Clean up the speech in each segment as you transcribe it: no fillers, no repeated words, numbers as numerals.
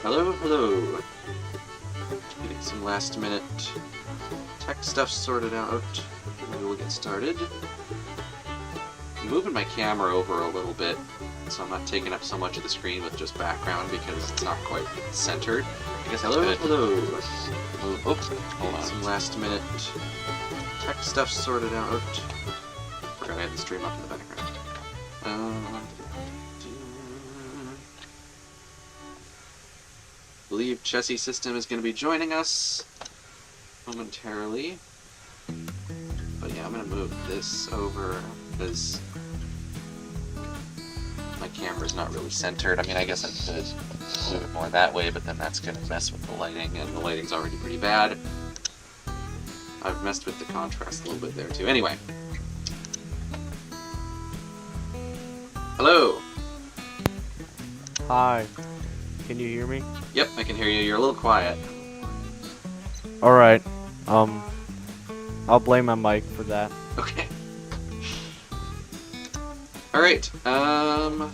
Hello, hello. Getting some last minute tech stuff sorted out. Maybe we'll get started. I'm moving my camera over a little bit so I'm not taking up so much of the screen with just background because it's not quite centered. I guess hello, hello. Oh, hold on. Some last minute tech stuff sorted out. Forgot I had the stream up in the background. I believe Chessie System is going to be joining us momentarily. But yeah, I'm going to move this over because my camera's not really centered. I mean, I guess I could move it more that way, but then that's going to mess with the lighting, and the lighting's already pretty bad. I've messed with the contrast a little bit there too. Anyway. Hello! Hi. Can you hear me? Yep, I can hear you. You're a little quiet. Alright. I'll blame my mic for that. Okay. Alright, I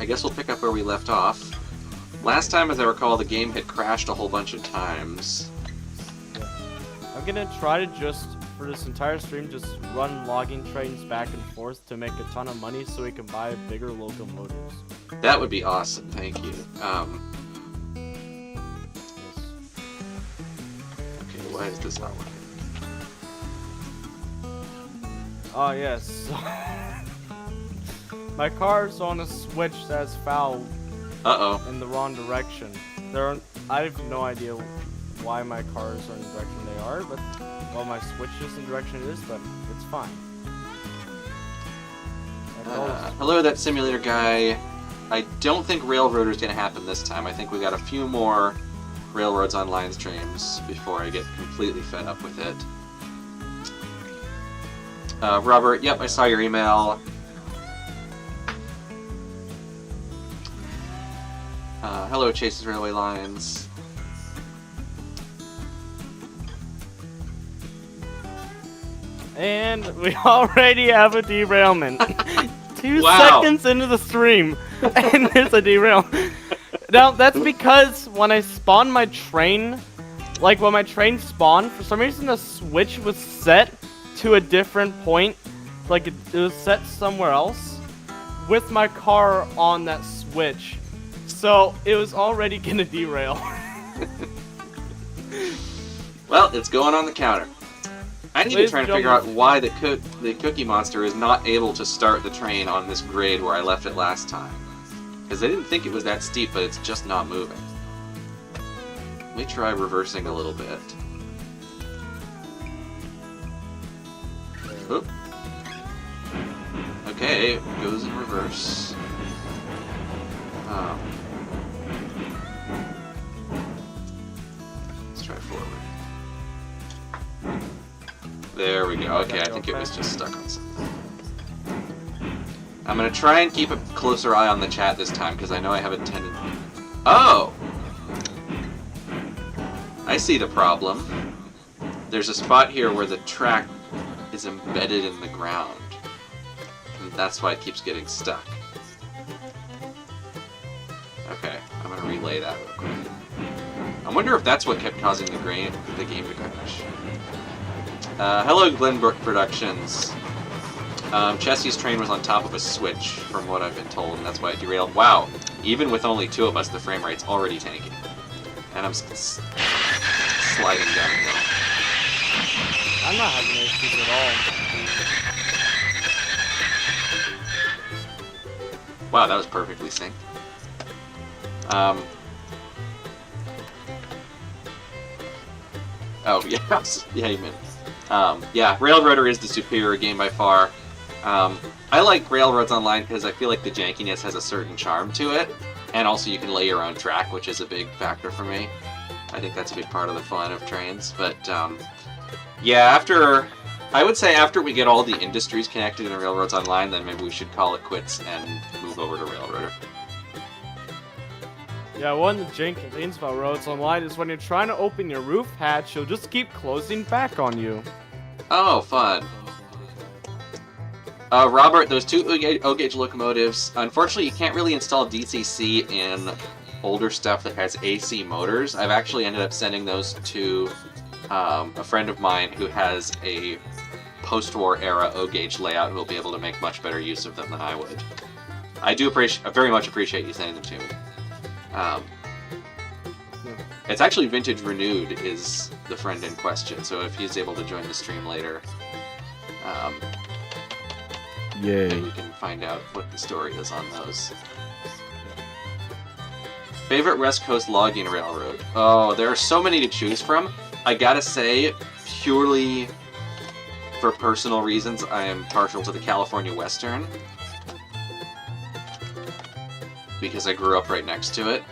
guess we'll pick up where we left off. Last time, as I recall, the game had crashed a whole bunch of times. I'm gonna try to just, for this entire stream, just run logging trains back and forth to make a ton of money so we can buy bigger locomotives. That would be awesome, thank you. Yes. Okay, why is this not working? Oh, yes. My car's on a switch that's fouled Uh-oh. in the wrong direction. I have no idea why my cars are in the direction they are, but well, my switch is in the direction it is, but it's fine. Hello, that simulator guy. I don't think Railroader's gonna happen this time. I think we got a few more Railroads Online streams before I get completely fed up with it. Robert, yep, I saw your email. Hello, Chase's Railway Lines. And we already have a derailment. 2 Wow. seconds into the stream, and there's a derailment. Now, that's because when I spawned my train, like when my train spawned, for some reason the switch was set to a different point. Like it was set somewhere else with my car on that switch. So it was already gonna derail. Well, it's going on the counter. I need to try and figure out why the Cookie Monster is not able to start the train on this grade where I left it last time. Because I didn't think it was that steep, but it's just not moving. Let me try reversing a little bit. Oop. Okay, it goes in reverse. Let's try forward. There we go. Okay, I think it was just stuck on something. I'm gonna try and keep a closer eye on the chat this time, because I know I have a tendency... Oh! I see the problem. There's a spot here where the track is embedded in the ground. And that's why it keeps getting stuck. Okay, I'm gonna relay that real quick. I wonder if that's what kept causing the game to crash. Hello, Glenbrook Productions. Chessie's train was on top of a switch, from what I've been told, and that's why it derailed. Wow, even with only 2 of us, the frame rate's already tanking. And I'm sliding downhill. I'm not having issues at all. Wow, that was perfectly synced. Oh, yeah, yeah, you meant. Yeah, Railroader is the superior game by far. I like Railroads Online because I feel like the jankiness has a certain charm to it, and also you can lay your own track, which is a big factor for me. I think that's a big part of the fun of trains, but yeah, I would say after we get all the industries connected in Railroads Online, then maybe we should call it quits and move over to Railroader. Yeah, one of the janky things about Roads Online is when you're trying to open your roof hatch, you'll just keep closing back on you. Oh, fun. Robert, those 2 O-gauge locomotives, unfortunately you can't really install DCC in older stuff that has AC motors, I've actually ended up sending those to a friend of mine who has a post-war era O-gauge layout who will be able to make much better use of them than I would. I very much appreciate you sending them to me. It's actually Vintage Renewed is the friend in question, so if he's able to join the stream later, Yay. we can find out what the story is on those. Favorite West Coast logging railroad? Oh, there are so many to choose from. I gotta say, purely for personal reasons, I am partial to the California Western. Because I grew up right next to it.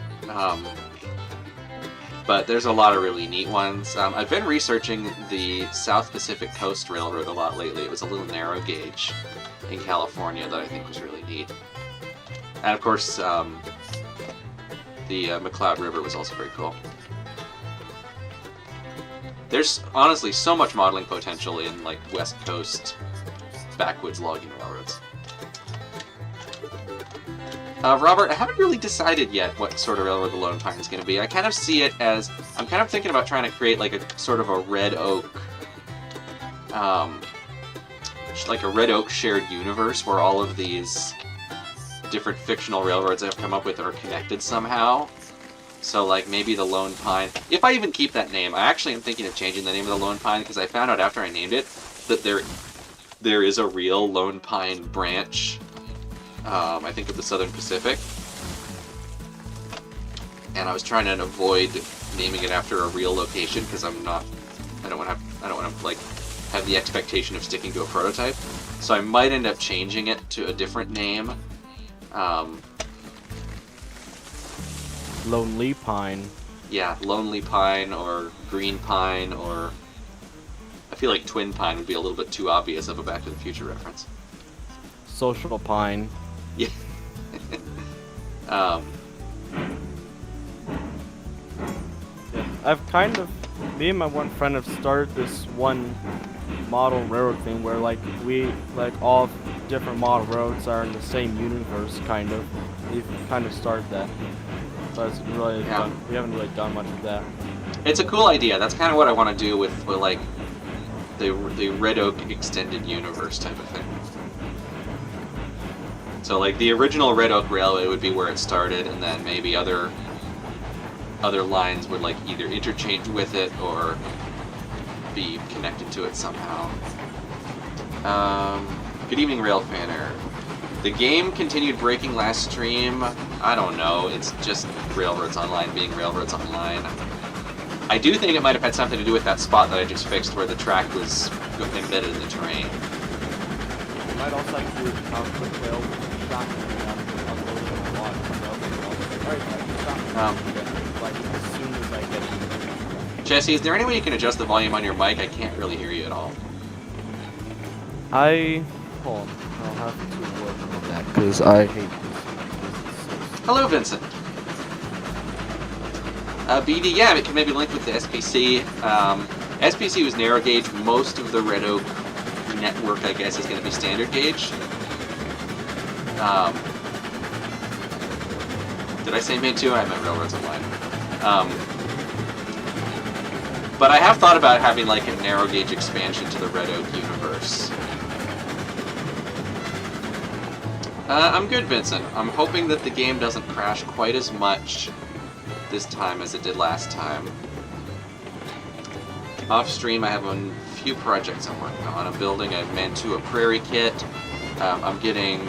But there's a lot of really neat ones. I've been researching the South Pacific Coast Railroad a lot lately. It was a little narrow gauge in California that I think was really neat. And of course, the McCloud River was also very cool. There's honestly so much modeling potential in like West Coast backwoods logging railroads. Robert, I haven't really decided yet what sort of railroad the Lone Pine is going to be. I kind of see it as, I'm kind of thinking about trying to create like a sort of a red oak, like a red oak shared universe where all of these different fictional railroads I've come up with are connected somehow. So like maybe the Lone Pine, if I even keep that name, I actually am thinking of changing the name of the Lone Pine because I found out after I named it that there is a real Lone Pine branch. I think of the Southern Pacific, and I was trying to avoid naming it after a real location because I don't want to like have the expectation of sticking to a prototype. So I might end up changing it to a different name. Lonely Pine. Yeah, Lonely Pine or Green Pine, or I feel like Twin Pine would be a little bit too obvious of a Back to the Future reference. Social Pine. Yeah. Yeah. I've kind of, me and my one friend have started this one model railroad thing where like we, like all different model roads are in the same universe kind of. We've kind of started that. So it's really we haven't really done much of that. It's a cool idea. That's kind of what I want to do with like the Red Oak extended universe type of thing. So like the original Red Oak Railway would be where it started, and then maybe other lines would like either interchange with it or be connected to it somehow. Good evening, Railfanner. The game continued breaking last stream. I don't know. It's just Railroads Online being Railroads Online. I do think it might have had something to do with that spot that I just fixed where the track was embedded in the terrain. It might also have to do with how quick rail shot like as soon as I get it. Jesse, is there any way you can adjust the volume on your mic? I can't really hear you at all. Hold on. I'll have to work on that because I hate this. Hello, Vincent. BD, yeah, it can maybe link with the SPC. SPC was narrow gauge. Most of the Red Oak network, I guess, is going to be standard gauge. Did I say mid 2? I meant Railroads Online. But I have thought about having like a narrow gauge expansion to the Red Oak universe. I'm good, Vincent. I'm hoping that the game doesn't crash quite as much this time as it did last time. Off stream, I have a few projects I'm working on. I'm building a Mantua Prairie kit. I'm getting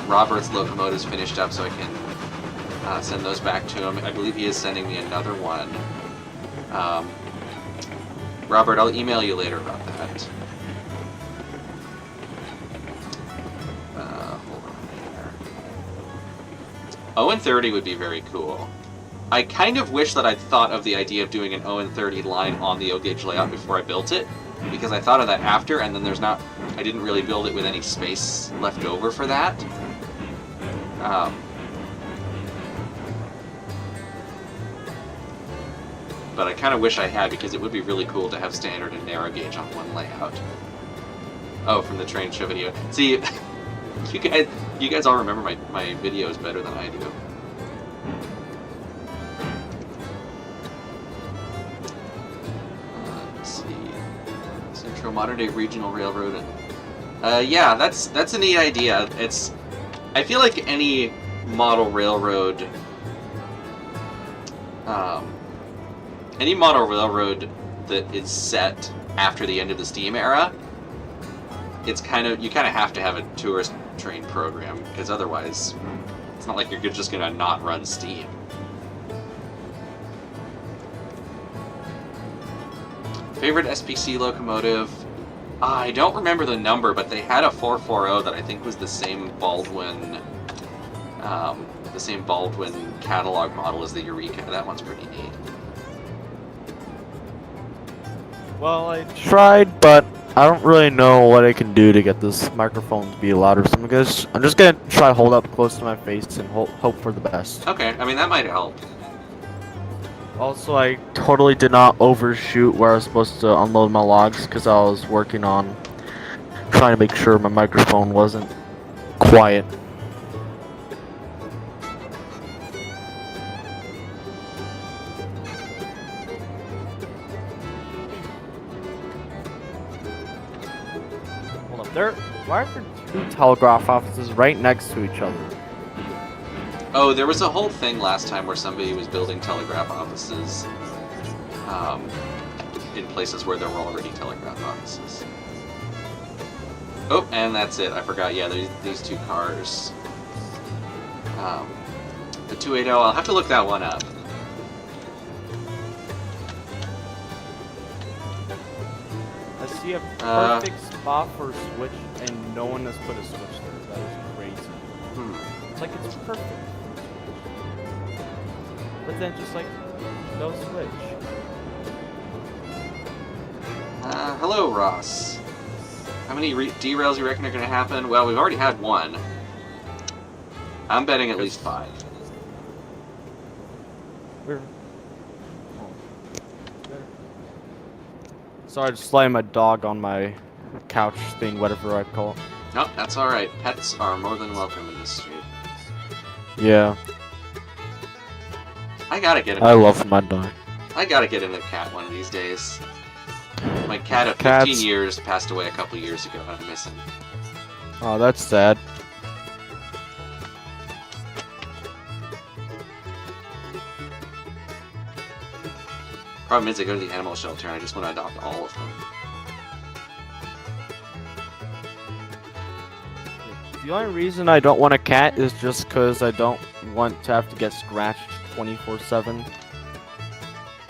Robert's locomotives finished up so I can send those back to him. I believe he is sending me another one. Robert, I'll email you later about that. Hold on here. 0 and 30 would be very cool. I kind of wish that I'd thought of the idea of doing an 0 and 30 line on the O-gauge layout before I built it, because I thought of that after, and then I didn't really build it with any space left over for that. But I kind of wish I had, because it would be really cool to have standard and narrow gauge on one layout. Oh, from the train show video. See, you guys all remember my videos better than I do. modern day regional railroad. Yeah, that's a neat idea. I feel like any model railroad, that is set after the end of the steam era, you kind of have to have a tourist train program, because otherwise it's not like you're just gonna not run steam. Favorite SPC locomotive? I don't remember the number, but they had a 440 that I think was the same Baldwin catalog model as the Eureka. That one's pretty neat. Well, I tried, but I don't really know what I can do to get this microphone to be louder. So I'm just gonna try to hold up close to my face and hope for the best. Okay, I mean that might help. Also, I totally did not overshoot where I was supposed to unload my logs because I was working on trying to make sure my microphone wasn't quiet. Hold up, why are there two telegraph offices right next to each other? Oh, there was a whole thing last time where somebody was building telegraph offices in places where there were already telegraph offices. Oh, and that's it. I forgot. Yeah, these two cars. The 280. I'll have to look that one up. I see a perfect spot for a switch, and no one has put a switch there. That is crazy. It's like it's perfect. But then just like, no switch. Hello, Ross. How many derails you reckon are going to happen? Well, we've already had one. I'm betting at least 5. Sorry, I just slammed my dog on my couch thing, whatever I call it. Nope, that's alright. Pets are more than welcome in this street. Yeah, I gotta get him. I love my dog. I gotta get him a cat one of these days. My cat of 15 Cats. years passed away a couple years ago, and I miss him. Oh, that's sad. Problem is, I go to the animal shelter and I just want to adopt all of them. The only reason I don't want a cat is just because I don't want to have to get scratched 24/7.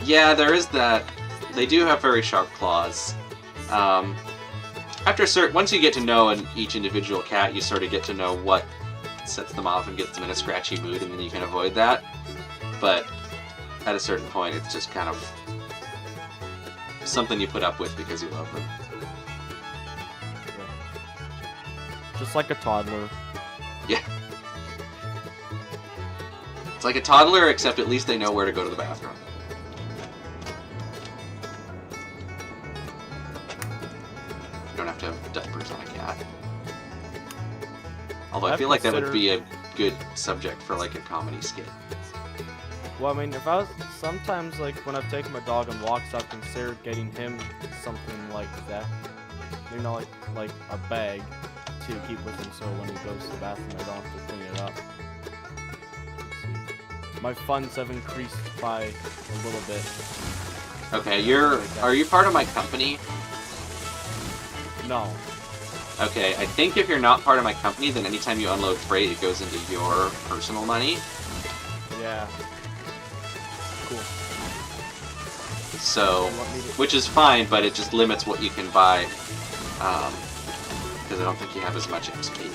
Yeah, there is that. They do have very sharp claws. Once you get to know each individual cat, you sort of get to know what sets them off and gets them in a scratchy mood, and then you can avoid that. But at a certain point, it's just kind of something you put up with because you love them. Just like a toddler. Yeah. It's like a toddler, except at least they know where to go to the bathroom. You don't have to have diapers on a cat. Although I feel like that would be a good subject for like a comedy skit. Well, I mean, if I was sometimes like when I've taken my dog on walks, I've considered getting him something like that. You know, like a bag to keep with him, so when he goes to the bathroom, I don't have to clean it up. Let's see. My funds have increased by a little bit. Okay, are you part of my company? No. Okay, I think if you're not part of my company, then anytime you unload freight, it goes into your personal money. Yeah. Cool. So, which is fine, but it just limits what you can buy, because I don't think you have as much XP.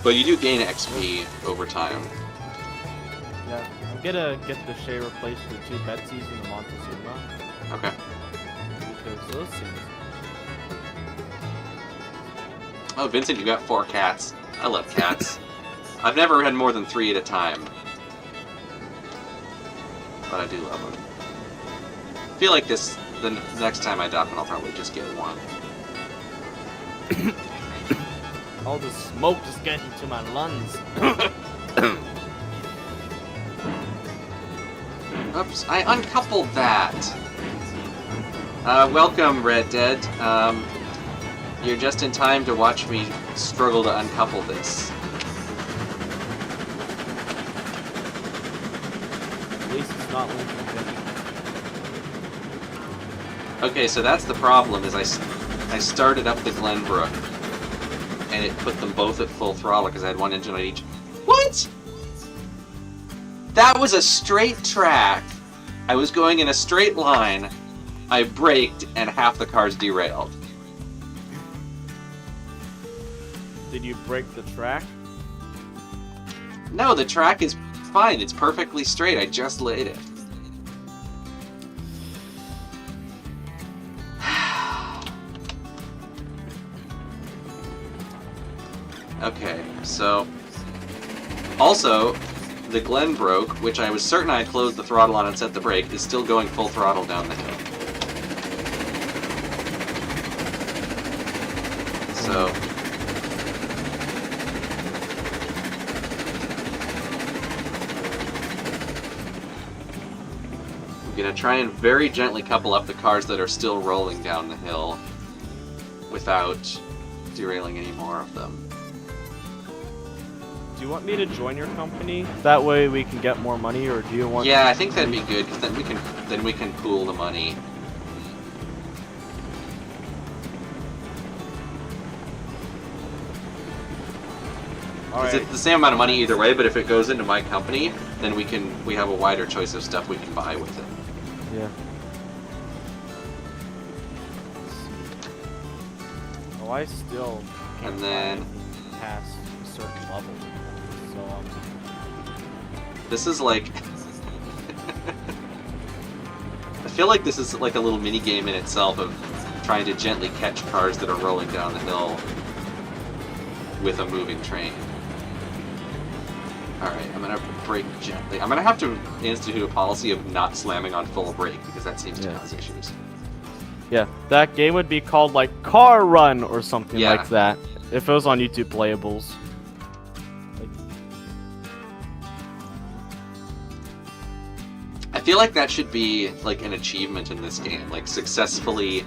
But you do gain XP over time. Yeah, I'm gonna get the Shay replaced with 2 Betsy's and the Montezuma. Okay. Because those things. Oh, Vincent, you got 4 cats. I love cats. I've never had more than 3 at a time. But I do love them. I feel like the next time I adopt one, I'll probably just get 1. All the smoke is getting to my lungs. Oops, I uncoupled that. Welcome, Red Dead. You're just in time to watch me struggle to uncouple this. At least it's not Lincoln. Okay, so that's the problem, is I started up the Glenbrook, and it put them both at full throttle because I had one engine on each. What? That was a straight track. I was going in a straight line. I braked, and half the cars derailed. Did you break the track? No, the track is fine. It's perfectly straight. I just laid it. Okay, so... Also, the Glenbrook, which I was certain I had closed the throttle on and set the brake, is still going full throttle down the hill. So... I'm gonna try and very gently couple up the cars that are still rolling down the hill without derailing any more of them. Do you want me to join your company? That way we can get more money, or do you want... Yeah, I think that'd be good, because then we can pool the money. Because it's the same amount of money either way, but if it goes into my company, then we have a wider choice of stuff we can buy with it. Yeah. Oh, I still can't And then... buy past a certain level. So, This is like... I feel like this is like a little mini game in itself of trying to gently catch cars that are rolling down the hill with a moving train. Alright, I'm gonna brake gently. I'm gonna have to institute a policy of not slamming on full brake, because that seems to cause issues. yeah, that game would be called like Car Run or something Yeah. like that. If it was on YouTube Playables. I feel like that should be like an achievement in this game, like successfully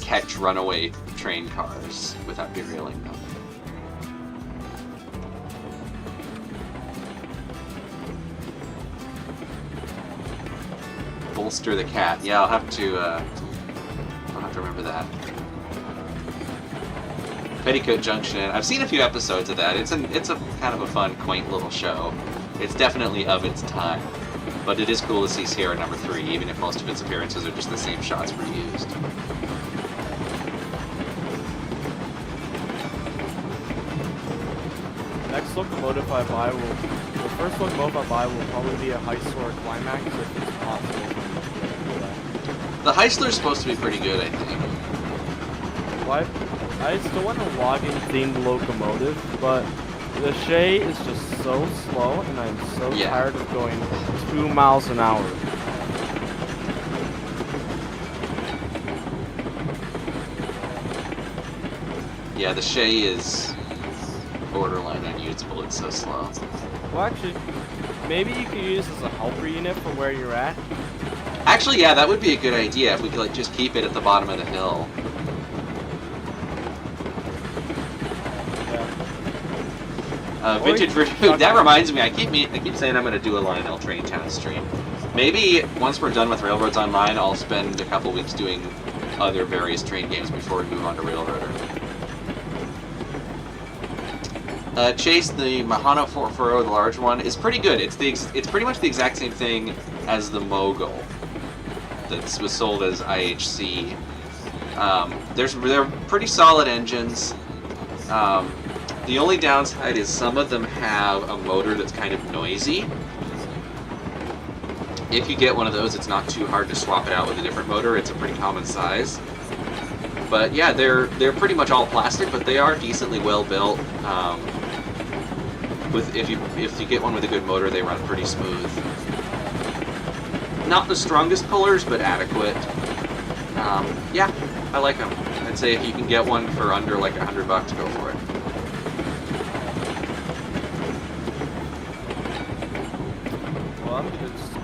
catch runaway train cars without derailing them. Bolster the cat. Yeah, I'll have to remember that. Petticoat Junction. I've seen a few episodes of that. It's a kind of a fun, quaint little show. It's definitely of its time. But it is cool to see Sierra number 3, even if most of its appearances are just the same shots reused. Next Locomotive I buy the first Locomotive I buy will probably be a Heist or a Climax if it's possible. The Heistler's supposed to be pretty good, I think. Well, I still want a login themed Locomotive, but the Shay is just so slow, and I'm so tired of going 2 miles an hour. Yeah, the Shay is borderline unusable, it's so slow. Well, actually, maybe you could use this as a helper unit for where you're at. Actually, yeah, that would be a good idea if we could like just keep it at the bottom of the hill. Vintage Review. That reminds me, I keep saying I'm going to do a Lionel Train Town stream. Maybe once we're done with Railroads Online, I'll spend a couple weeks doing other various train games before we move on to Railroader. Chase, the Mahano 440, the large one, is pretty good. It's pretty much the exact same thing as the Mogul that was sold as IHC. They're pretty solid engines. The only downside is some of them have a motor that's kind of noisy. If you get one of those, it's not too hard to swap it out with a different motor. It's a pretty common size. But yeah, they're pretty much all plastic, but they are decently well built. If you get one with a good motor, they run pretty smooth. Not the strongest pullers, but adequate. Yeah, I like them. I'd say if you can get one for under like $100, go for it. Well, I'm just a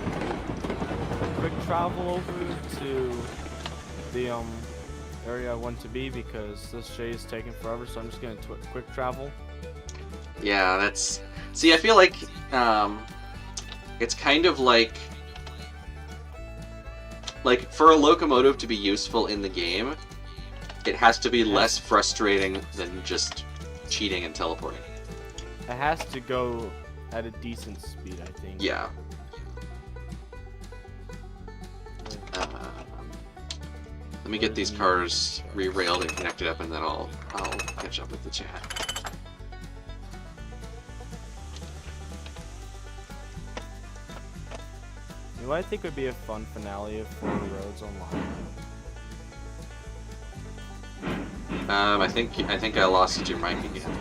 quick travel over to the area I want to be because this Shay is taking forever, so I'm just gonna quick travel. Yeah, that's... See, I feel like it's kind of like for a locomotive to be useful in the game, it has to be less frustrating than just cheating and teleporting. It has to go at a decent speed, I think. Yeah. Let me get these cars re-railed and connected up, and then I'll catch up with the chat. You know what I think would be a fun finale if Florida Roads Online? I think I lost your mic again.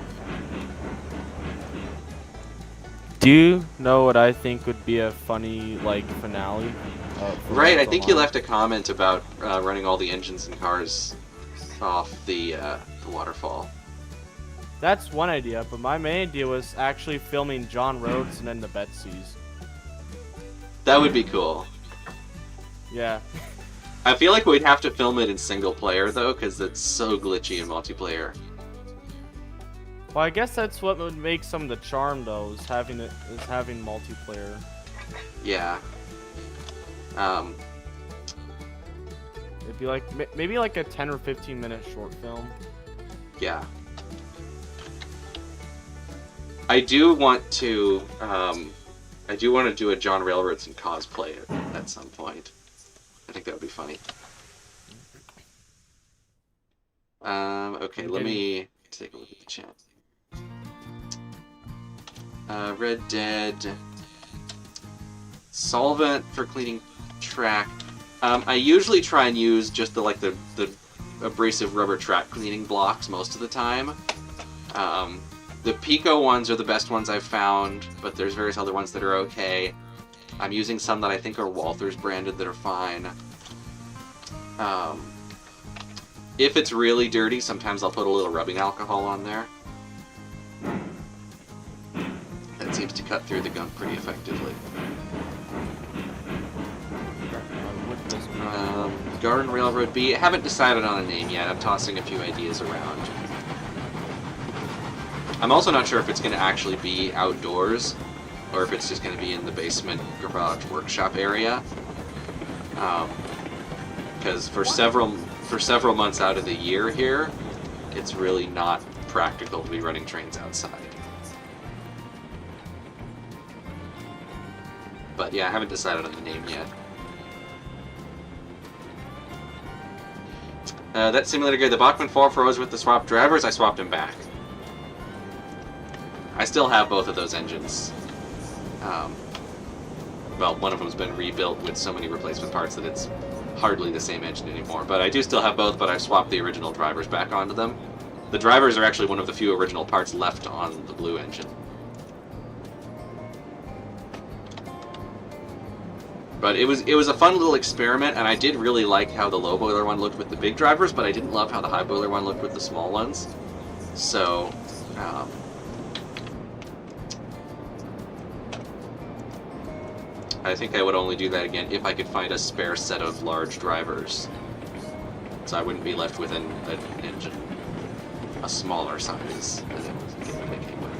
Do you know what I think would be a funny finale? Right, I think you left a comment about running all the engines and cars off the waterfall. That's one idea, but my main idea was actually filming John Rhodes and then the Betsy's. That would be cool. Yeah. I feel like we'd have to film it in single player though, because it's so glitchy in multiplayer. Well, I guess that's what would make some of the charm though, is having multiplayer. Yeah. It'd be like maybe like a 10 or 15 minute short film. Yeah. I do want to do a John Railroads and cosplay at some point. I think that would be funny. Okay, let me take a look at the chat. Red Dead. Solvent for cleaning track. I usually try and use just the abrasive rubber track cleaning blocks most of the time. The Pico ones are the best ones I've found, but there's various other ones that are okay. I'm using some that I think are Walthers branded that are fine. If it's really dirty, sometimes I'll put a little rubbing alcohol on there. That seems to cut through the gunk pretty effectively. Garden Railroad B. I haven't decided on a name yet. I'm tossing a few ideas around. I'm also not sure if it's going to actually be outdoors, or if it's just going to be in the basement garage workshop area. Because for several months out of the year here, it's really not practical to be running trains outside. But yeah, I haven't decided on the name yet. That simulator guy, the Bachmann 4 froze with the swapped drivers. I swapped him back. I still have both of those engines. Well, one of them's been rebuilt with so many replacement parts that it's hardly the same engine anymore. But I do still have both, but I've swapped the original drivers back onto them. The drivers are actually one of the few original parts left on the blue engine. But it was a fun little experiment, and I did really like how the low boiler one looked with the big drivers, but I didn't love how the high boiler one looked with the small ones. So, I think I would only do that again if I could find a spare set of large drivers. So I wouldn't be left with an engine a smaller size than it came with.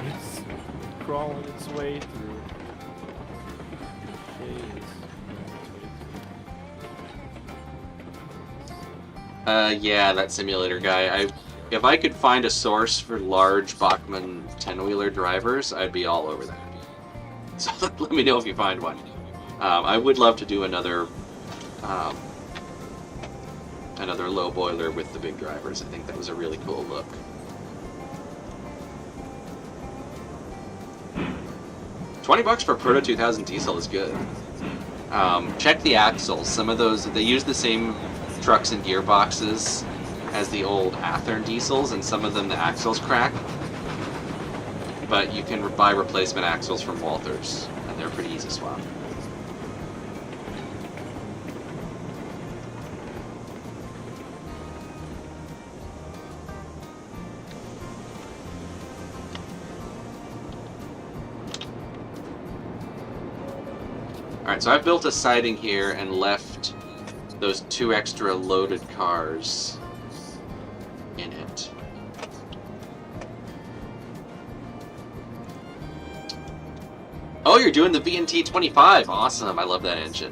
It's crawling its way through. Yeah, that simulator guy. If I could find a source for large Bachmann 10-wheeler drivers, I'd be all over that. So let me know if you find one. I would love to do another low boiler with the big drivers. I think that was a really cool look. $20 for Proto 2000 diesel is good. Check the axles. Some of those, they use the same trucks and gearboxes as the old Athearn diesels, and some of them the axles crack. But you can buy replacement axles from Walthers, and they're pretty easy to swap. Alright, so I've built a siding here and left those 2 extra loaded cars in it. Oh, you're doing the V&T 25! Awesome, I love that engine.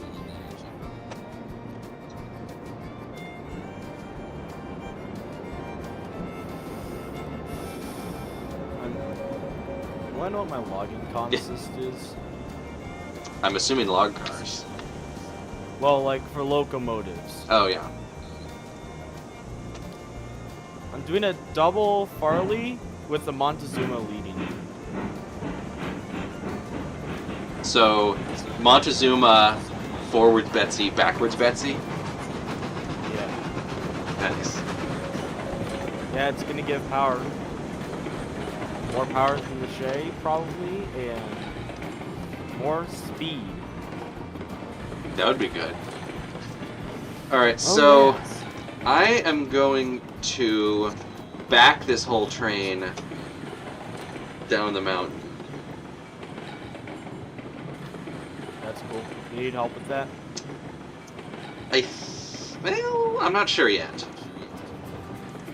Do I know what my logging consist is? I'm assuming log cars. Well, like for locomotives. Oh, yeah. I'm doing a double Farley with the Montezuma leading. So, Montezuma, forwards Betsy, backwards Betsy? Yeah. Nice. Yeah, it's gonna give power. More power than the Shay, probably, and more speed. That would be good. Alright, so yeah. I am going to back this whole train down the mountain. That's cool. You need help with that? Well, I'm not sure yet.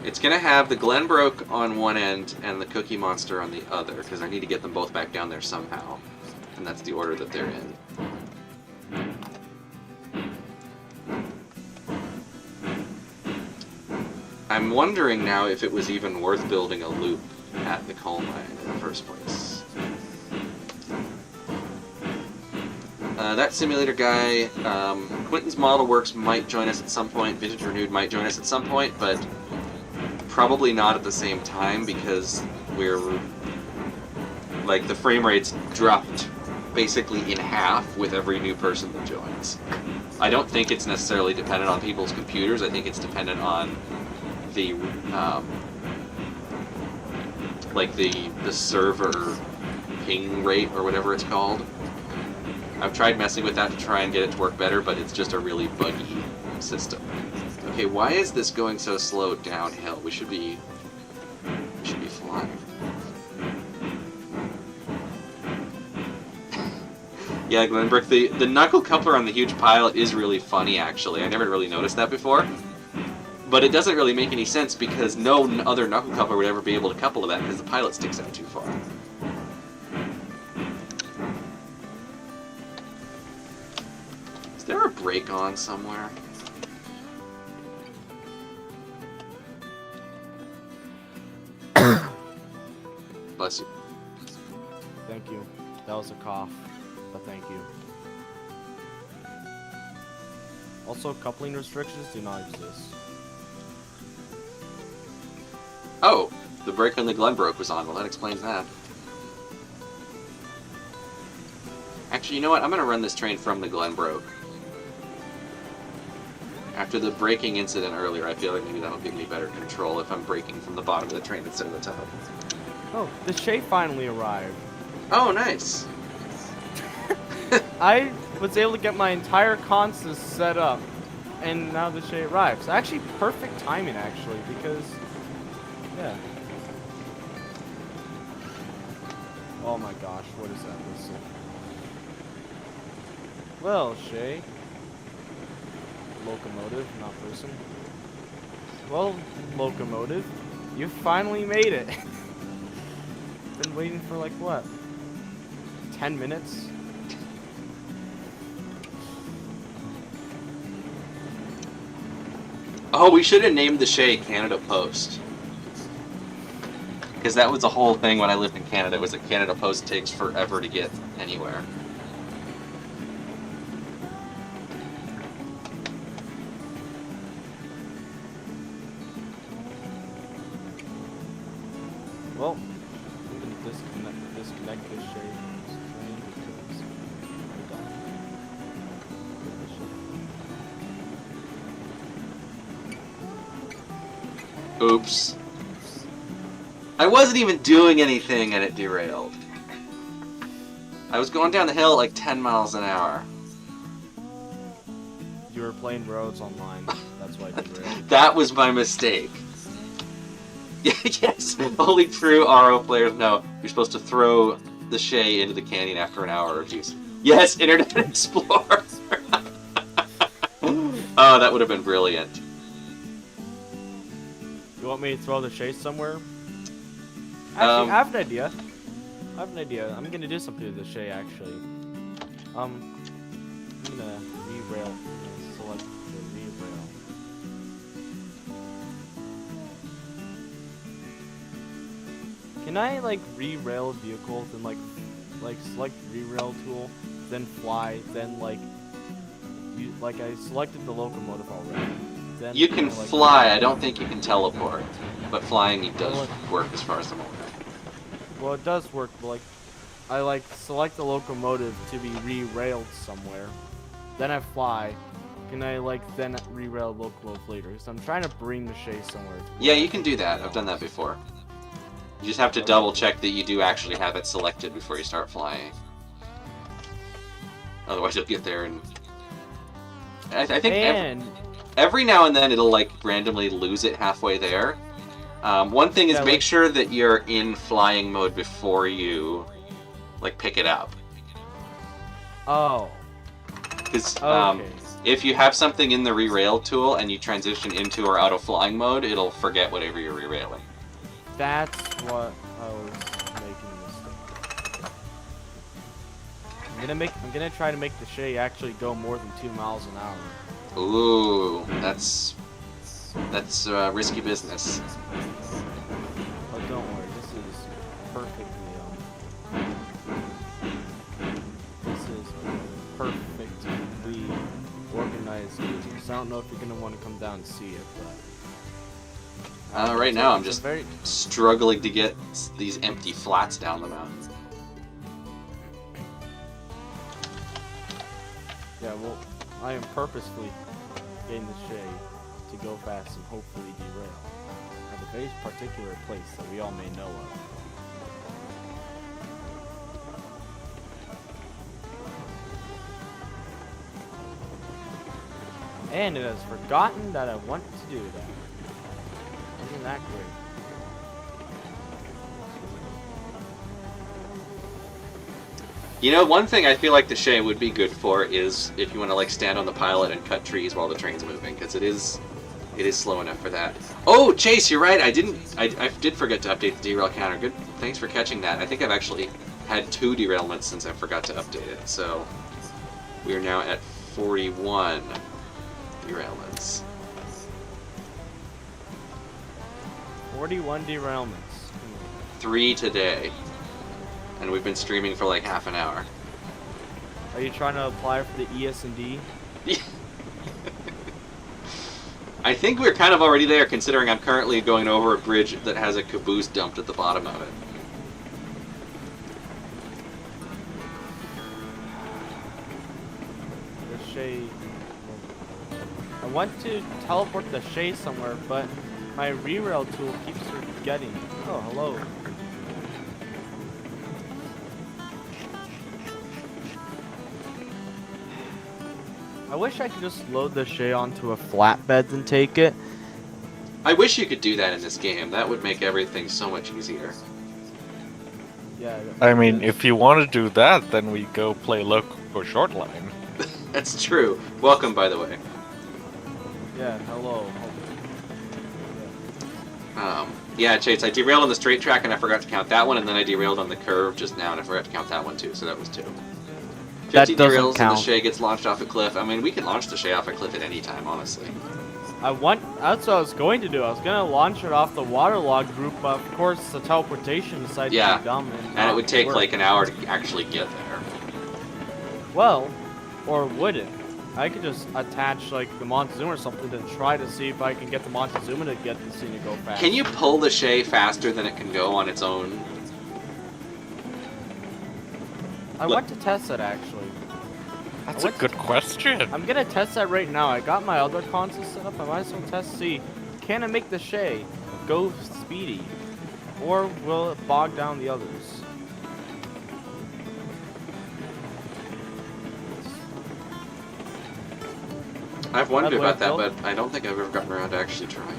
It's going to have the Glenbrook on one end and the Cookie Monster on the other, because I need to get them both back down there somehow. And that's the order that they're in. I'm wondering now if it was even worth building a loop at the coal mine in the first place. That simulator guy, Quentin's Model Works might join us at some point, Vintage Renewed might join us at some point, but probably not at the same time because we're, like, the frame rates dropped basically in half with every new person that joins. I don't think it's necessarily dependent on people's computers, I think it's dependent on the, like the server ping rate or whatever it's called. I've tried messing with that to try and get it to work better, but it's just a really buggy system. Okay, why is this going so slow downhill? We should be flying. Yeah, Glenbrook, the knuckle coupler on the huge pilot is really funny, actually. I never really noticed that before. But it doesn't really make any sense because no other knuckle coupler would ever be able to couple to that because the pilot sticks out too far. Is there a brake on somewhere? Bless you. Thank you. That was a cough, but thank you. Also, coupling restrictions do not exist. Oh, the brake on the Glenbrook was on. Well, that explains that. Actually, you know what? I'm going to run this train from the Glenbrook. After the braking incident earlier, I feel like maybe that'll give me better control if I'm braking from the bottom of the train instead of the top. Oh, the Shay finally arrived. Oh, nice. I was able to get my entire consist set up, and now the Shay arrives. Actually, perfect timing, actually, because, yeah. Oh my gosh, what is that whistle? Well, Shay. Locomotive, not person. Well, Locomotive, you finally made it. Been waiting for like what? 10 minutes? Oh, we should have named the Shay Canada Post. Because that was the whole thing when I lived in Canada, was that Canada Post takes forever to get anywhere. Well, I'm gonna disconnect this Shay from this train because I don't. Oops. I wasn't even doing anything and it derailed. I was going down the hill at like 10 miles an hour. You were playing roads online. That's why I derailed. That was my mistake. Yes, only true RO players know you're supposed to throw the Shay into the canyon after an hour of use. Yes, Internet Explorer. Oh, that would have been brilliant. You want me to throw the Shay somewhere? Actually, I have an idea. I'm gonna do something with the Shay, actually. I'm gonna re-rail. Select the re-rail. Can I, like, re-rail vehicles and, like select re-rail tool, then fly, then, like, I selected the locomotive already. Then You can fly, I don't think you can teleport. But flying does work as far as I'm aware. Well, it does work, but, like, I, like, select the locomotive to be re-railed somewhere. Then I fly. Can I, like, then re-rail the locomotive later? So I'm trying to bring the Shay somewhere. Yeah, you can do that. I've done that before. You just have to double check that you do actually have it selected before you start flying. Otherwise you'll get there and... I think every now and then it'll, like, randomly lose it halfway there. One thing is make sure that you're in flying mode before you, like, pick it up. Oh. Because if you have something in the re-rail tool and you transition into or out of flying mode, it'll forget whatever you're re-railing. That's what I was making a mistake. I'm gonna try to make the Shay actually go more than 2 miles an hour. Ooh, that's risky business. Oh, don't worry, this is perfectly organized business. I don't know if you're gonna want to come down and see it, but right now I'm just struggling to get these empty flats down the mountain. Yeah, well, I am purposefully getting the Shay to go fast and hopefully derail at a very particular place that we all may know of. And it has forgotten that I want to do that. Isn't that great? You know, one thing I feel like the Shay would be good for is if you want to, like, stand on the pilot and cut trees while the train's moving, because it is slow enough for that. Oh, Chase, you're right. I did forget to update the derail counter. Good, thanks for catching that. I think I've actually had 2 derailments since I forgot to update it. So we are now at 41 derailments. 41 derailments. 3 today. And we've been streaming for like half an hour. Are you trying to apply for the ES&D? I think we're kind of already there, considering I'm currently going over a bridge that has a caboose dumped at the bottom of it. The Shay... I want to teleport the Shay somewhere, but my re-rail tool keeps forgetting. Oh, hello. I wish I could just load the Shay onto a flatbed and take it. I wish you could do that in this game. That would make everything so much easier. Yeah. I mean, if you want to do that, then we go play Loco Shortline. That's true. Welcome, by the way. Yeah, hello. Yeah, Chase, I derailed on the straight track and I forgot to count that one, and then I derailed on the curve just now and I forgot to count that one too, so that was 2. 50 derails and the Shay gets launched off a cliff. I mean, we can launch the Shay off a cliff at any time, honestly. That's what I was going to do. I was going to launch it off the waterlog group, but of course the teleportation decided to be dumb. And it would take like an hour to actually get there. Well, or would it? I could just attach like the Montezuma or something to try to see if I can get the Montezuma to get this thing to go fast. Can you pull the Shay faster than it can go on its own? I want to test that actually. That's a good question. I'm gonna test that right now. I got my other console set up. I might as well test see, can I make the Shay go speedy, or will it bog down the others? I've wondered about that, but I don't think I've ever gotten around to actually trying.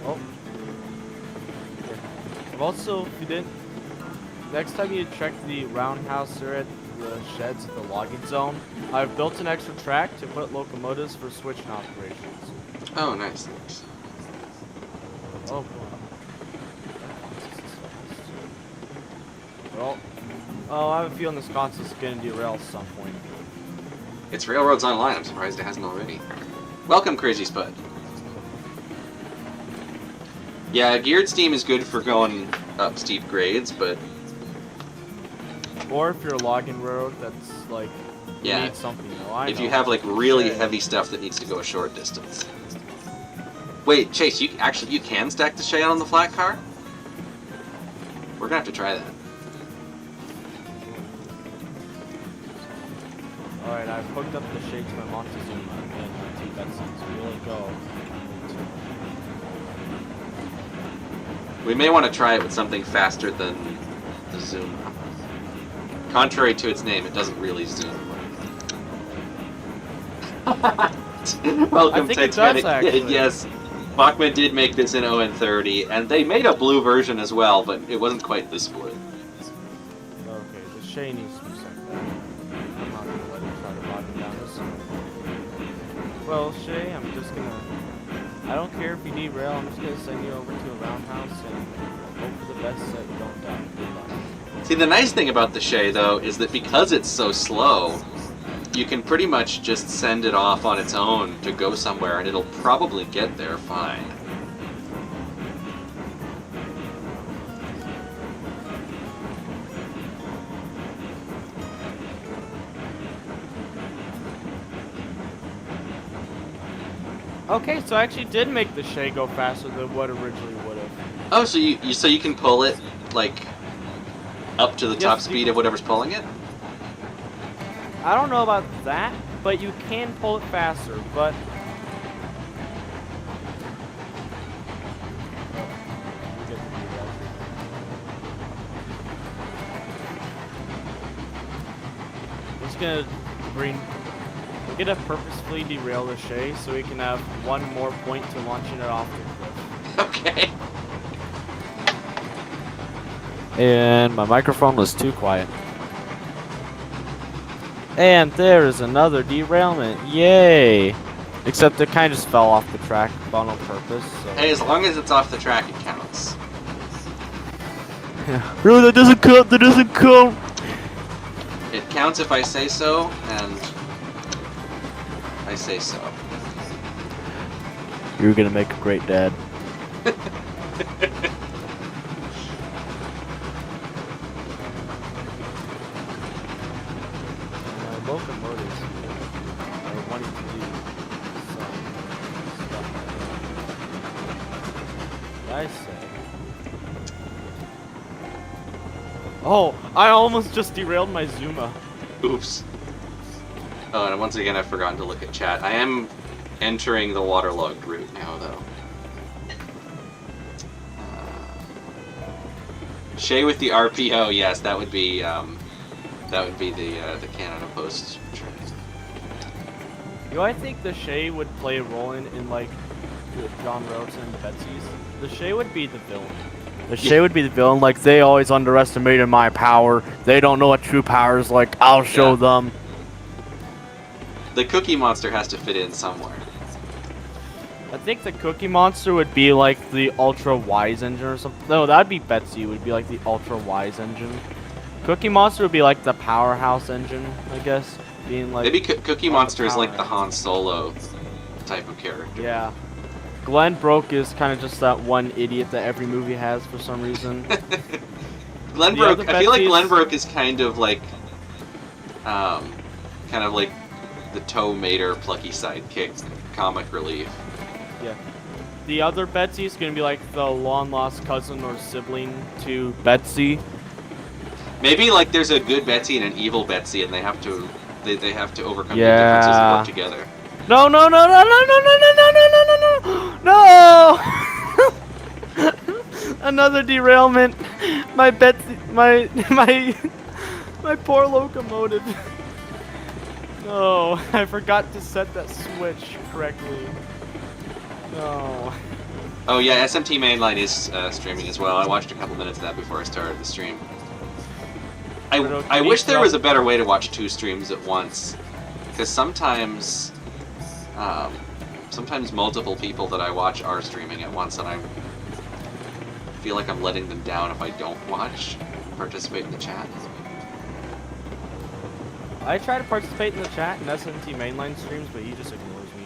Oh. I've also, if you didn't, next time you check the roundhouse turret, the sheds at the logging zone, I've built an extra track to put locomotives for switching operations. Oh, nice. Oh, well, I have a feeling this concept is going to derail at some point. It's Railroads Online. I'm surprised it hasn't already. Welcome, Crazy Spud. Yeah, geared steam is good for going up steep grades, but Or if you're a logging road, that's like, you yeah, need something though. if you have like really heavy stuff that needs to go a short distance. Wait, Chase, you can stack the Shay on the flat car? We're gonna have to try that. Alright, I've hooked up the Shay to my Montezuma and my two Betsy's. Really go. We may want to try it with something faster than the Zoom. Contrary to its name, it doesn't really zoom. Welcome, I think it Titanic. does, actually. Yes, Bachman did make this in ON30, and they made a blue version as well, but it wasn't quite this blue. Okay, the Shay needs to be sent back. I'm not gonna let him try to bog me down this. Well, Shay, I'm just gonna... I don't care if you derail, I'm just gonna send you over to a roundhouse and hope for the best so you don't die. Good luck. See, the nice thing about the Shay, though, is that because it's so slow, you can pretty much just send it off on its own to go somewhere, and it'll probably get there fine. Okay, so I actually did make the Shay go faster than what originally would have. Oh, so you can pull it, like, up to the top Yes, speed of whatever's pulling it? I don't know about that, but you can pull it faster, but... We're just gonna bring... We're gonna purposefully derail the Shay so we can have one more point to launching it off the cliff. Okay. And my microphone was too quiet. And there is another derailment. Yay! Except it kind of just fell off the track on purpose. So. Hey, as long as it's off the track, it counts. Really, that doesn't count. That doesn't count. It counts if I say so, and I say so. You're gonna make a great dad. My locomotives are wanting to do some stuff. I say. Oh, I almost just derailed my Zuma. Oops. Oh, and once again, I've forgotten to look at chat. I am entering the waterlogged route now, though. Shay with the RPO, yes, that would be the Canada Post train. You know, I think the Shay would play a role in like the John Rhodes and Betsy's. The Shay would be the villain. The Shay would be the villain. Like, they always underestimated my power. They don't know what true power is like. I'll show Yeah. them. The Cookie Monster has to fit in somewhere. I think the Cookie Monster would be like the Ultra Wise engine or something. No, that'd be Betsy. Would be like the Ultra Wise engine. Cookie Monster would be like the powerhouse engine, I guess. Being like Maybe Cookie on the Monster is like the power Han Solo type of character. Yeah. Glenn Broke is kind of just that one idiot that every movie has for some reason. Glenbrook, other I feel like Betsy's- Glenbrook is kind of like the Toe Mater plucky sidekick comic relief. Yeah. The other Betsy is gonna be like the long lost cousin or sibling to Betsy. Maybe like there's a good Betsy and an evil Betsy, and they have to overcome the Yeah. differences and work together. No, no, no, no, no, no, no, no, no, no, no, no, no! Another derailment. My Betsy, my poor locomotive. No, I forgot to set that switch correctly. No. Oh yeah, SMT Mainline is streaming as well. I watched a couple minutes of that before I started the stream. I wish there was a better way to watch 2 streams at once, because sometimes multiple people that I watch are streaming at once, and I feel like I'm letting them down if I don't participate in the chat. I try to participate in the chat in SNT mainline streams, but he just ignores me.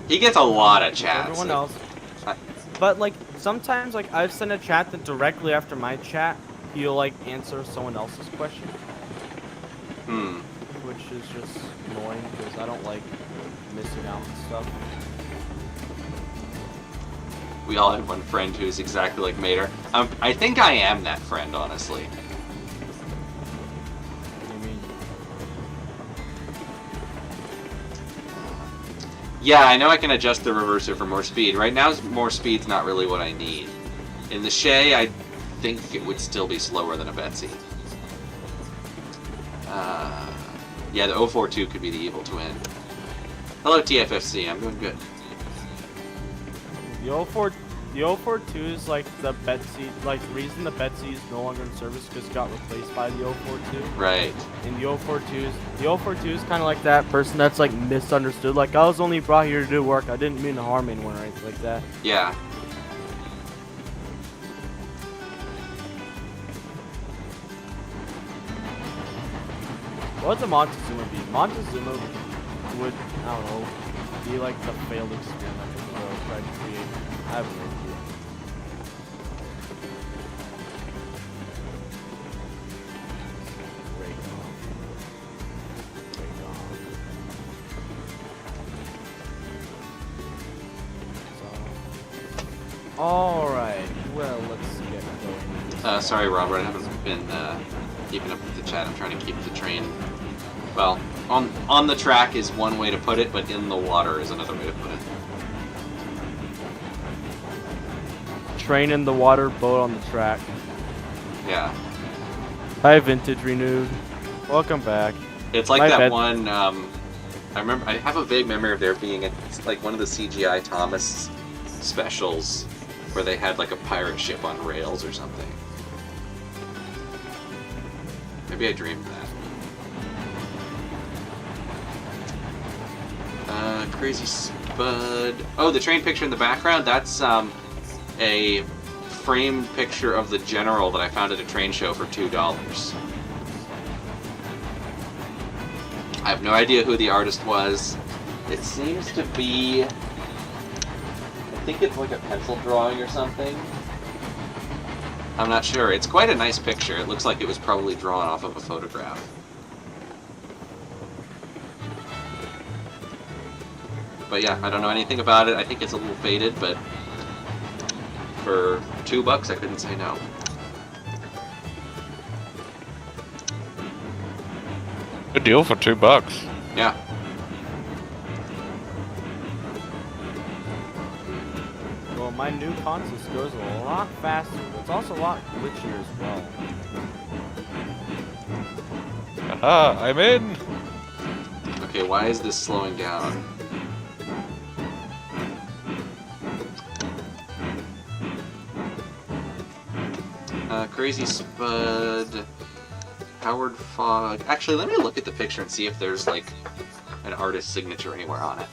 He gets a lot of chats. Everyone else. But like sometimes, like I've sent a chat that directly after my chat, he'll like answer someone else's question. Which is just annoying because I don't like missing out and stuff. We all have one friend who's exactly like Mater. I think I am that friend, honestly. What do you mean? Yeah, I know I can adjust the reverser for more speed. Right now, more speed's not really what I need. In the Shay, I think it would still be slower than a Betsy. Yeah, the 042 could be the evil twin. Hello, TFFC. I'm doing good. The 042 is like the Betsy, like the reason the Betsy is no longer in service because it got replaced by the 042. Right. And the 042 is kind of like that person that's like misunderstood. Like I was only brought here to do work. I didn't mean to harm anyone or anything like that. Yeah. What would the Montezuma be? Montezuma would, I don't know, be like the failed experiment that the world tried to create. I have no idea. Alright, well, let's get going. Sorry, Robert, I haven't been keeping up with the chat. I'm trying to keep the train... Well, on the track is one way to put it, but in the water is another way to put it. Train in the water, boat on the track. Yeah. Hi, Vintage Renewed. Welcome back. It's like that one, I have a vague memory of there being it's like one of the CGI Thomas specials where they had like a pirate ship on rails or something. Maybe I dreamed that. Crazy Spud. Oh, the train picture in the background? That's a framed picture of the General that I found at a train show for $2. I have no idea who the artist was. It seems to be... I think it's like a pencil drawing or something. I'm not sure. It's quite a nice picture. It looks like it was probably drawn off of a photograph. But yeah, I don't know anything about it. I think it's a little faded, but for $2, I couldn't say no. Good deal for $2. Yeah. Well, my new consist goes a lot faster, but it's also a lot glitchier as well. Aha, I'm in! Okay, why is this slowing down? Crazy Spud, Howard Fogg. Actually, let me look at the picture and see if there's like an artist signature anywhere on it.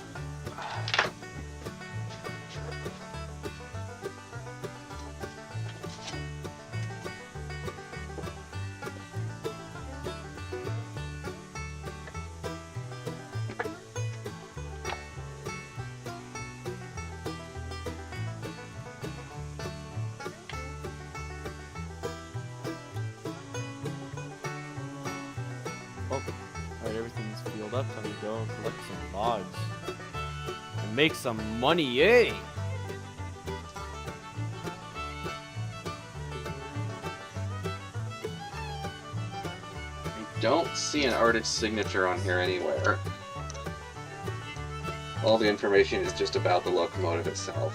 Alright, everything's filled up. Time to go collect some logs. And make some money, yay! I don't see an artist's signature on here anywhere. All the information is just about the locomotive itself.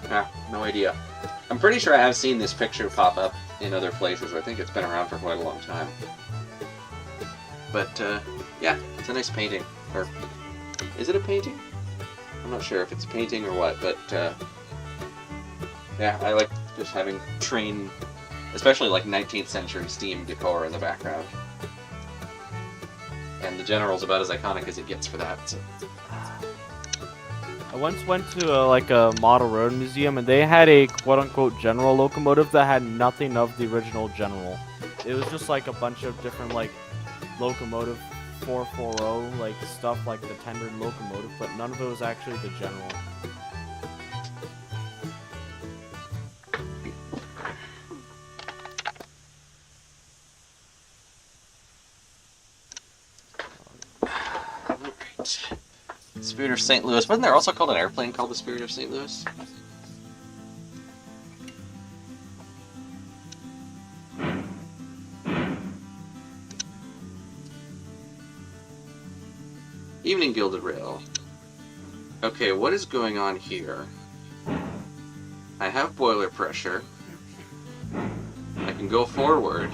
Yeah, no idea. I'm pretty sure I have seen this picture pop up in other places. I think it's been around for quite a long time. But, Yeah, it's a nice painting. Or is it a painting? I'm not sure if it's a painting or what, but yeah, I like just having train, especially like 19th century steam decor in the background. And the General's about as iconic as it gets for that. So. I once went to a model road museum, and they had a quote-unquote General locomotive that had nothing of the original General. It was just like a bunch of different like locomotive 440 like stuff like the tender locomotive, but none of it was actually the General. Alright. Spirit of St. Louis. Wasn't there also called an airplane called the Spirit of St. Louis? Evening Gilded Rail. Okay, what is going on here? I have boiler pressure. I can go forward.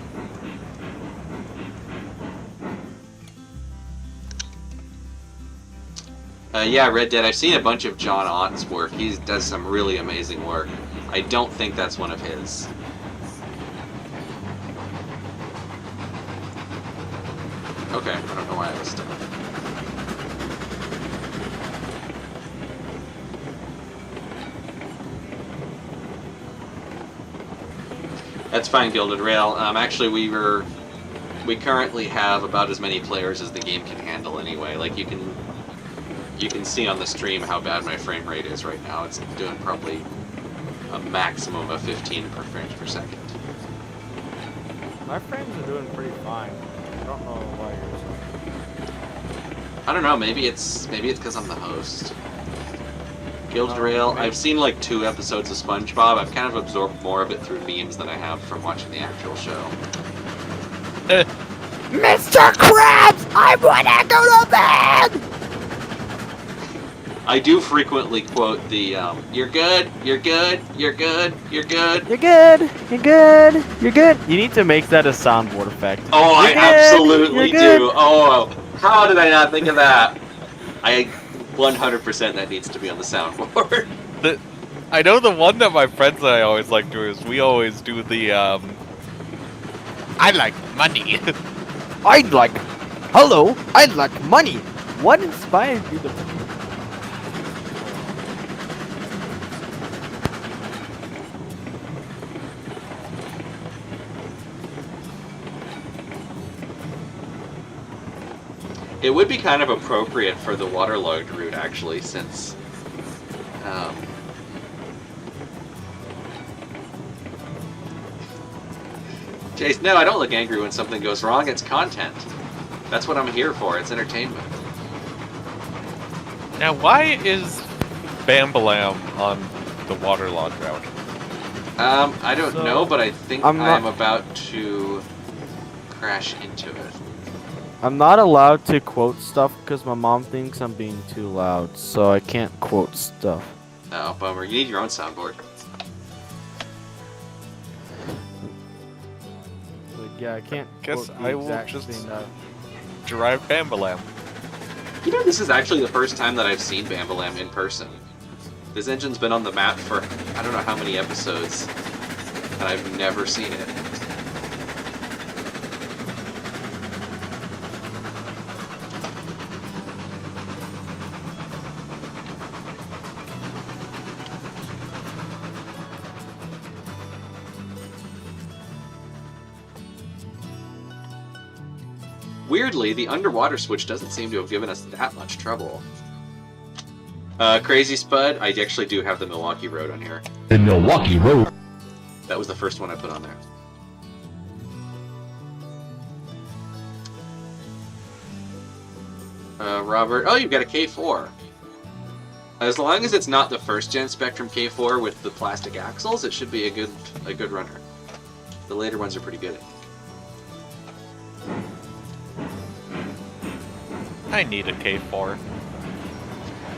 Yeah, Red Dead, I've seen a bunch of John Ott's work. He does some really amazing work. I don't think that's one of his. Okay, I don't know why I was stuck. That's fine, Gilded Rail. Actually, we currently have about as many players as the game can handle anyway. Like, you can see on the stream how bad my frame rate is right now. It's doing probably a maximum of 15 frames per second. My frames are doing pretty fine. I don't know why yours are. I don't know, maybe it's because I'm the host. Gilded Rail, I've seen like 2 episodes of SpongeBob. I've kind of absorbed more of it through memes than I have from watching the actual show. Mr. Krabs, I wanna go to bed! I do frequently quote the, you're good, you're good, you're good, you're good. You're good, you're good, you're good. You need to make that a soundboard effect. Oh, You're I good, absolutely you're do. Oh, how did I not think of that? 100% that needs to be on the soundboard. I know the one that my friends and I always like to is we always do the I like money. I'd like, hello, I'd like money. What inspired you to... It would be kind of appropriate for the waterlogged route, actually, since... Jace, no, I don't look angry when something goes wrong. It's content. That's what I'm here for. It's entertainment. Now, why is Bambalam on the waterlogged route? I don't know, but I think I'm about to crash into it. I'm not allowed to quote stuff because my mom thinks I'm being too loud, so I can't quote stuff. Oh, bummer. You need your own soundboard. But yeah, I can't Guess quote the I will exact just thing that... drive Bambalam. You know, this is actually the first time that I've seen Bambalam in person. This engine's been on the map for I don't know how many episodes, and I've never seen it. Weirdly, the underwater switch doesn't seem to have given us that much trouble. Crazy Spud, I actually do have the Milwaukee Road on here. The Milwaukee Road. That was the first one I put on there. Robert, oh, you've got a K4. As long as it's not the first gen Spectrum K4 with the plastic axles, it should be a good runner. The later ones are pretty good. I need a K4.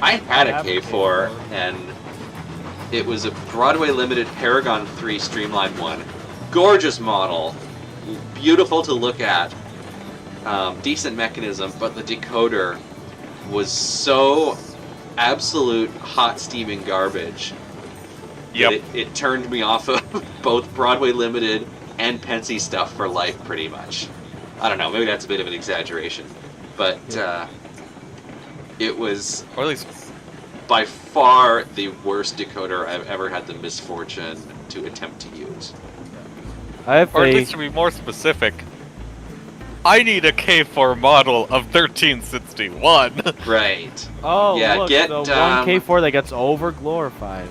I had a K4, and it was a Broadway Limited Paragon 3 Streamline 1. Gorgeous model. Beautiful to look at. decent mechanism, but the decoder was so absolute hot steaming garbage Yep. that it turned me off of both Broadway Limited and Pensy stuff for life, pretty much. I don't know, maybe that's a bit of an exaggeration, but it was Or at least by far the worst decoder I've ever had the misfortune to attempt to use. I have Or at a least to be more specific, I need a K4 model of 1361. Right. oh yeah, look, get, the 1K4 that gets over glorified.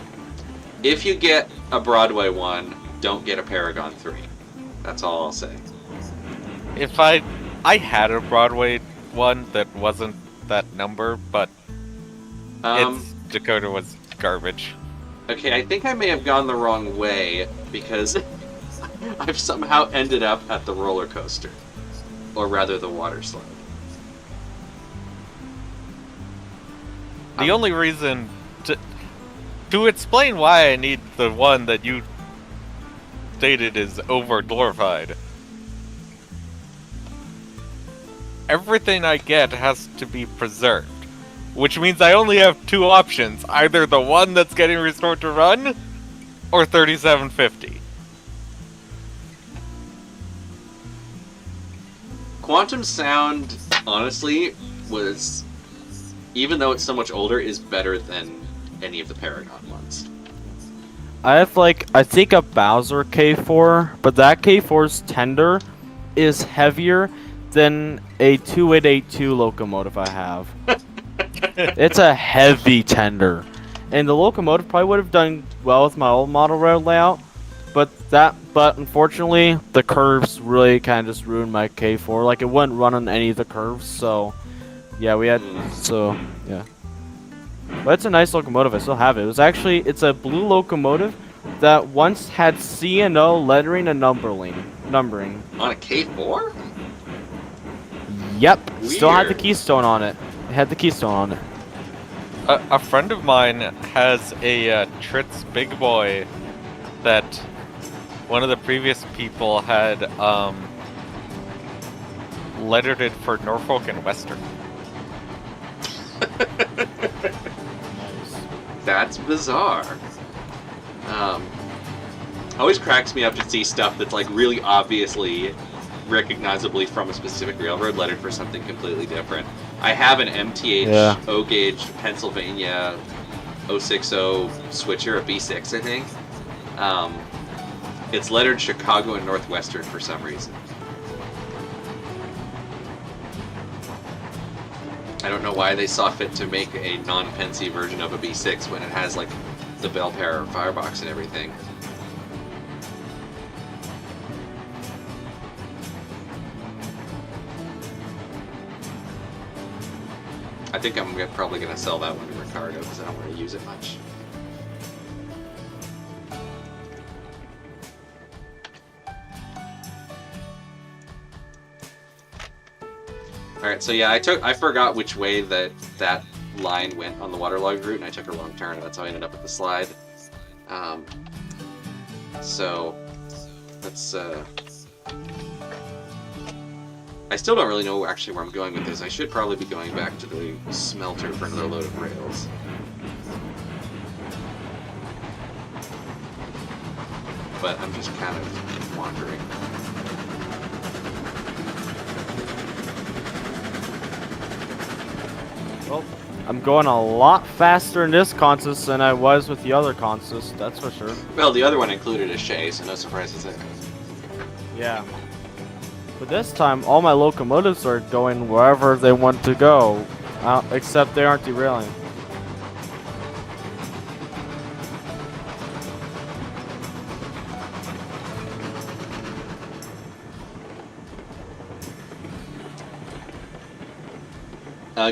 If you get a Broadway one, don't get a Paragon 3. That's all I'll say. If I had a Broadway one that wasn't that number, but its decoder was garbage. Okay, I think I may have gone the wrong way because I've somehow ended up at the roller coaster. Or rather, the water slide. The only reason to explain why I need the one that you stated is over glorified. Everything I get has to be preserved, which means I only have two options: either the one that's getting restored to run, or 3750. Quantum Sound, honestly, was, even though it's so much older, is better than any of the Paragon ones. I have I think a Bowser K4, but that K4's tender is heavier than a 2882 locomotive I have. It's a heavy tender. And the locomotive probably would have done well with my old model rail layout, but unfortunately the curves really kind of just ruined my K4. It wouldn't run on any of the curves, so yeah, yeah. But it's a nice locomotive. I still have it. It's a blue locomotive that once had C and O lettering and numbering. On a K4? Yep. Still had the Weird. keystone on it. It had the keystone on it. A friend of mine has a Tritz Big Boy that one of the previous people had lettered it for Norfolk and Western. That's bizarre. Always cracks me up to see stuff that's really obviously, recognizably from a specific railroad lettered for something completely different. I have an MTH O-gauge Pennsylvania 060 switcher, a B6 I think. It's lettered Chicago and Northwestern for some reason. I don't know why they saw fit to make a non-Pensy version of a B6 when it has the bell pair firebox and everything. I think I'm probably going to sell that one to Ricardo because I don't want to use it much. Alright, so yeah, I forgot which way that line went on the waterlogged route, and I took a wrong turn, and that's how I ended up at the slide. So, let's, I still don't really know actually where I'm going with this. I should probably be going back to the smelter for another load of rails. But I'm just kind of wandering. Well, I'm going a lot faster in this consist than I was with the other consist, that's for sure. Well, the other one included a Shay, so no surprises there. Yeah. But this time, all my locomotives are going wherever they want to go, except they aren't derailing.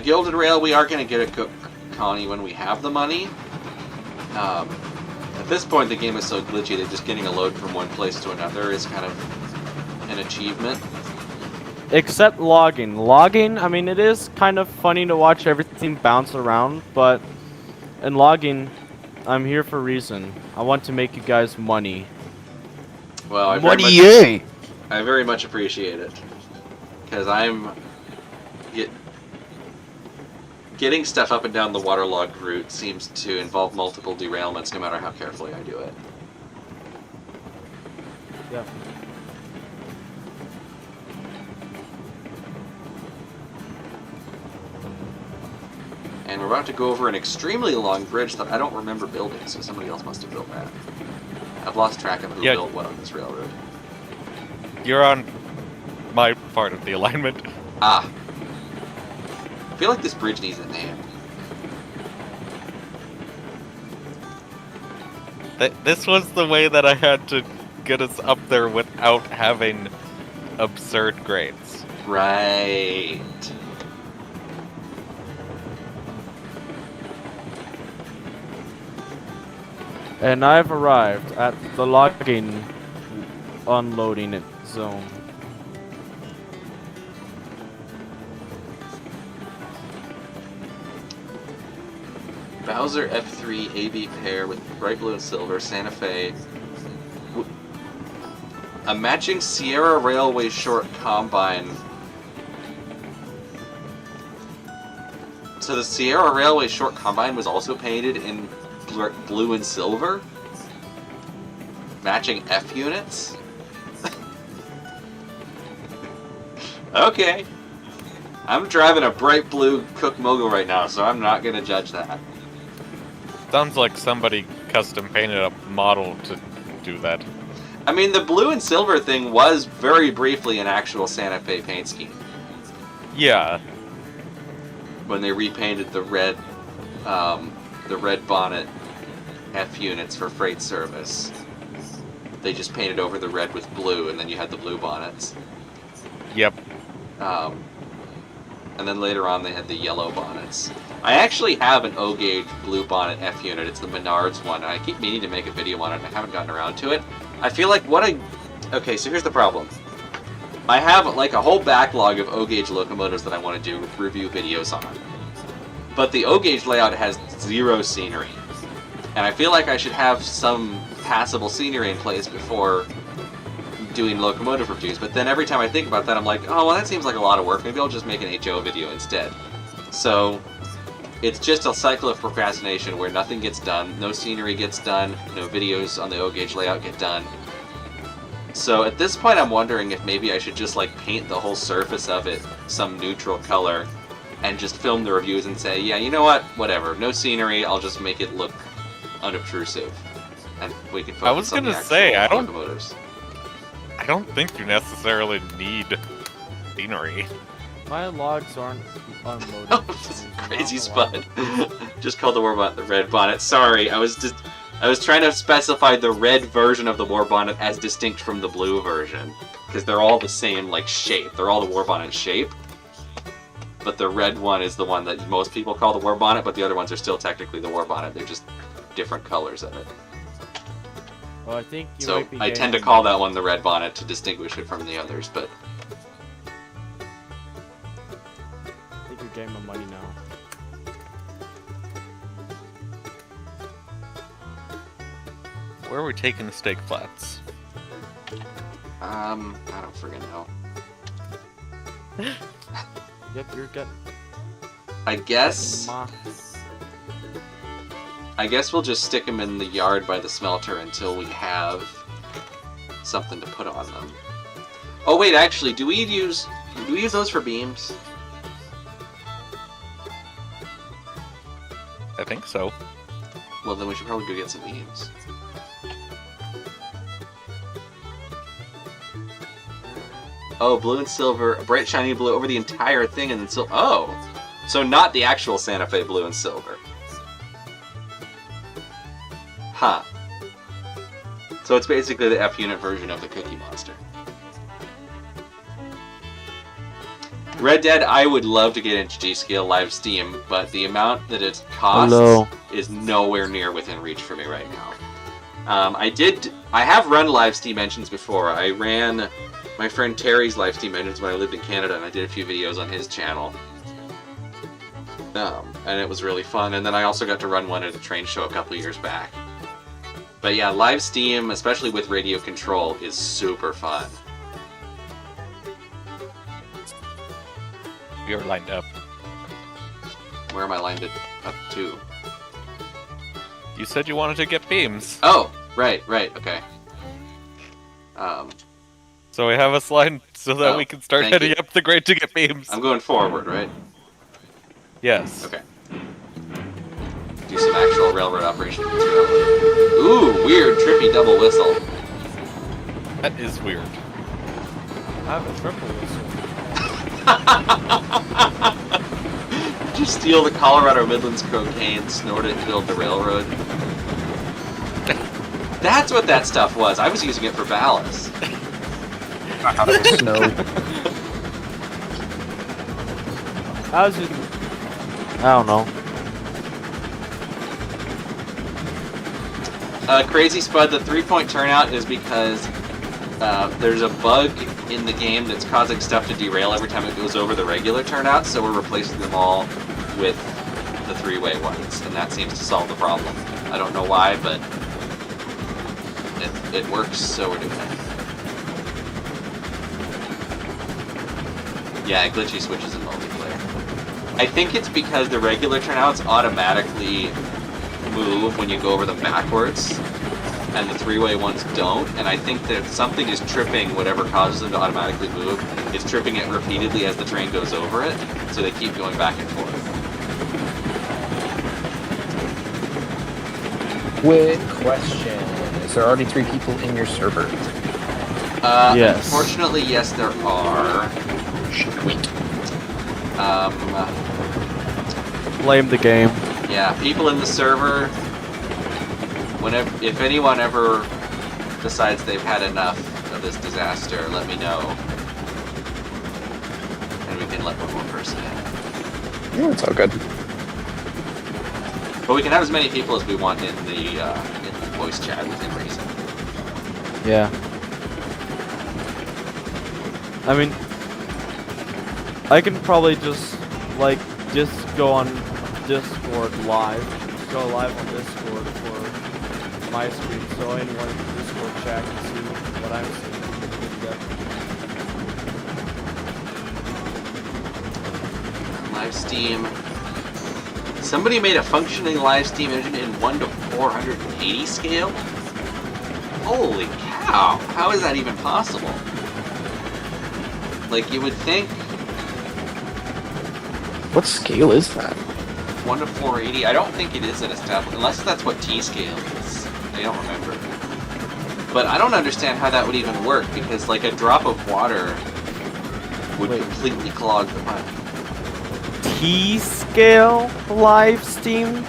Gilded Rail, we are going to get a colony when we have the money. At this point, the game is so glitchy that just getting a load from one place to another is kind of an achievement. Except logging. Logging, I mean, it is kind of funny to watch everything bounce around, but in logging, I'm here for a reason. I want to make you guys money. Well, I Yay! very much appreciate it. Because getting stuff up and down the waterlogged route seems to involve multiple derailments no matter how carefully I do it. Yeah. And we're about to go over an extremely long bridge that I don't remember building, so somebody else must have built that. I've lost track of who built what on this railroad. You're on my part of the alignment. Ah. I feel like this bridge needs a name. This was the way that I had to get us up there without having absurd grades. Right. And I've arrived at the logging unloading zone. Bowser F3 AB pair with bright blue and silver, Santa Fe. A matching Sierra Railway short combine. So the Sierra Railway short combine was also painted in blue and silver? Matching F units? Okay. I'm driving a bright blue Cook Mogul right now, so I'm not gonna judge that. Sounds like somebody custom painted a model to do that. I mean, the blue and silver thing was very briefly an actual Santa Fe paint scheme. Yeah. When they repainted the red bonnet F units for freight service. They just painted over the red with blue, and then you had the blue bonnets. Yep. And then later on they had the yellow bonnets. I actually have an O-gauge blue bonnet F unit. It's the Menards one, and I keep meaning to make a video on it, and I haven't gotten around to it. I feel like Okay, so here's the problem. I have like a whole backlog of O-gauge locomotives that I want to do review videos on. But the O-gauge layout has zero scenery. And I feel like I should have some passable scenery in place before doing locomotive reviews, but then every time I think about that, I'm like, oh, well, that seems like a lot of work. Maybe I'll just make an HO video instead. So, it's just a cycle of procrastination where nothing gets done, no scenery gets done, no videos on the O-gauge layout get done. So at this point, I'm wondering if maybe I should just like paint the whole surface of it some neutral color and just film the reviews and say, yeah, you know what, whatever, no scenery, I'll just make it look unobtrusive. And we can focus I was on the gonna say, actual locomotives. I don't think you necessarily need scenery. My logs aren't unloaded. Oh, this is crazy spud. Just called the war bonnet the red bonnet. Sorry, I was trying to specify the red version of the war bonnet as distinct from the blue version, because they're all the same like shape. They're all the war bonnet shape, but the red one is the one that most people call the war bonnet. But the other ones are still technically the war bonnet. They're just different colors of it. Well, I think you So might be I tend to call that one the red bonnet to distinguish it from the others, but I think you're getting my money now. Where are we taking the steak flats? I don't friggin' know. Yep, you're good. I guess we'll just stick them in the yard by the smelter until we have something to put on them. Oh wait, actually, do we use those for beams? I think so. Well, then we should probably go get some beams. Oh, blue and silver, a bright shiny blue over the entire thing, and then oh, so not the actual Santa Fe blue and silver. Huh. So it's basically the F unit version of the Cookie Monster. Red Dead, I would love to get into G-Scale live Steam, but the amount that it costs is nowhere near within reach for me right now. I have run live Steam engines before. I ran my friend Terry's live Steam engines when I lived in Canada, and I did a few videos on his channel. And it was really fun, and then I also got to run one at a train show a couple years back. But yeah, live Steam, especially with radio control, is super fun. You're lined up. Where am I lined it up to? You said you wanted to get beams. Oh, right, okay. So we have us lined so that Oh, we can start thank heading you. up the grade to get beams. I'm going forward, right? Yes. Okay. Do some actual railroad operation. Ooh, weird, trippy double whistle. That is weird. I have a triple whistle. Did you steal the Colorado Midlands cocaine, snort it, and build the railroad? That's what that stuff was. I was using it for ballast. Snow. I was just... I don't know. Crazy Spud, the 3-point turnout is because there's a bug in the game that's causing stuff to derail every time it goes over the regular turnout, so we're replacing them all with the 3-way ones, and that seems to solve the problem. I don't know why, but it works, so we're doing it. Yeah, glitchy switches in multiplayer. I think it's because the regular turnouts automatically move when you go over them backwards, and the 3-way ones don't, and I think that something is tripping whatever causes them to automatically move. It's tripping it repeatedly as the train goes over it, so they keep going back and forth. Quick question. Is there already 3 people in your server? Yes. Unfortunately, yes, there are. Sweet. Blame the game. Yeah, people in the server, if anyone ever decides they've had enough of this disaster, let me know. And we can let one more person in. Yeah, it's all good. But we can have as many people as we want in the voice chat within reason. Yeah. I mean, I can probably just go on Discord live. Go live on Discord for my screen, so anyone in the Discord chat can see what I'm seeing. Live Steam. Somebody made a functioning live Steam engine in 1 to 480 scale? Holy cow! How is that even possible? Like, you would think What scale is that? 1 to 480. I don't think it is an established, unless that's what T scale is. I don't remember. But I don't understand how that would even work, because like a drop of water would completely clog the pipe. T-scale live Steam?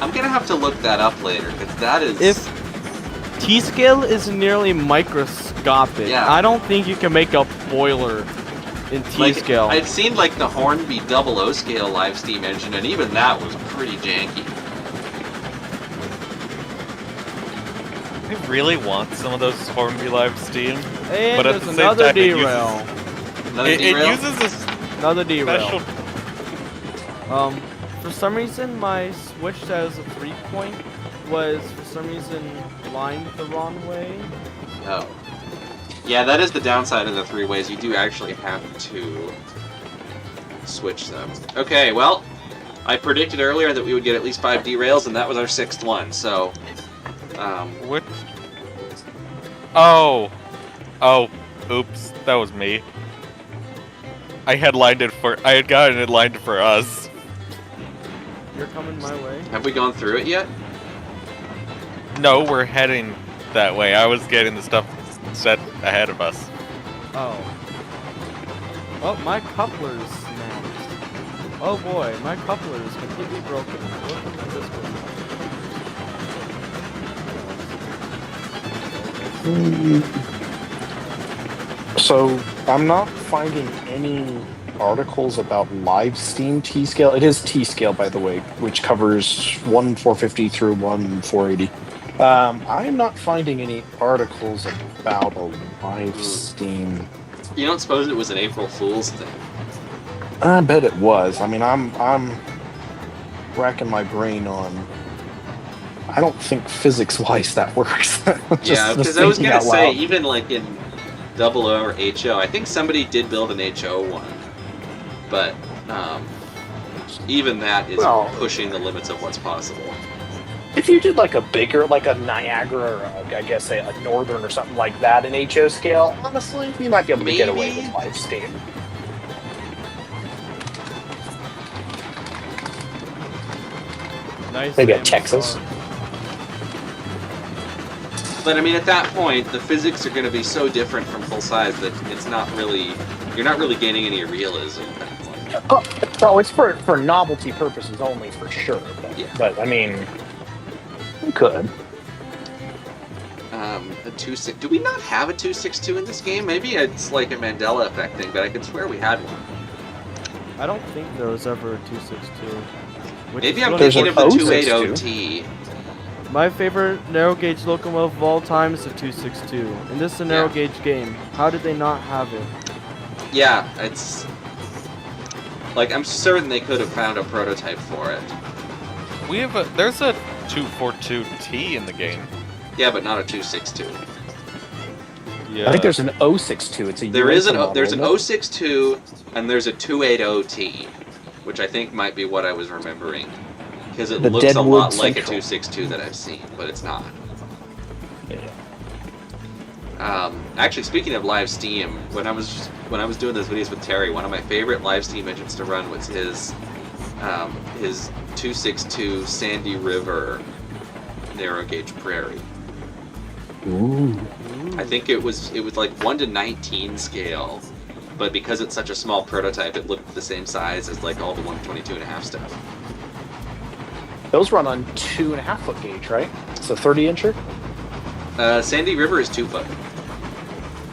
I'm gonna have to look that up later, because that is... If T-scale is nearly microscopic, Yeah. I don't think you can make a boiler in T-scale. I'd seen like the Hornby 00 scale live steam engine, and even that was pretty janky. I really want some of those Hornby Live Steam. And But at there's the same another time, it derail. Another It derail? uses this Another derail. special. For some reason, my switch that was a 3-point was for some reason lined the wrong way. Oh. Yeah, that is the downside of the 3-ways. You do actually have to switch them. Okay, well, I predicted earlier that we would get at least 5 derails, and that was our 6th one, so... What? Oh, oops, that was me. I had gotten it lined for us. You're coming my way. have we gone through it yet? No, we're heading that way. I was getting the stuff set ahead of us. Oh. Oh, my coupler's snapped. Oh boy, my coupler is completely broken. Welcome to Discord. So, I'm not finding any articles about live Steam T-scale. It is T-scale, by the way, which covers 1 450 through 1 480. I'm not finding any articles about a live Steam. You don't suppose it was an April Fool's thing? I bet it was. I mean, I'm racking my brain on. I don't think physics-wise that works. Yeah, because I was gonna say, even like in 00 or HO, I think somebody did build an HO one. but even that is Well- pushing the limits of what's possible. If you did like a bigger, like a Niagara, or I guess a Northern or something like that in HO scale, honestly, you might be able to get away Maybe. with live steam. Nice. Maybe aim at Texas. star. But I mean, at that point, the physics are going to be so different from full size that it's not really, you're not really gaining any realism at that point. Oh, it's for novelty purposes only, for sure. But, Yeah. but I mean, you could. A 2.6. Do we not have a 2.62 in this game? Maybe it's like a Mandela effect thing, but I could swear we had one. I don't think there was ever a 262. which Maybe is I'm really There's thinking an of the 062. 280T. My favorite narrow gauge locomotive of all time is the 262. And this is a narrow Yeah. gauge game. How did they not have it? Yeah, it's like I'm certain they could have found a prototype for it. There's a 242T in the game. Yeah, but not a 2.62. Yeah. I think there's an 062. It's a There's Eureka model, an isn't it? 062 and there's a 280T, which I think might be what I was remembering, because it The looks a Deadwood lot like a Central. 262 that I've seen, but it's not. Yeah. Actually, speaking of live steam, when I was doing those videos with Terry, one of my favorite live steam engines to run was his 262 Sandy River narrow gauge Prairie. Ooh. I think it was like 1:19 scale, but because it's such a small prototype, it looked the same size as like all the 122.5 stuff. Those run on 2.5 foot gauge, right? So 30 incher. Sandy River is 2 foot.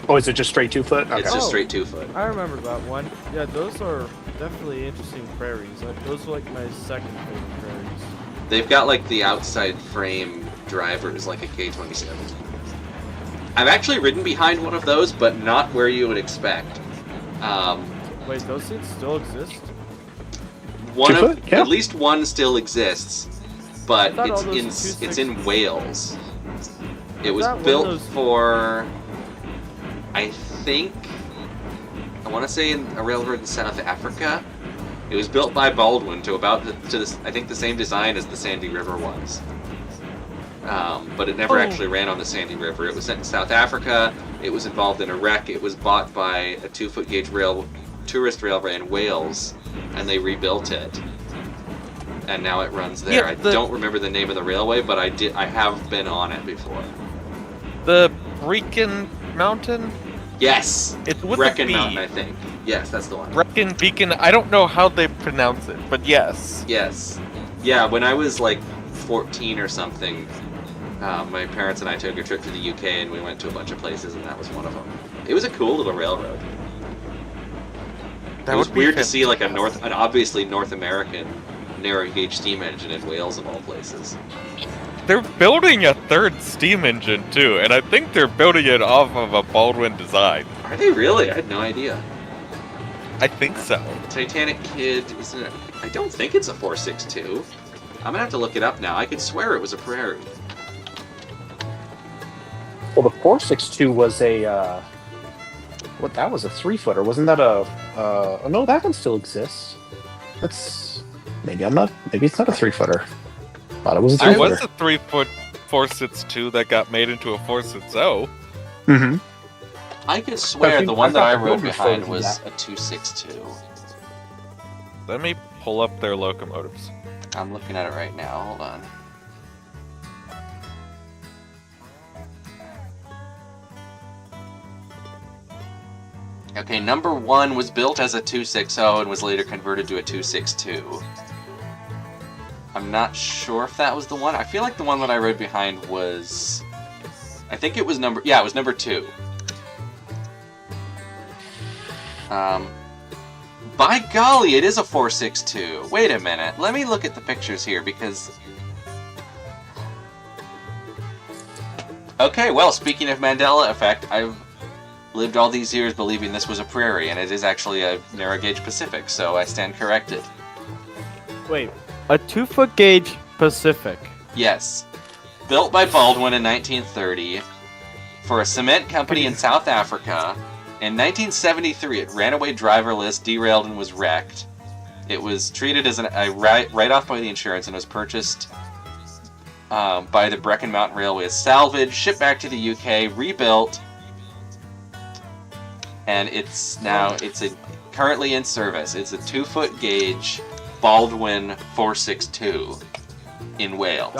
Oh, is it just straight 2 foot? Okay. It's just Oh. straight 2 foot. I remember that one. Yeah, those are definitely interesting prairies. Those are like my second favorite prairies. They've got like the outside frame drivers like a K27. I've actually ridden behind one of those, but not where you would expect. Wait, those things still exist? One 2 of foot? Yeah. at least one still exists, but I thought it's all those in were it's in 260s. Wales. It was thought one of built those- for, I want to say a railroad in South Africa. It was built by Baldwin I think the same design as the Sandy River was. But it never Oh. actually ran on the Sandy River. It was sent to South Africa. It was involved in a wreck. It was bought by a 2 foot gauge tourist railway in Wales, and they rebuilt it. And now it runs there. Yeah, I don't remember the name of the railway, but I have been on it before. The Brecon Mountain? Yes, It's with a Brecon B. Mountain, I think. Yes, that's the one. Brecon Beacon. I don't know how they pronounce it, but yes. Yes. Yeah, when I was like 14 or something, my parents and I took a trip to the UK and we went to a bunch of places, and that was one of them. It was a cool little railroad. That It was would be weird to see like an fantastic. obviously North American narrow gauge steam engine in Wales of all places. They're building a third steam engine too, and I think they're building it off of a Baldwin design. Are they really? I had no idea. I think so. Titanic Kid, isn't it? I don't think it's a 462. I'm gonna have to look it up now. I could swear it was a Prairie. Well, the 462 was a. What? That was a 3 footer. Wasn't that a? No, that one still exists. That's maybe I'm not. Maybe it's not a 3 footer. Thought it was a 3 There was footer. a 3-foot 462 that got made into a 460. Mm-hmm. I could swear think- the one I that thought I the rode builder behind showed you was that. a 262. Let me pull up their locomotives. I'm looking at it right now. Hold on. Okay, number 1 was built as a 260 and was later converted to a 262. I'm not sure if that was the one. I feel like the one that I rode behind was... I think it was number... Yeah, it was number 2. By golly, it is a 462. Wait a minute. Let me look at the pictures here, because... Okay, well, speaking of Mandela effect, I've lived all these years believing this was a Prairie, and it is actually a narrow gauge Pacific, so I stand corrected. Wait, a 2 foot gauge Pacific. Yes. Built by Baldwin in 1930 for a cement company in South Africa, In 1973, it ran away driverless, derailed, and was wrecked. It was treated as a write-off by the insurance and was purchased by the Brecon Mountain Railway as salvage, shipped back to the UK, rebuilt, and it's currently in service. It's a 2-foot gauge Baldwin 462 in Wales.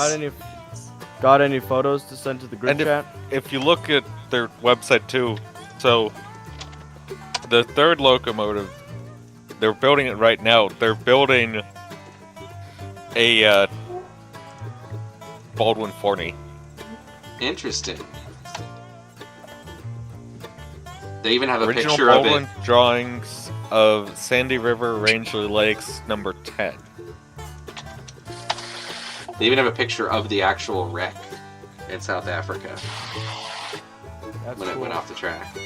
Got any photos to send to the group And chat? if you look at their website too, so the third locomotive, they're building it right now. They're building a Baldwin 40. Interesting. They even have a Original picture Baldwin of it. drawings of Sandy River Rangeley Lakes number 10. They even have a picture of the actual wreck in South Africa That's when it cool. went off the track.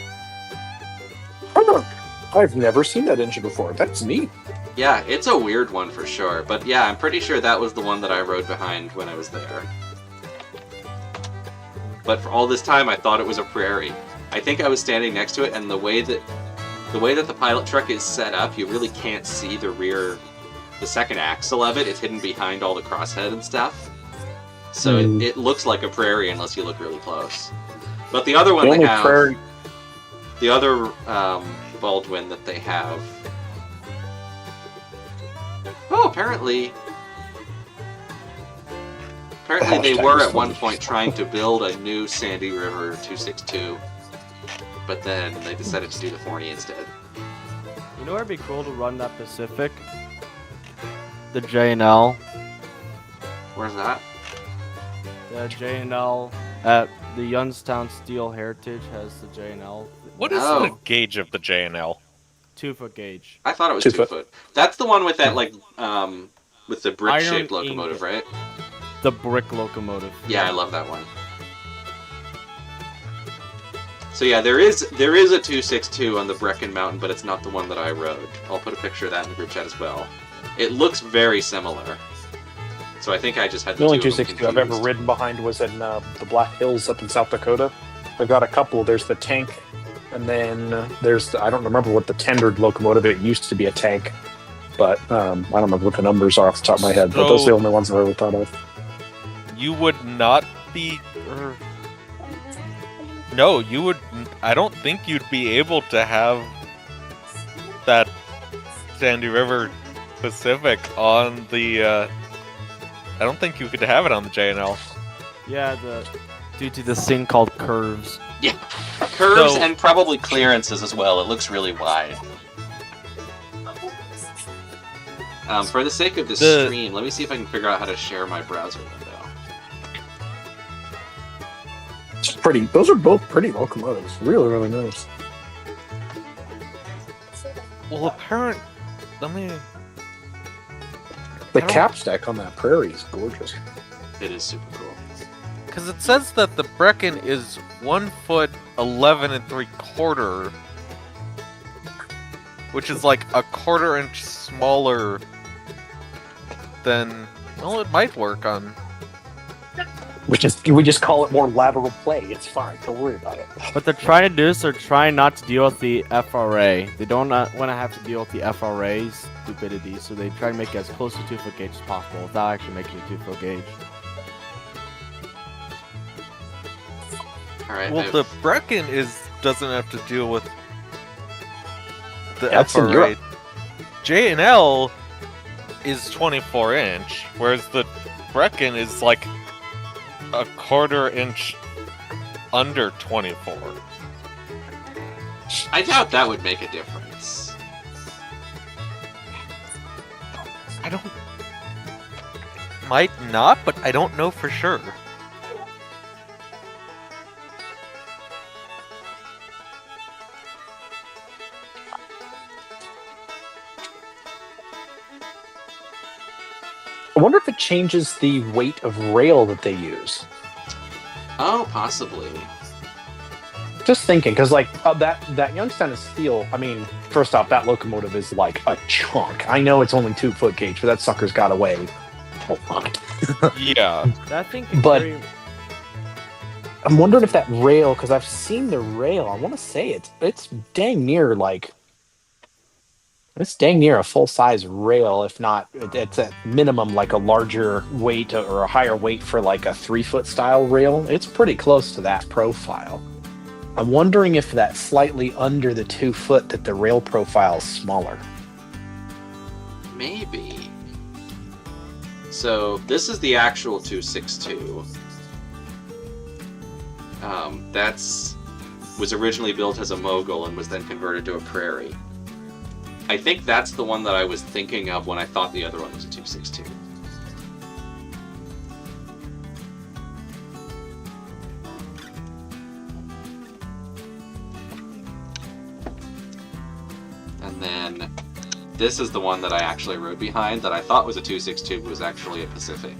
I've never seen that engine before. That's neat. Yeah, it's a weird one for sure, but yeah, I'm pretty sure that was the one that I rode behind when I was there. But for all this time, I thought it was a prairie. I think I was standing next to it, and the way that the pilot truck is set up, you really can't see the second axle of it. It's hidden behind all the crosshead and stuff. So it looks like a prairie unless you look really close. But the other one The they only have, prairie. the other Baldwin that they have. Oh, apparently they were at one point trying to build a new Sandy River 262, but then they decided to do the Forney instead. You know where it'd be cool to run that Pacific? The J&L. Where's that? The J&L at the Youngstown Steel Heritage has the J&L. What is Oh. the gauge of the J&L? 2-foot gauge. I thought it was 2 2 foot. foot. That's the one with that with the brick-shaped Iron locomotive, ingot. right? The brick locomotive. Yeah, I love that one. So yeah, there is a 262 on the Brecon Mountain, but it's not the one that I rode. I'll put a picture of that in the group chat as well. It looks very similar. So I think I just had The only two of them 262 I've ever confused. ridden behind was in the Black Hills up in South Dakota. I've got a couple. There's the tank, and then there's I don't remember what the tendered locomotive. It used to be a tank, but I don't remember what the numbers are off the top of my head. But those are the only ones I've ever thought of. You would not be... No, you would... I don't think you'd be able to have that Sandy River Pacific on the... I don't think you could have it on the J&L. Yeah, due to this thing called curves. Yeah, curves So- and probably clearances as well. It looks really wide. For the sake of this stream, let me see if I can figure out how to share my browser window. It's pretty. Those are both pretty locomotives. Really, really nice. Well, apparent... Let me... The I don't- cap stack on that prairie is gorgeous. It is super cool. Because it says that the Brecon is 1 foot 11 3/4, which is like a 1/4 inch smaller than. Well, it might work on. We just call it more lateral play. It's fine. Don't worry about it. What they're trying to do is they're trying not to deal with the FRA. They don't want to have to deal with the FRA's stupidity, so they try to make it as close to 2-foot gauge as possible without actually making it 2-foot gauge. All right. Well, the Brecon doesn't have to deal with the That's in FRA. Europe. J&L is 24 inch, whereas the Brecon is like a 1/4 inch under 24. I doubt that would make a difference. I don't. Might not, but I don't know for sure. I wonder if it changes the weight of rail that they use. Oh, possibly. Just thinking, because like that Youngstown is steel. I mean, first off, that locomotive is like a chunk. I know it's only 2-foot gauge, but that sucker's got to weigh a lot. Yeah. That thing can But- carry... I'm wondering if that rail, because I've seen the rail. I want to say it's dang near like it's dang near a full size rail, if not it's at minimum like a larger weight or a higher weight for like a 3-foot style rail. It's pretty close to that profile. I'm wondering if that's slightly under the 2 foot that the rail profile is smaller. Maybe. So this is the actual 262. That's was originally built as a mogul and was then converted to a prairie. I think that's the one that I was thinking of when I thought the other one was a 262. And then this is the one that I actually rode behind that I thought was a 262, but was actually a Pacific.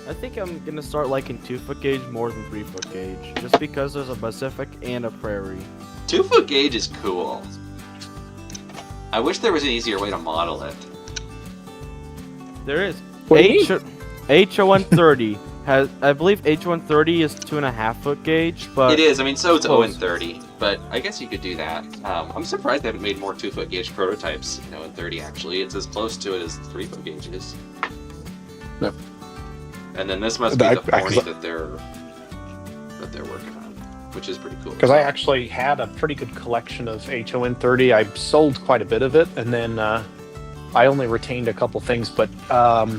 I think I'm gonna start liking 2-foot gauge more than 3-foot gauge, just because there's a Pacific and a Prairie. 2-foot gauge is cool. I wish there was an easier way to model it. There is. What do you HO130 has, I believe HO130 is 2.5-foot gauge, but It is. I mean, so it's close. 0-30, but I guess you could do that. I'm surprised they haven't made more 2-foot gauge prototypes. In 30 actually, it's as close to it as 3-foot gauge is. Yep. And then this must be I- the I- 40 that they're working on, which is pretty cool. Because I actually had a pretty good collection of HON30. I sold quite a bit of it, and then I only retained a couple things. But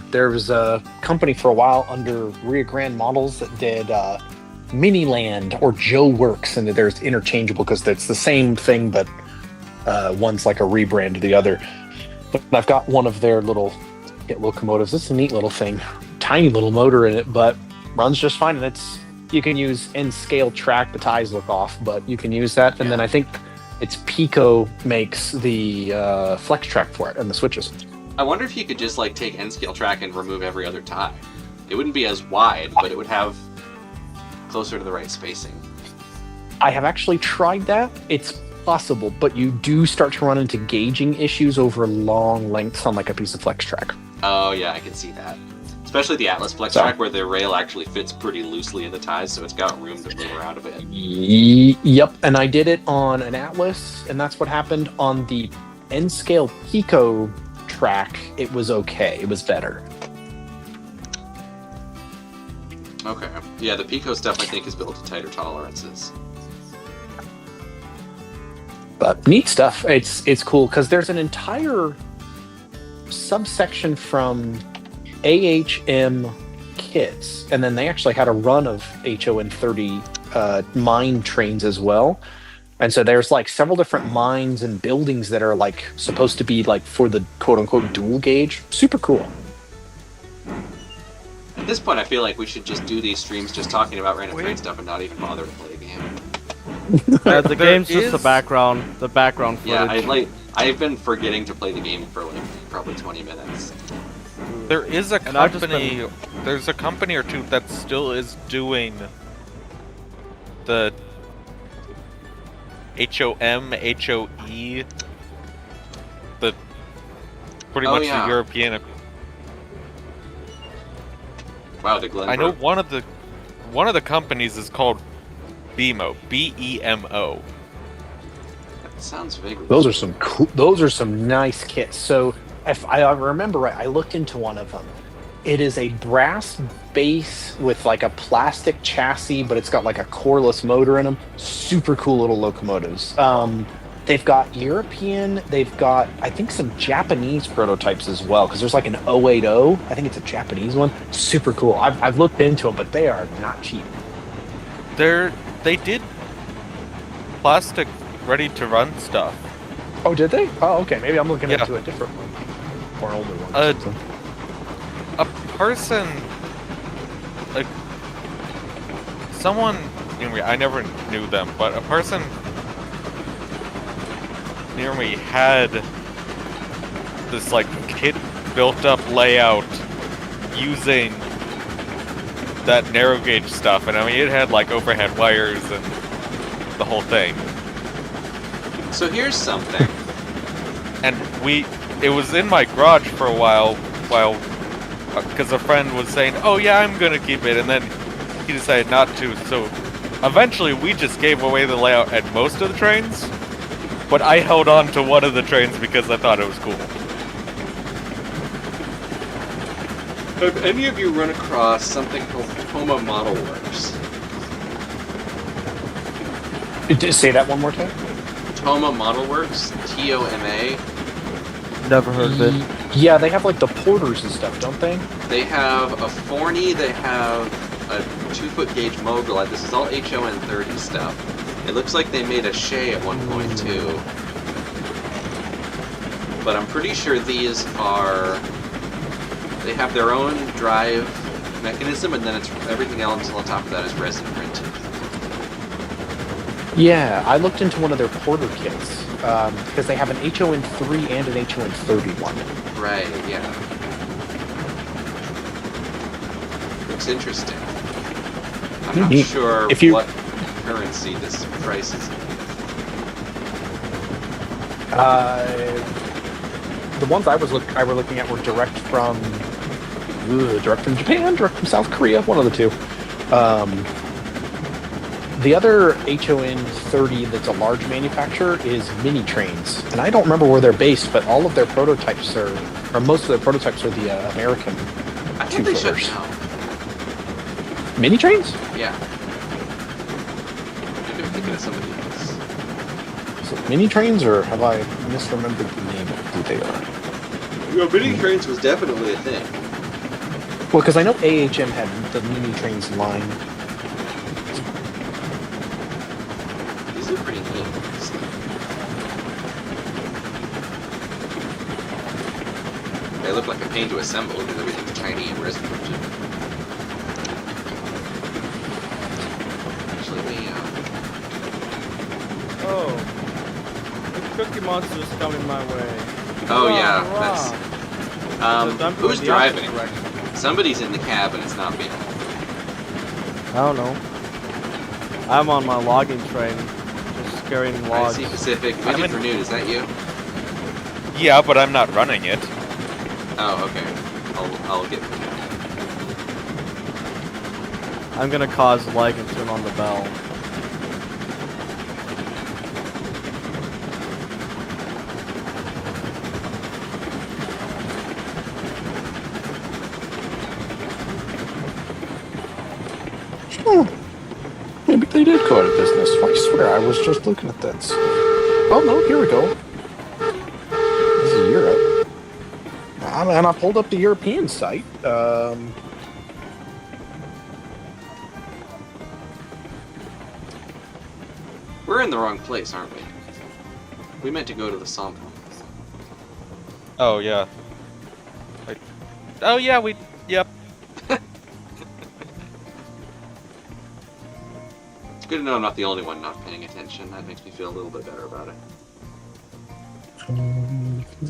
there was a company for a while under Rio Grande Models that did Miniland or Joe Works, and there's interchangeable because it's the same thing, but one's like a rebrand of the other. But I've got one of their little locomotives. It's a neat little thing, tiny little motor in it, but runs just fine. And you can use N-scale track. The ties look off, but you can use that. And then I think it's Pico makes the flex track for it and the switches. I wonder if you could just like take N-scale track and remove every other tie. It wouldn't be as wide, but it would have closer to the right spacing. I have actually tried that. It's possible, but you do start to run into gauging issues over long lengths on like a piece of flex track. Oh yeah, I can see that. Especially the Atlas flex track, where the rail actually fits pretty loosely in the ties, so it's got room to move around a bit. Yep, and I did it on an Atlas, and that's what happened on the N-scale Pico track. It was okay. It was better. Okay. Yeah, the Pico stuff I think is built to tighter tolerances. But neat stuff. It's cool because there's an entire subsection from AHM kits, and then they actually had a run of HON30 mine trains as well. And so there's like several different mines and buildings that are like supposed to be like for the quote unquote dual gauge. Super cool. At this point, I feel like we should just do these streams just talking about random train stuff and not even bother to play the game. the There game's just is- the background footage. Yeah, I've been forgetting to play the game for like probably 20 minutes. There is a And I've just company. There's a company or two that still is doing the HOM, HOE, the pretty Oh, much yeah. the European. Wow, the Glenbrook. I know one of the companies is called BEMO, BEMO. That sounds vaguely. Those are some cool. Those are some nice kits. So if I remember right, I looked into one of them. It is a brass base with like a plastic chassis, but it's got like a coreless motor in them. Super cool little locomotives. They've got European. They've got I think some Japanese prototypes as well because there's like an 080. I think it's a Japanese one. Super cool. I've looked into them, but they are not cheap. They did plastic ready to run stuff. Oh, did they? Oh, okay. Maybe I'm looking Yeah. into a different one or an older one. Or something. A person, like someone, I never knew them, but a person near me had this like kit built up layout using that narrow gauge stuff, and I mean it had like overhead wires and the whole thing. So here's something. And it was in my garage for a while because a friend was saying, "Oh yeah, I'm gonna keep it," and then he decided not to. So eventually, we just gave away the layout at most of the trains. But I held on to one of the trains because I thought it was cool. Have any of you run across something called Toma Model Works? Say that one more time. Toma Model Works, Toma. Never heard of it. Yeah, they have like the porters and stuff, don't they? They have a Forney, they have a 2-foot gauge mogul. This is all HON 30 stuff. It looks like they made a Shay at one point too. But I'm pretty sure these are... They have their own drive mechanism, and then it's everything else on top of that is resin printed. Yeah, I looked into one of their porter kits because they have an HON 3 and an HON 31. Right, yeah. Looks interesting. I'm not sure what currency this price is. The ones I were looking at were direct from Japan, direct from South Korea, one of the two. The other HON 30 that's a large manufacturer is Mini Trains, and I don't remember where they're based, but all of their prototypes are, or most of their prototypes are the American I thought they shut two-footers. down. Mini Trains? Yeah. Maybe I'm thinking of somebody else. Is it Mini Trains, or have I misremembered the name of who they are? Mini Trains was definitely a thing. Well, because I know AHM had the Mini Trains line. These are pretty neat. They look like a pain to assemble because everything's tiny and resin printed. Actually, Oh, the Cookie Monster is coming my way. Oh Hurrah, yeah, hurrah. that's... Except I'm going who's the opposite driving? direction. Somebody's in the cab and it's not me. I don't know. I'm on my logging train, just carrying logs. IC Pacific, I'm Midget in- for Noon, is that you? Yeah, but I'm not running it. Oh, okay. I'll get... I'm gonna cause lag and turn on the bell. Maybe they did go out of business. I swear, I was just looking at that. Oh no, here we go. This is Europe. And I pulled up the European site. We're in the wrong place, aren't we? We meant to go to the sample. Oh yeah. Oh yeah, yep. It's good to know I'm not the only one not paying attention. That makes me feel a little bit better about it.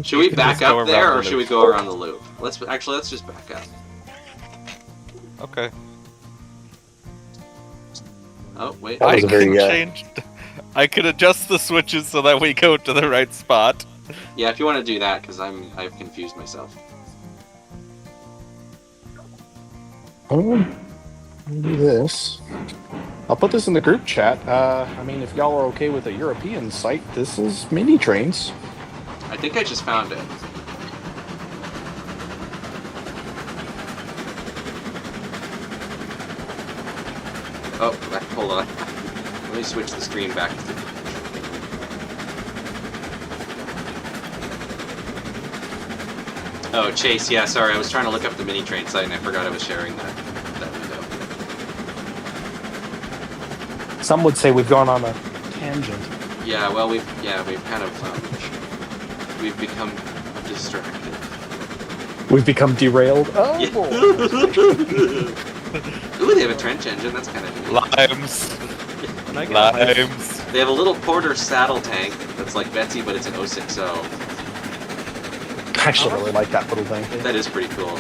Should we can back just go up there, around or the should we loop. go around the loop? Let's just back up. Okay. Oh wait, That I was a can very, change. I could adjust the switches so that we go to the right spot. yeah. If you want to do that, because I've confused myself. I'll do this. I'll put this in the group chat. I mean, if y'all are okay with a European site, this is Mini Trains. I think I just found it. Oh, hold on. Let me switch the screen back to the... Oh, Chase, yeah, sorry, I was trying to look up the mini train site and I forgot I was sharing that window. Some would say we've gone on a tangent. Yeah, well, we've kind of, we've become distracted. We've become derailed. Oh, Yeah. boy. Ooh, they have a trench engine, that's kind of neat. Limes. When I get a high- Limes. They have a little Porter saddle tank that's like Betsy, but it's an 060. I actually really like that little thing. That is pretty cool.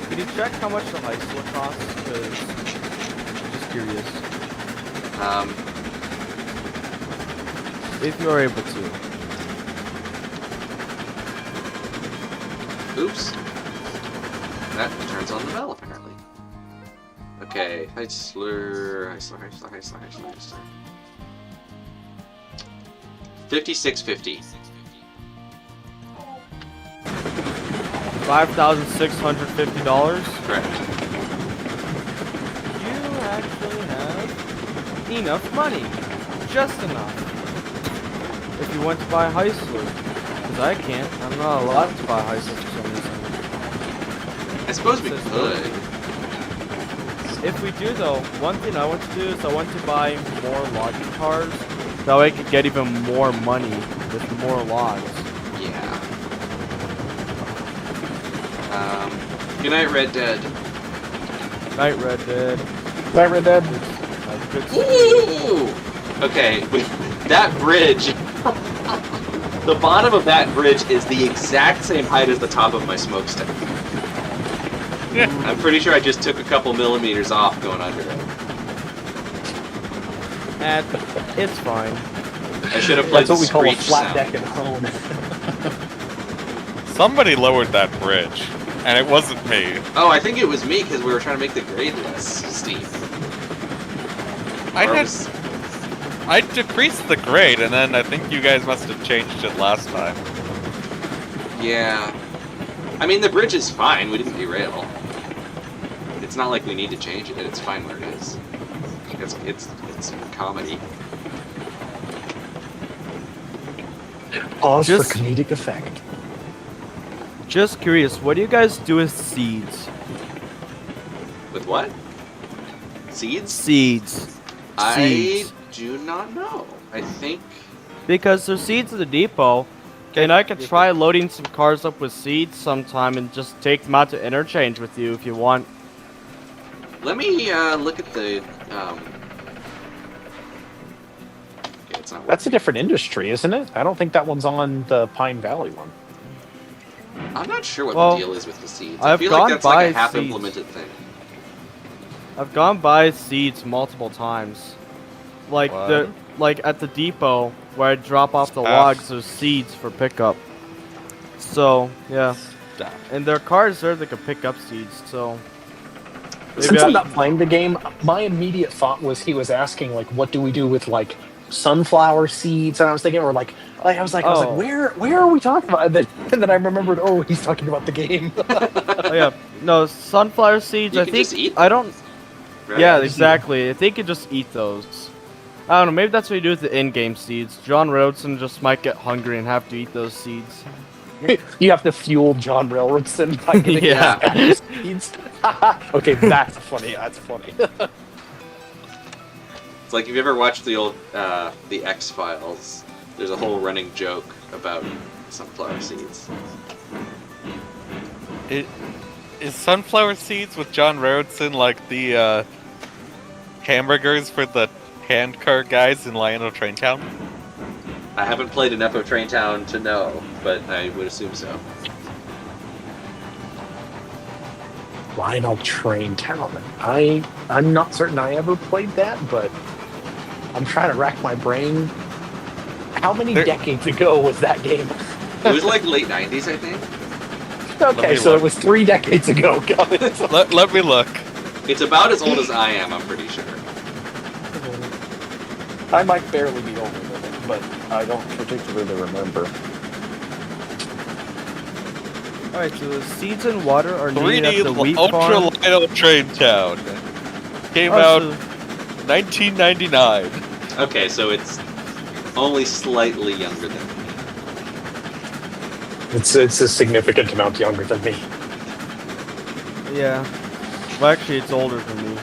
Can you check how much the heist will cost? Because I'm just curious. If you're able to. Oops. That turns on the bell, apparently. Okay, Heisler. 5650. $5,650. Correct. You actually have enough money. Just enough. If you went to buy Heisler. Because I can't. I'm not allowed to buy Heisler for some reason. I suppose we Says could. If we do though, one thing I want to do is I want to buy more logging cars. That way I could get even more money with more logs. Yeah. Good night, Red Dead. Night Red Dead. Night Red Dead. Ooh! Okay, that bridge. The bottom of that bridge is the exact same height as the top of my smokestack. I'm pretty sure I just took a couple millimeters off going under it. And it's fine. I should have played That's what we call a Screech flat sound. deck and hone. Somebody lowered that bridge, and it wasn't me. Oh, I think it was me because we were trying to make the grade less steep. I decreased the grade, and then I think you guys must have changed it last time. Yeah. I mean, the bridge is fine. We didn't derail. It's not like we need to change it. It's fine where it is. It's comedy. Pause Just- for comedic effect. Just curious, what do you guys do with seeds? With what? Seeds? Seeds. I Seeds. do not know. I think... Because there's seeds at the depot. And I could try loading some cars up with seeds sometime and just take them out to interchange with you if you want. Let me look at the... Okay, it's not That's a different industry, isn't it? I don't think that one's on the Pine Valley one. I'm not sure what Well, the deal is with the seeds. I I've feel like gone that's like a by half-implemented thing. I've gone by seeds multiple times. Like What? like at the depot where I drop off the Stuff. logs, there's seeds for pickup. So yeah, Stuff. and their cars there that can pick up seeds. So Since maybe I'm not playing the game, my immediate thought was he was asking like, "What do we do with like sunflower seeds?" And I was thinking, or like I was like, Oh. where are we talking about? And then I remembered, oh, he's talking about the game. oh yeah, no sunflower seeds. You I can think just eat I them. don't. Right? Yeah, exactly. I think you just eat those. I don't know. Maybe that's what you do with the in-game seeds. John Rhodeson just might get hungry and have to eat those seeds. You have to fuel John Railroadson by giving Yeah. him seeds. Okay, that's funny. That's funny. It's like if you ever watched the old the X-Files, there's a whole running joke about sunflower seeds. Is sunflower seeds with John Rhodeson like the hamburgers for the handcar guys in Lionel Train Town? I haven't played enough of Train Town to know, but I would assume so. Lionel Train Town. I'm not certain I ever played that, but I'm trying to rack my brain. How many There- decades ago was that game? It was like late 90s, I think. Okay, me so look. it was 3 decades ago, guys. Let me look. It's about as old as I am, I'm pretty sure. I might barely be older than it, but I don't particularly remember. All right, so the seeds and water are needed 3D at the wheat Ultra farm. Lionel Train Town. Came Oh, out so- 1999. Okay, so it's only slightly younger than me. It's a significant amount younger than me. Yeah. Well, actually, it's older than me.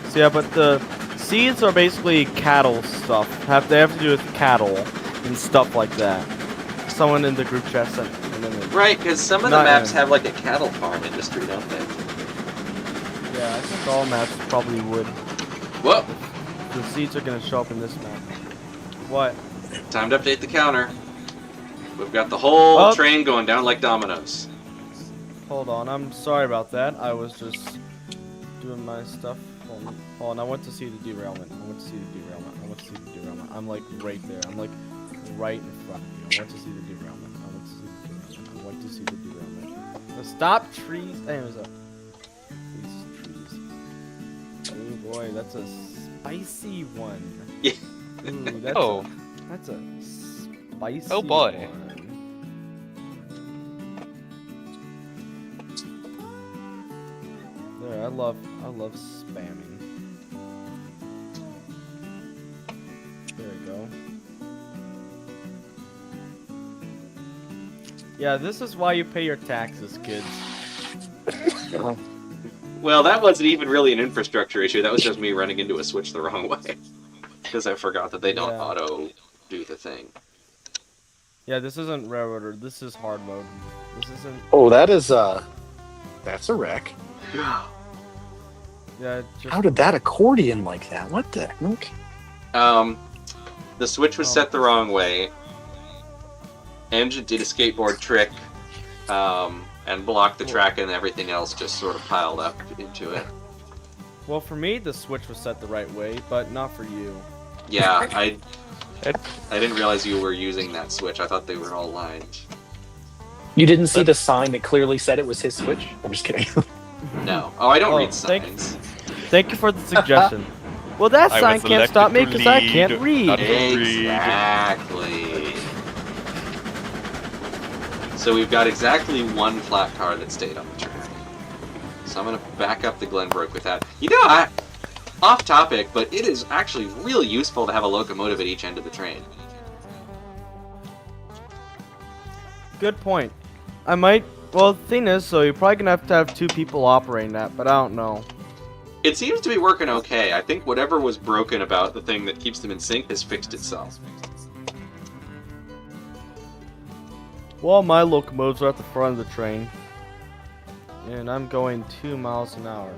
So yeah, but the seeds are basically cattle stuff. They have to do with cattle and stuff like that. Someone in the group chat sent an image. Right, because some of the Not maps even. have like a cattle farm industry, don't they? Yeah, I think all maps probably would. Whoa! The seeds are gonna show up in this map. What? Time to update the counter. We've got the whole Oh. train going down like dominoes. Hold on, I'm sorry about that. I was just doing my stuff. Hold on, I went to see the derailment. I went to see the derailment. I'm like right there. I'm like right in front of you. I went to see the derailment. I went to see the derailment. Stop trees. Anyways, these trees. Oh boy, that's a spicy one. Yeah. Ooh, that's a spicy Oh, boy. one. There, I love spamming. There we go. Yeah, this is why you pay your taxes, kids. Well, that wasn't even really an infrastructure issue. That was just me running into a switch the wrong way. Because I forgot that they don't Yeah. auto do the thing. Yeah, this isn't railroader. This is hard mode. This isn't. Oh, that's a wreck. Yeah, just. How did that accordion like that? What the heck? The switch was set the wrong way. Engine did a skateboard trick, and blocked the track, and everything else just sort of piled up into it. Well, for me, the switch was set the right way, but not for you. Yeah, I didn't realize you were using that switch. I thought they were all lined. You didn't see the sign that clearly said it was his switch? I'm just kidding. No. Oh, I don't Oh, read thank- signs. Thank you for the suggestion. Well, that I sign was can't stop me elected because to I can't lead, read. not- Exactly. So we've got exactly one flat car that stayed on the track. So I'm going to back up the Glenbrook with that. You know, off topic, but it is actually really useful to have a locomotive at each end of the train. Good point. I might. Well, the thing is, so you're probably gonna have to have 2 people operating that, but I don't know. It seems to be working okay. I think whatever was broken about the thing that keeps them in sync has fixed itself. Well, my locomotives are at the front of the train, and I'm going 2 miles an hour.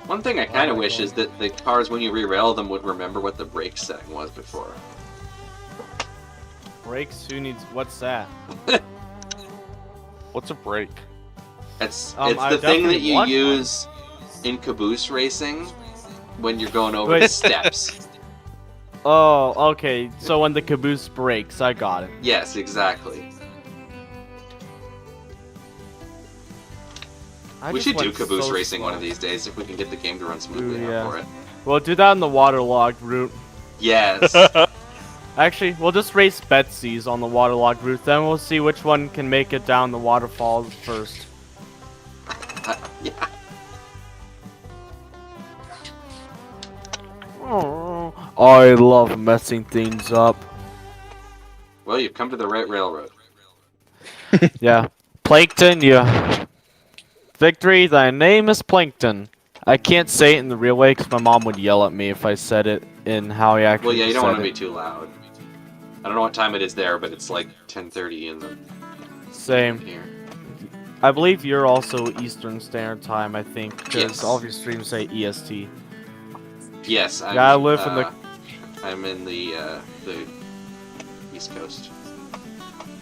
One thing I kind of wish is that the cars, when you re-rail them, would remember what the brake setting was before. Brakes? Who needs? What's that? What's a break? It's I the thing that definitely you want use in caboose racing when you're going over Wait. the steps. Oh, okay. So when the caboose breaks, I got it. Yes, exactly. I We just should do went caboose so racing slow. one of these days if we can get the game to run smoothly Ooh, enough yeah. for it. We'll do that on the waterlogged route. Yes. Actually, we'll just race Betsy's on the waterlogged route. Then we'll see which one can make it down the waterfalls first. Yeah. Oh, I love messing things up. Well, you've come to the right railroad. Yeah. Plankton, yeah. Victory, thy name is Plankton. I can't say it in the real way because my mom would yell at me if I said it in how he actually Well, yeah, you don't said want to it. be too loud. I don't know what time it is there, but it's like 10:30 in the Same. here. I believe you're also Eastern Standard Time, I think, because Yes. all of your streams say EST. Yes, I'm, Yeah, I live in the- I'm in the East Coast.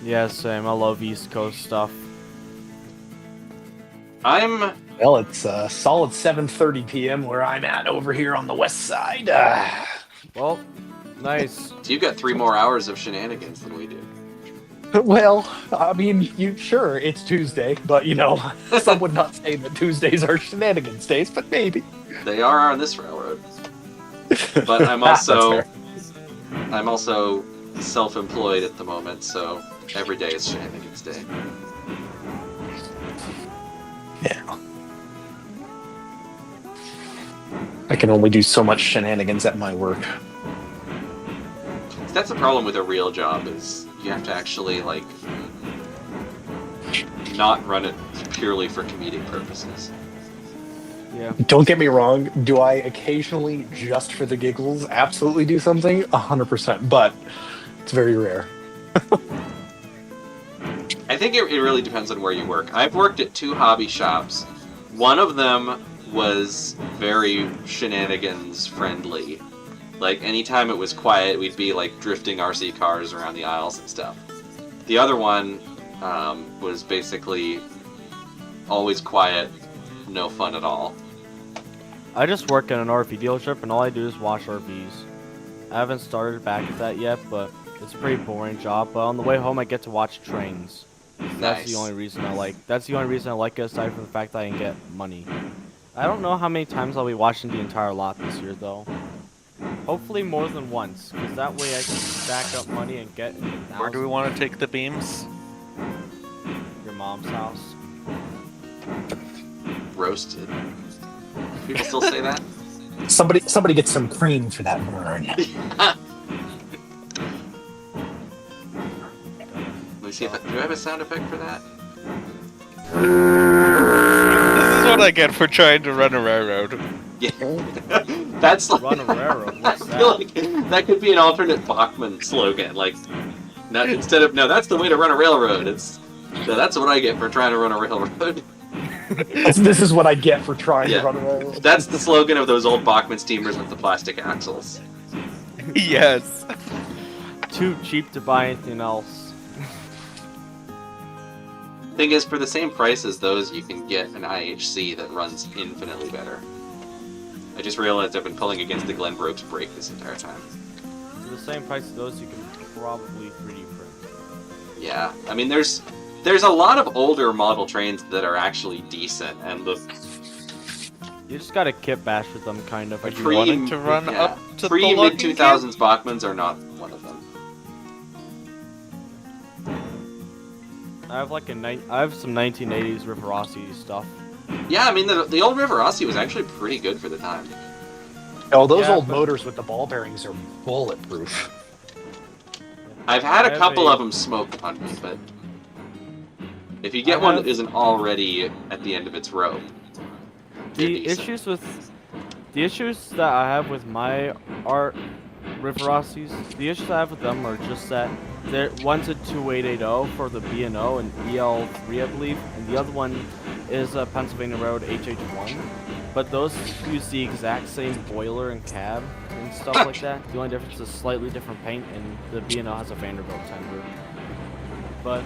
Yeah, same. I love East Coast stuff. I'm Well, it's solid 7:30 p.m. where I'm at over here on the west side. Well, nice. So you've got 3 more hours of shenanigans than we do. Well, I mean, sure, it's Tuesday, but some would not say that Tuesdays are shenanigans days, but maybe. They are on this railroad. But I'm That's also fair. self-employed at the moment, so every day is shenanigans day. Yeah. I can only do so much shenanigans at my work. That's the problem with a real job is you have to actually not run it purely for comedic purposes. Yeah. Don't get me wrong, do I occasionally, just for the giggles, absolutely do something? 100%, but it's very rare. I think it really depends on where you work. I've worked at 2 hobby shops. One of them was very shenanigans friendly. Like, anytime it was quiet, we'd be drifting RC cars around the aisles and stuff. The other one was basically always quiet, no fun at all. I just work in an RV dealership, and all I do is wash RVs. I haven't started back at that yet, but It's a pretty boring job, but on the way home I get to watch trains. That's Nice. the only reason I like. That's the only reason I like it, aside from the fact that I can get money. I don't know how many times I'll be watching the entire lot this year, though. Hopefully more than once, because that way I can stack up money and get. Where do we want to take the beams? Your mom's house. Roasted. People still say that? Somebody get some cream for that burn. Let me see if do I have a sound effect for that? This is what I get for trying to run a railroad. Yeah. That's like, Run a railroad. What's I feel that? like that could be an alternate Bachman slogan. Like, not instead of no, that's the way to run a railroad. It's no, that's what I get for trying to run a railroad. This is what I get for trying Yeah. to run away. That's the slogan of those old Bachman steamers with the plastic axles. Yes. Too cheap to buy anything else. Thing is, for the same price as those, you can get an IHC that runs infinitely better. I just realized I've been pulling against the Glenbrook's brake this entire time. For the same price as those, you can probably 3D print. Yeah, I mean, there's a lot of older model trains that are actually decent, and the You just gotta kit bash with them, kind of. Are you Pre- wanting to run yeah, up to the pre-mid logging 2000s Bachmans are not one of them. I have like I have some 1980s Rivarossi stuff. Yeah, I mean, the old Rivarossi was actually pretty good for the time. Oh, those Yeah, old but- motors with the ball bearings are bulletproof. I've had I a have couple a- of them smoked on me, but if you get I one have- that isn't already at the end of its rope, you're The decent. issues that I have with my art Rivarossis, the issues I have with them are just that one's a 2880 for the B&O and EL3, I believe, and the other one is a Pennsylvania Road HH1. But those use the exact same boiler and cab and stuff like that. The only difference is slightly different paint, and the B&O has a Vanderbilt tender. But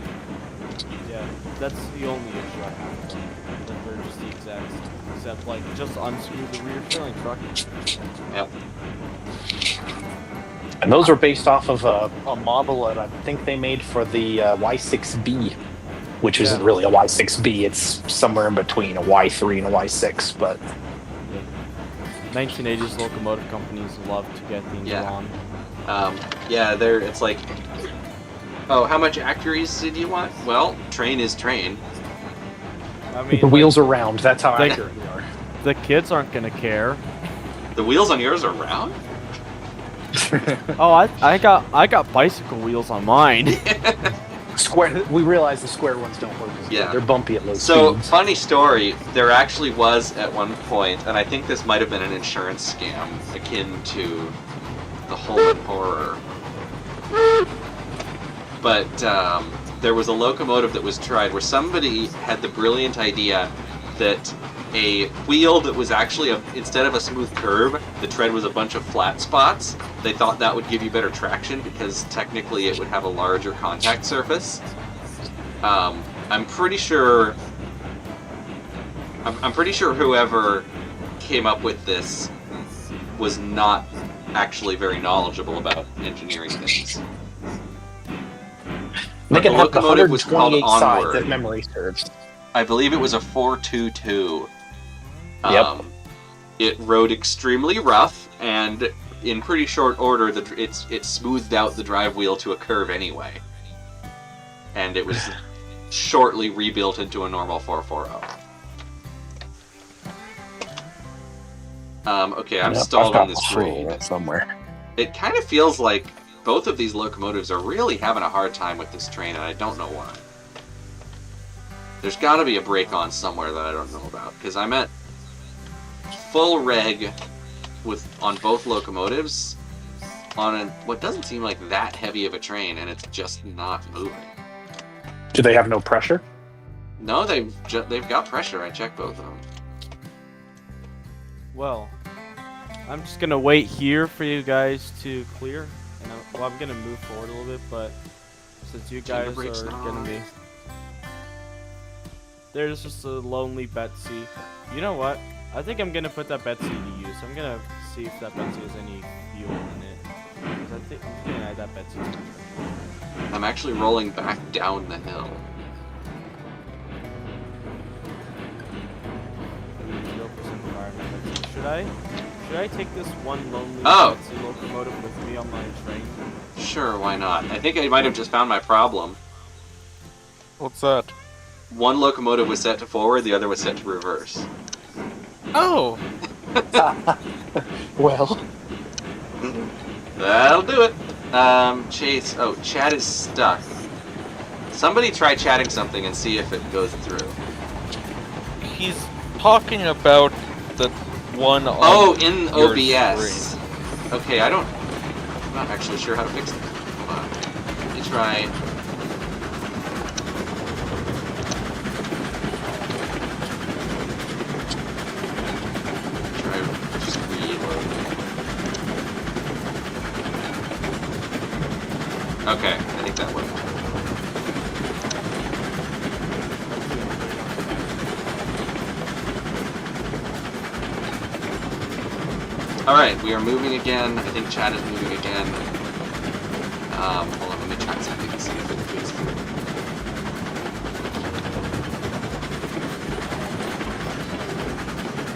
yeah, that's the only issue I have with them. That they're just the exact same. Except, like, just unscrew the rear filling truck. Yep. And those are based off of a model that I think they made for the Y6B, which isn't Yeah. really a Y6B. It's somewhere in between a Y3 and a Y6, but 1980s locomotive companies love to get things Yeah. wrong. Yeah, it's like, oh, how much accuracy did you want? Well, train is train. I mean, the wheels are round. That's how They- accurate they are. the kids aren't gonna care. The wheels on yours are round? Oh, I got bicycle wheels on mine. Square. We realize the square ones don't work as good. Yeah. They're bumpy at low So, speeds. funny story, there actually was at one point, and I think this might have been an insurance scam akin to the Holman horror. But there was a locomotive that was tried where somebody had the brilliant idea that a wheel that was actually, instead of a smooth curve, the tread was a bunch of flat spots. They thought that would give you better traction because technically it would have a larger contact surface. I'm pretty sure whoever came up with this was not actually very knowledgeable about engineering things. They But can the have the locomotive was called 128 sides Onward. if memory serves. I believe it was a 422. Yep. It rode extremely rough, and in pretty short order, it smoothed out the drive wheel to a curve anyway. And it was shortly rebuilt into a normal 440. Okay, I'm Yep, stalled I've on got this the grade. full somewhere. It kind of feels like both of these locomotives are really having a hard time with this train, and I don't know why. There's got to be a break on somewhere that I don't know about, because I'm at full reg on both locomotives on what doesn't seem like that heavy of a train, and it's just not moving. Do they have no pressure? No, they've got pressure. I checked both of them. Well, I'm just gonna wait here for you guys to clear, and I'm gonna move forward a little bit, but since you Chamber guys brakes are not gonna on. be, there's just a lonely Betsy. You know what? I think I'm gonna put that Betsy to use. I'm gonna see if that Betsy has any fuel in it. 'Cause I think I'm gonna add that bit too. I'm actually rolling back down the hill. Should I take this one lonely Oh! Betsy locomotive with me on my train? Sure, why not? I think I might have just found my problem. What's that? One locomotive was set to forward, the other was set to reverse. Oh! Well, That'll do it. Chase. Oh, chat is stuck. Somebody try chatting something and see if it goes through. He's talking about the one on Oh, in your OBS. screen. Okay, I'm not actually sure how to fix it. Hold on. Let me try. Just reload. Okay, I think that worked. Alright, we are moving again. I think chat is moving again. Hold on, let me try something and see if it goes through.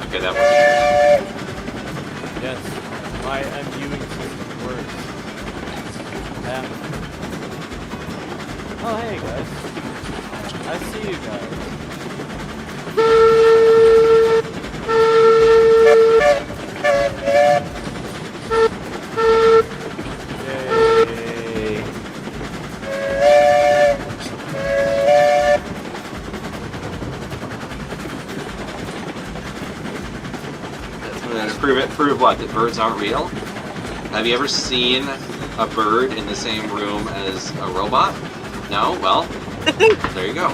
Okay, that wasn't Yes. My viewing system works. Oh hey guys. I see you guys. Yay. That's gonna prove what? That birds aren't real? Have you ever seen a bird in the same room as a robot? No? Well, there you go.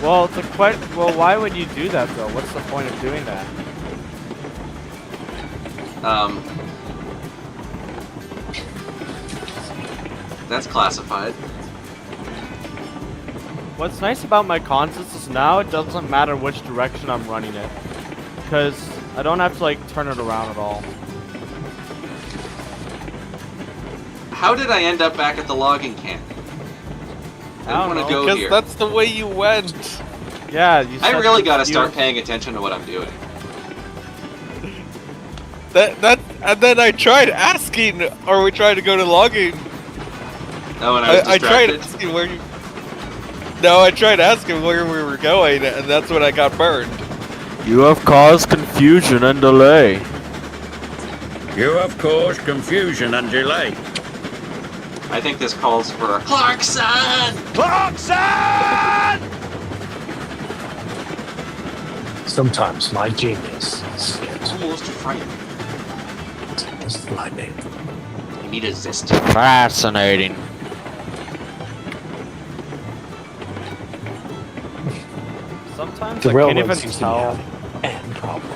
Well, why would you do that though? What's the point of doing that? That's classified. What's nice about my consoles is now it doesn't matter which direction I'm running it, because I don't have to like turn it around at all. How did I end up back at the logging camp? I I don't want know. to go Because here. that's the way you went. Yeah, you. I said really that gotta you- start paying attention to what I'm doing. And then I tried asking, are we trying to go to logging? Oh, and I was I tried distracted. asking where you... No, I tried asking where we were going, and that's when I got burned. You have caused confusion and delay. You have caused confusion and delay. I think this calls for a Clarkson! sometimes my genius scares me. Almost frightening. It's lightning. You need a zest. Fascinating. Sometimes The I can't railroad even seems to tell. have an problem.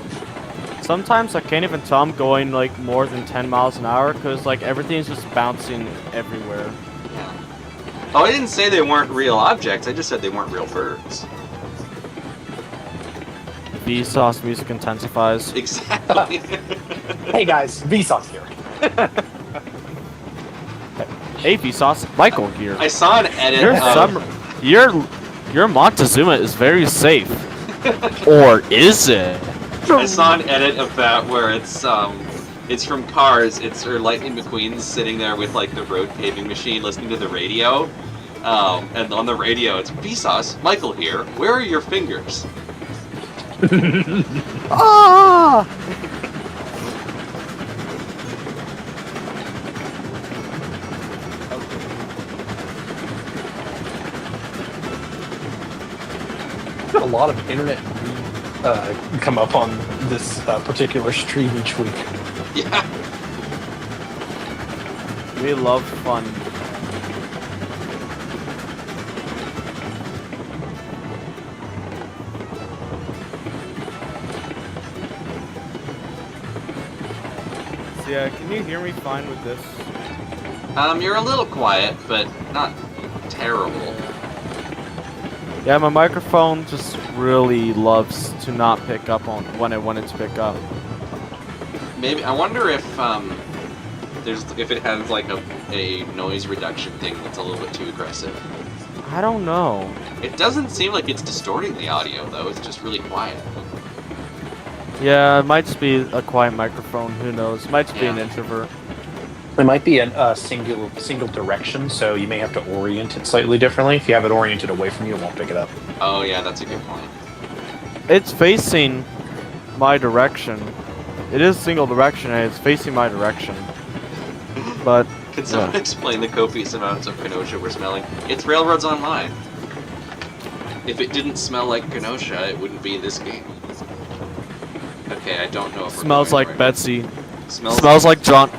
Sometimes I can't even tell I'm going like more than 10 miles an hour because like everything's just bouncing everywhere. Yeah. Oh, I didn't say they weren't real objects, I just said they weren't real birds. Vsauce music intensifies. Exactly. Hey guys, Vsauce here. Hey Vsauce, Michael here. I saw an edit Your Montezuma is very safe. Or is it? I saw an edit of that where it's from Cars. It's Lightning McQueen's sitting there with like the road paving machine, listening to the radio, and on the radio it's Vsauce, Michael here. Where are your fingers? Ah! A lot of internet come up on this particular stream each week. Yeah. We love fun. So yeah, can you hear me fine with this? You're a little quiet, but not terrible. Yeah, my microphone just really loves to not pick up on when I want it to pick up. Maybe I wonder if if it has like a noise reduction thing that's a little bit too aggressive. I don't know. It doesn't seem like it's distorting the audio though. It's just really quiet. Yeah, it might just be a quiet microphone. Who knows? It might just be an Yeah. introvert. It might be a single direction, so you may have to orient it slightly differently. If you have it oriented away from you, it won't pick it up. Oh yeah, that's a good point. It's facing my direction. It is single direction and it's facing my direction. But Can someone explain the copious amounts of Kenosha we're smelling? It's Railroads Online. If it didn't smell like Kenosha, it wouldn't be this game. Okay, I don't know if we're smells going like right. Betsy. Smells like John.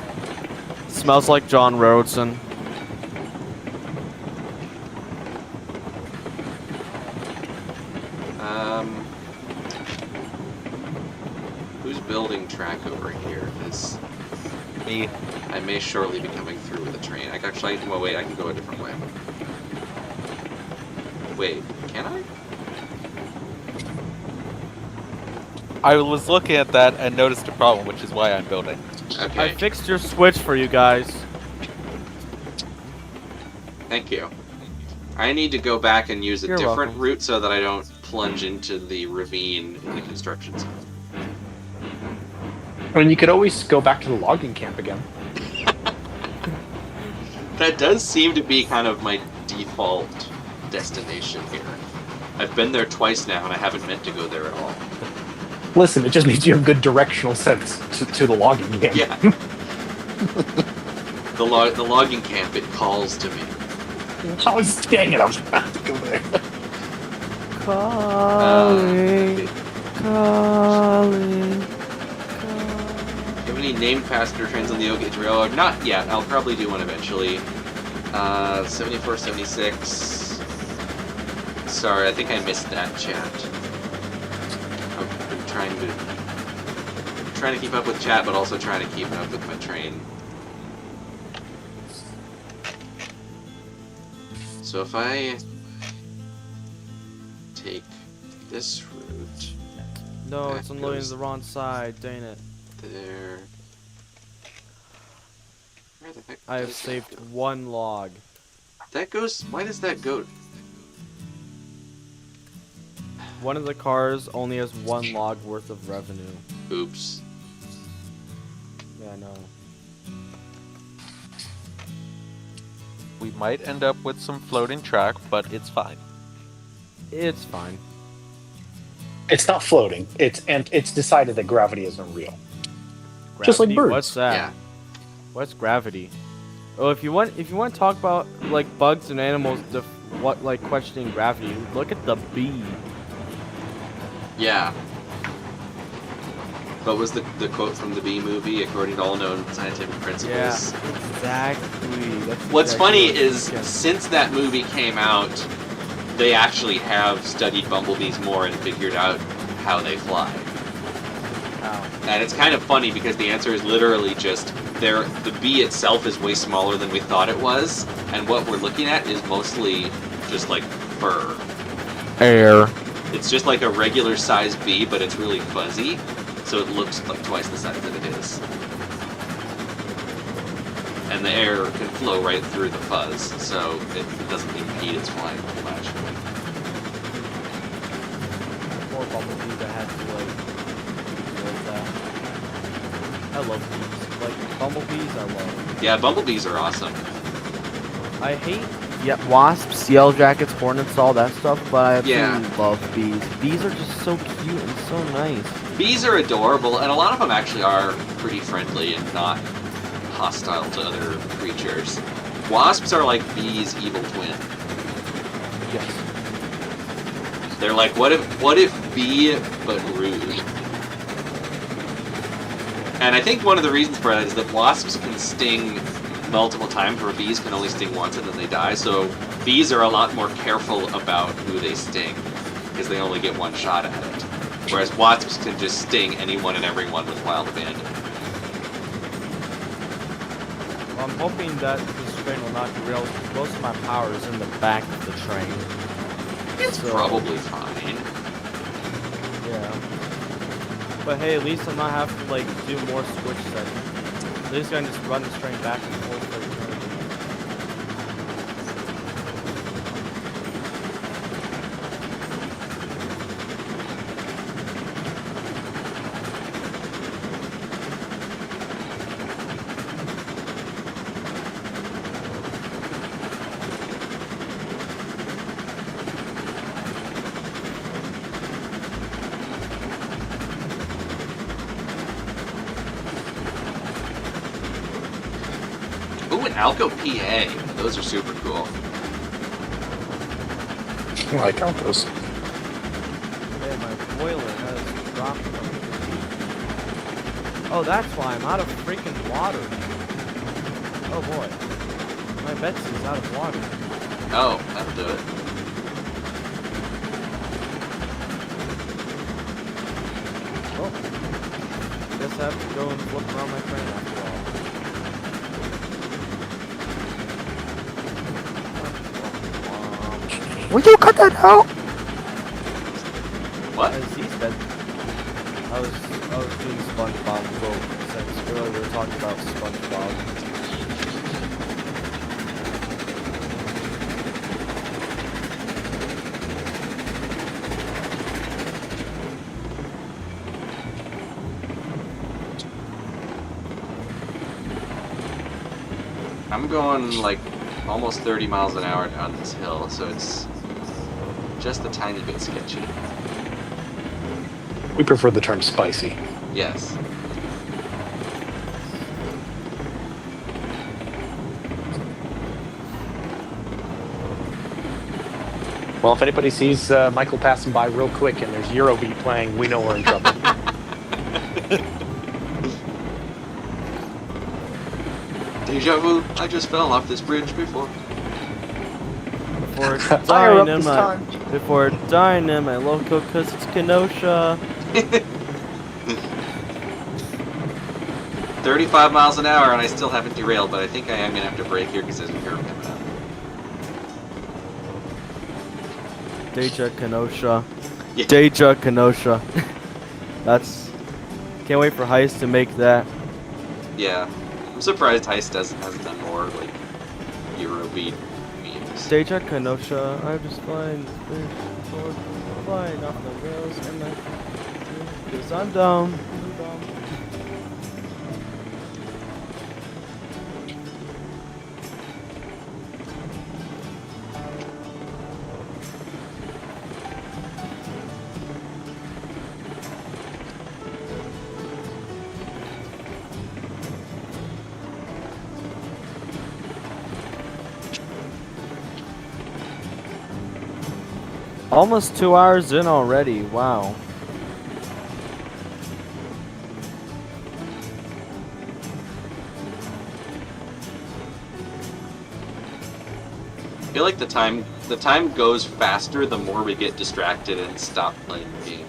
Smells like John Roadson. Who's building track over here? 'Cause Me. I may shortly be coming through with a train. Well, wait, I can go a different way. Wait, can I? I was looking at that and noticed a problem, which is why I'm building. Okay, I fixed your switch for you guys. thank you. I need to go back and use a You're different welcome. route so that I don't plunge into the ravine in the construction zone. I mean, you could always go back to the logging camp again. That does seem to be kind of my default destination here. I've been there twice now, and I haven't meant to go there at all. Listen, it just means you have good directional sense to the logging camp. Yeah. The logging camp, it calls to me. Oh, dang it, I was about to go there. Calling, calling. Do you have any named passenger trains on the Oak Ridge Railroad? Not yet. I'll probably do one eventually. 74, 76. Sorry, I think I missed that chat. I've been trying to keep up with chat, but also trying to keep up with my train. So if I take this route No, That it's unloading goes- the wrong side. Dang it. there, where the heck? I have does that saved go? one log. That goes. Why does that go? One of the cars only has one log worth of revenue. Oops. Yeah, I know. We might end up with some floating track, but it's fine. It's fine. It's not floating. It's decided that gravity isn't real. Just like Gravity? birds. What's that? Yeah. What's gravity? Oh, if you want to talk about like bugs and animals, like questioning gravity, look at the bee. Yeah. What was the quote from the Bee movie? According to all known scientific principles. Yeah, exactly. That's What's exactly funny what- is, yeah. since that movie came out, they actually have studied bumblebees more and figured out how they fly. Ow. And it's kind of funny because the answer is literally just the bee itself is way smaller than we thought it was, and what we're looking at is mostly just like fur. Air. It's just like a regular sized bee, but it's really fuzzy, so it looks like twice the size that it is. And the air can flow right through the fuzz, so it doesn't impede its flying very much. More bumblebees that had to like that. I love bees. Like bumblebees, I love. Yeah, bumblebees are awesome. I hate wasps, yellow jackets, hornets, all that stuff, but I Yeah. absolutely love bees. Bees are just so cute and so nice. Bees are adorable, and a lot of them actually are pretty friendly and not hostile to other creatures. Wasps are like bees' evil twin. Yes. They're like, what if bee but rude? And I think one of the reasons for that is that wasps can sting multiple times, where bees can only sting once and then they die. So bees are a lot more careful about who they sting, because they only get one shot at it. Whereas wasps can just sting anyone and everyone with wild abandon. Well, I'm hoping that this train will not derail. Most of my power is in the back of the train. It's So- probably fine. Yeah. But hey, at least I'm not having to like do more switch settings. This guy just run this train back and forth. Ooh, an Alco PA. Those are super cool. I like Alcos. Man, my boiler has dropped from the... Oh, that's why I'm out of freaking water. Oh boy. My Betsy's out of water. Oh, that'll do it. Oh. Guess I have to go and flip around my train after all. Will you cut that out? What? As he's been. I was doing SpongeBob quote since earlier we were talking about SpongeBob. I'm going like almost 30 miles an hour down this hill, so it's just a tiny bit sketchy. We prefer the term spicy. Yes. Well, if anybody sees Michael passing by real quick and there's Eurobeat playing, we know we're in trouble. Deja vu, I just fell off this bridge before. Before Fire up dying in this my time. before dying in my loco, cause it's Kenosha. 35 miles an hour and I still haven't derailed, but I think I am going to have to brake here because there's a curve coming up. Deja Kenosha. Yeah. Deja Kenosha. That's... Can't wait for Heist to make that. Yeah. I'm surprised Heist hasn't done more, like, Eurobeat memes. Deja Kenosha. I'm just flying off the rails and because I'm dumb. I'm dumb. Almost 2 hours in already. Wow. I feel like the time goes faster the more we get distracted and stop playing the game.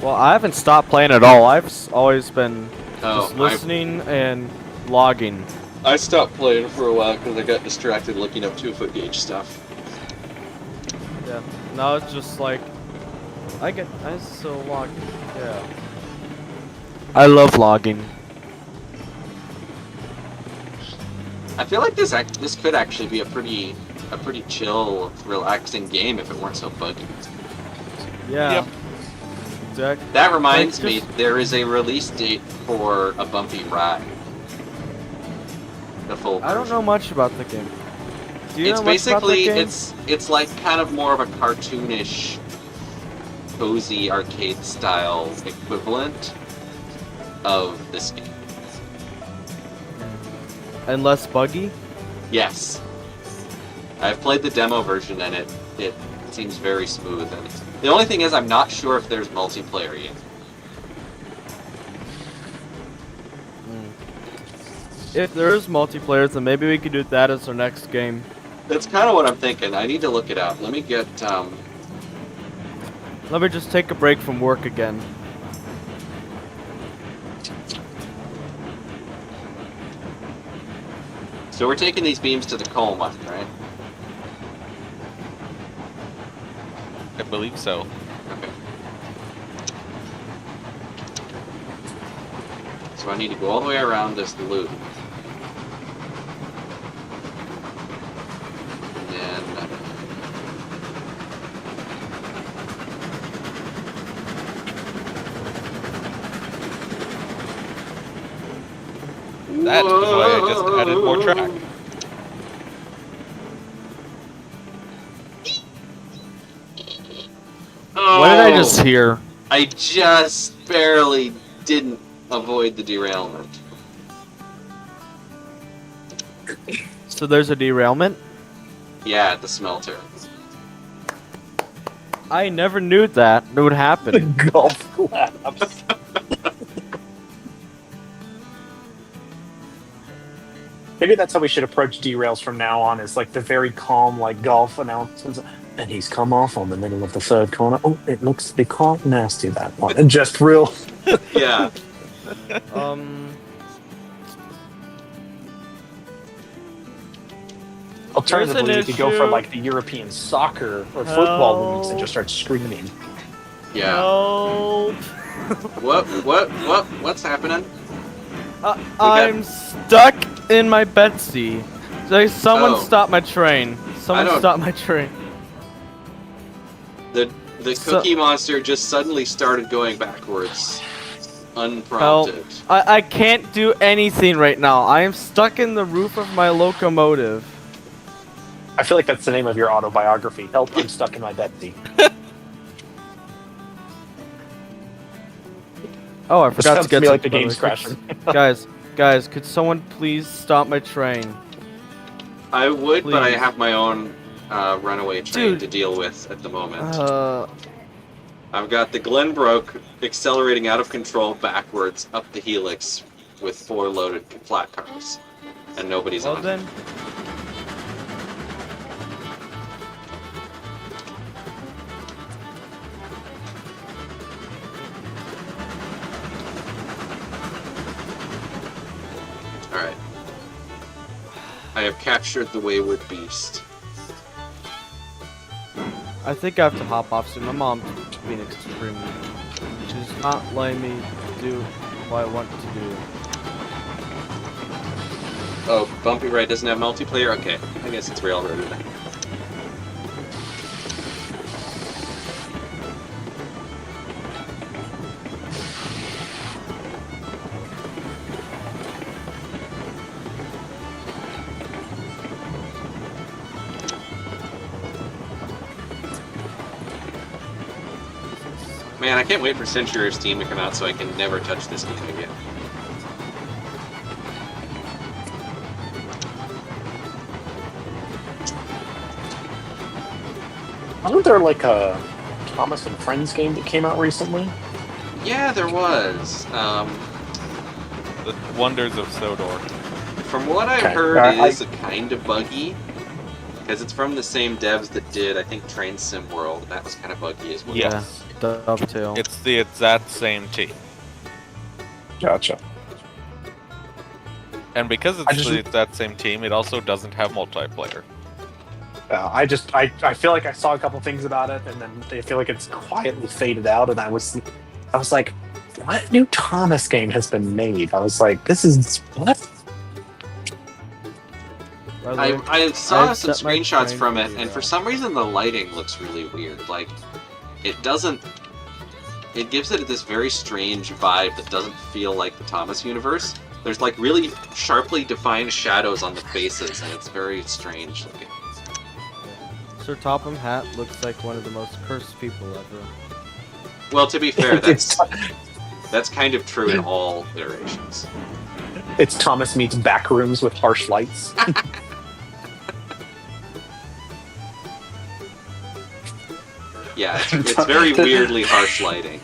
Well, I haven't stopped playing at all. I've always been Oh, just listening and logging. I stopped playing for a while because I got distracted looking up 2-foot gauge stuff. Yeah. Now it's just like I still log. Yeah. I love logging. I feel like this could actually be a pretty chill, relaxing game if it weren't so buggy. Yeah. Yep. Exactly. That reminds me, just- there is a release date for a bumpy ride. The full I don't version. know much about the game. Do you It's know much about the basically game? it's like kind of more of a cartoonish, cozy arcade style equivalent of this game. And less buggy. Yes, I've played the demo version and it seems very smooth. And the only thing is, I'm not sure if there's multiplayer yet. If there is multiplayer, then maybe we could do that as our next game. That's kind of what I'm thinking. I need to look it up. Let me get Let me just take a break from work again. So we're taking these beams to the coma, right? I believe so. Okay. So so I need to go all the way around this loop. And then... That's why I just added more track. What did I just hear? I just barely didn't avoid the derailment. So there's a derailment? Yeah, at the smelter. I never knew that would happen. Golf claps. Maybe that's how we should approach derails from now on. Is like the very calm, like golf announcements. And he's come off on the middle of the third corner. Oh, it looks to be quite nasty, that one. And just real. Yeah. Alternatively, you There's an could go for issue. like the European soccer or football leagues and just start screaming. Yeah. Help. What's happening? I'm stuck in my Betsy. Like, someone Oh. stop my train. Someone don't- stop my train. The So- Cookie Monster just suddenly started going backwards. Unprompted. I can't do anything right now. I am stuck in the roof of my locomotive. I feel like that's the name of your autobiography. Help, I'm stuck in my Betsy. Oh, I This forgot sounds to get to me like the by game's way. crashing. Guys, could someone please stop my train? I would, but I Please. have my own runaway train Dude. to deal with at the moment. Uh, I've got the Glenbrook accelerating out of control backwards up the helix with 4 loaded flat cars, and nobody's well on. then. All right. I have captured the wayward beast. I think I have to hop off soon. My mom's being extremely. She's not letting me do what I want to do. Oh, Bumpy Ride doesn't have multiplayer? Okay, I guess it's Railroad then. Man, I can't wait for Century of Steam to come out so I can never touch this game again. Wasn't there like a Thomas and Friends game that came out recently? Yeah, there was. The Wonders of Sodor. From what I've Okay. heard, I- it is kind of buggy. Because it's from the same devs that did, I think, Train Sim World, and that was kind of buggy as well. Yeah. Yeah, dovetail. It's the exact same team. Gotcha. And because it's I just- the exact same team, it also doesn't have multiplayer. I feel like I saw a couple things about it, and then I feel like it's quietly faded out, and I was like, what new Thomas game has been made? I was like, this is what? By the way, I saw I've some set my screenshots train from to it, and for zero. some reason the lighting looks really weird. Like, it doesn't... It gives it this very strange vibe that doesn't feel like the Thomas universe. There's like really sharply defined shadows on the faces, and it's very strange looking. Sir Topham Hat looks like one of the most cursed people ever. Well, to be fair, It's, that's kind of true in all iterations. it's Thomas meets Backrooms with harsh lights. Yeah, it's very weirdly harsh lighting.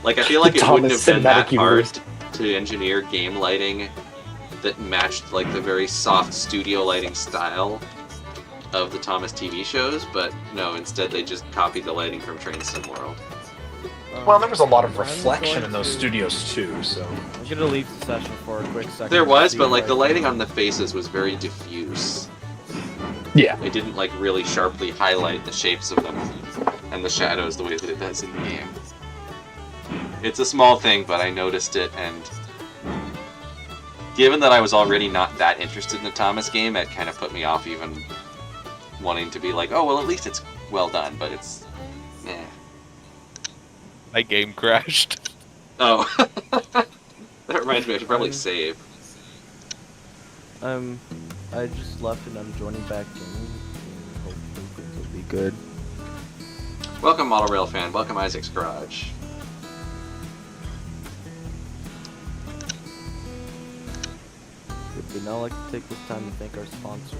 Like, I feel like it wouldn't have Thomas been that Cinematic hard Universe. to engineer game lighting that matched, like, the very soft studio lighting style of the Thomas TV shows, but no, instead they just copied the lighting from Train Sim World. Well, there was a lot of I'm reflection going in those to- studios too, so. I'm gonna leave the session for a quick second. There to was, see but, if like, I the can- lighting on the faces was very diffuse. Yeah. It didn't, like, really sharply highlight the shapes of them and the shadows the way that it does in the game. It's a small thing, but I noticed it, and Given that I was already not that interested in the Thomas game, it kind of put me off even wanting to be like, oh, well, at least it's well done, but it's... eh. My game crashed. Oh. That reminds me, I should probably save. I just left and I'm joining back in. And hopefully things will be good. Welcome, Model Rail fan. Welcome, Isaac's Garage. We'd now like to take this time to thank our sponsor.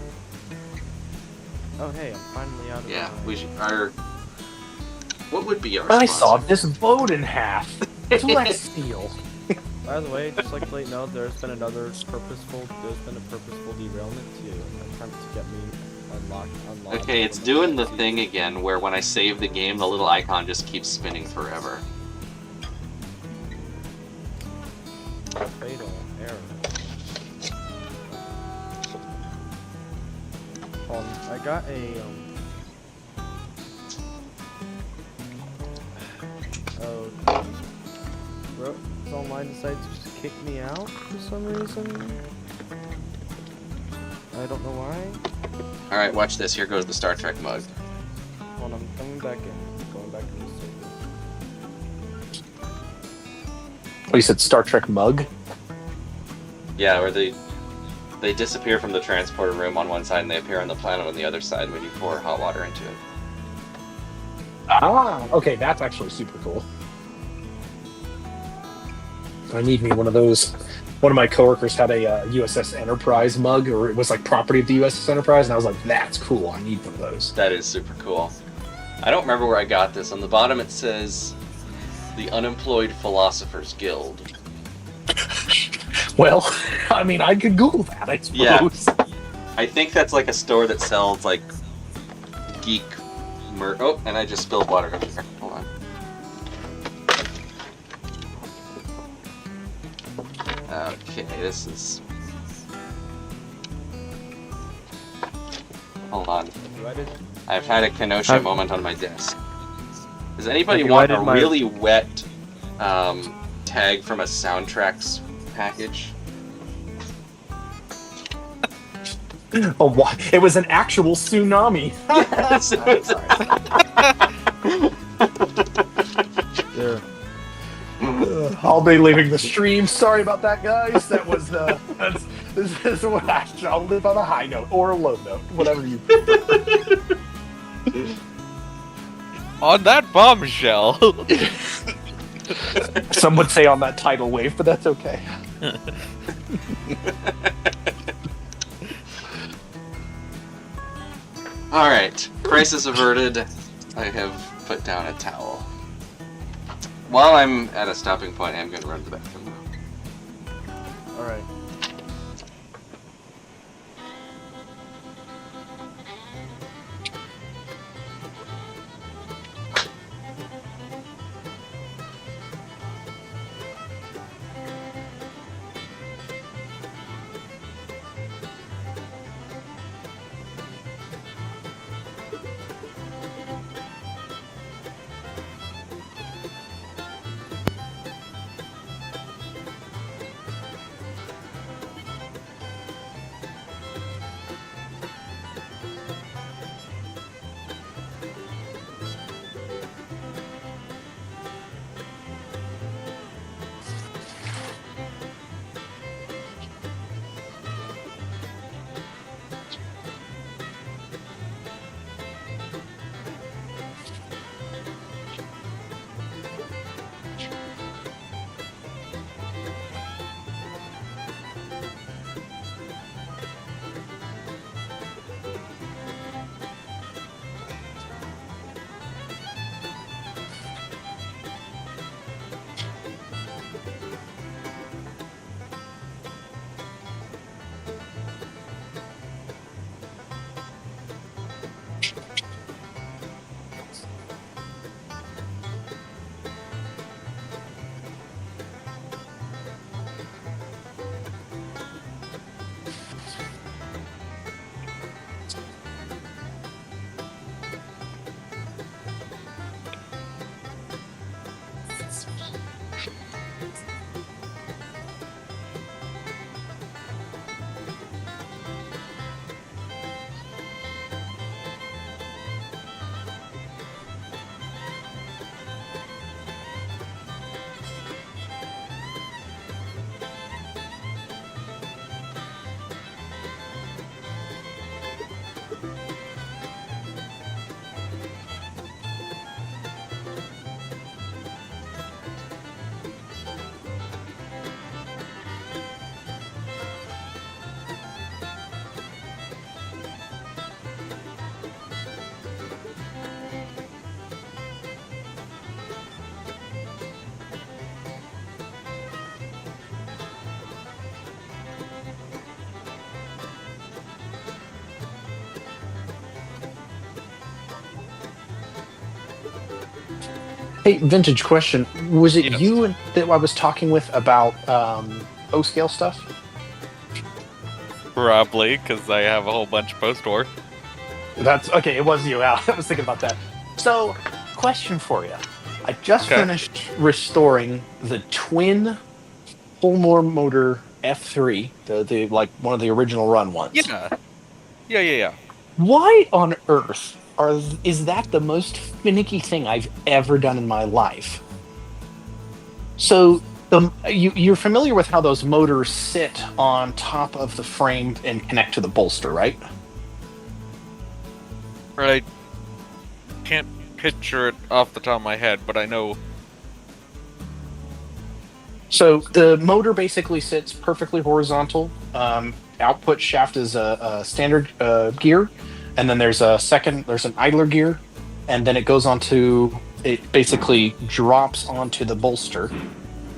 Oh hey, I'm finally out of Yeah, the we should... What would be our I sponsor? sawed this boat in half. Flex steel. By the way, just like to let you know, there's been a purposeful derailment to attempt to get me unlocked. Okay, it's doing the thing again where when I save the game, the little icon just keeps spinning forever. Fatal error. I got a bro, this online decided to just kick me out for some reason. I don't know why. Alright, watch this. Here goes the Star Trek mug. Hold on, I'm coming back in. Going back in the server. Oh, you said Star Trek mug? Yeah, where they disappear from the transporter room on one side and they appear on the planet on the other side when you pour hot water into it. Ah, okay, that's actually super cool. I need me one of those. One of my coworkers had a USS Enterprise mug, or it was like property of the USS Enterprise, and I was like, that's cool, I need one of those. That is super cool. I don't remember where I got this. On the bottom it says, the Unemployed Philosophers Guild. Well, I mean, I could Google that, I suppose. Yeah. I think that's like a store that sells like geek Oh, and I just spilled water over there. Hold on. Okay, this is... Hold on. I've had a Kenosha moment on my desk. Does anybody want a really wet tag from a soundtracks package? Oh, what? It was an actual tsunami. Yes, it was. There. I'll be leaving the stream. Sorry about that, guys. That was this is what I'll live on a high note or a low note, whatever you. On that bombshell. Some would say on that tidal wave, but that's okay. Alright, crisis averted. I have put down a towel. While I'm at a stopping point, I'm going to run to the bathroom. Alright. Hey, vintage question. Was it Yes. you that I was talking with about O-scale stuff? Probably, because I have a whole bunch post-war. That's okay. It was you, Al. I was thinking about that. So, question for you. I just Okay. finished restoring the twin Fulmore motor F3, the like one of the original run ones. Yeah. Why on earth is that the most finicky thing I've ever done in my life? So you're familiar with how those motors sit on top of the frame and connect to the bolster, right? I can't picture it off the top of my head, but I know. So the motor basically sits perfectly horizontal. Output shaft is a standard gear, and then there's an idler gear, and then it basically drops onto the bolster,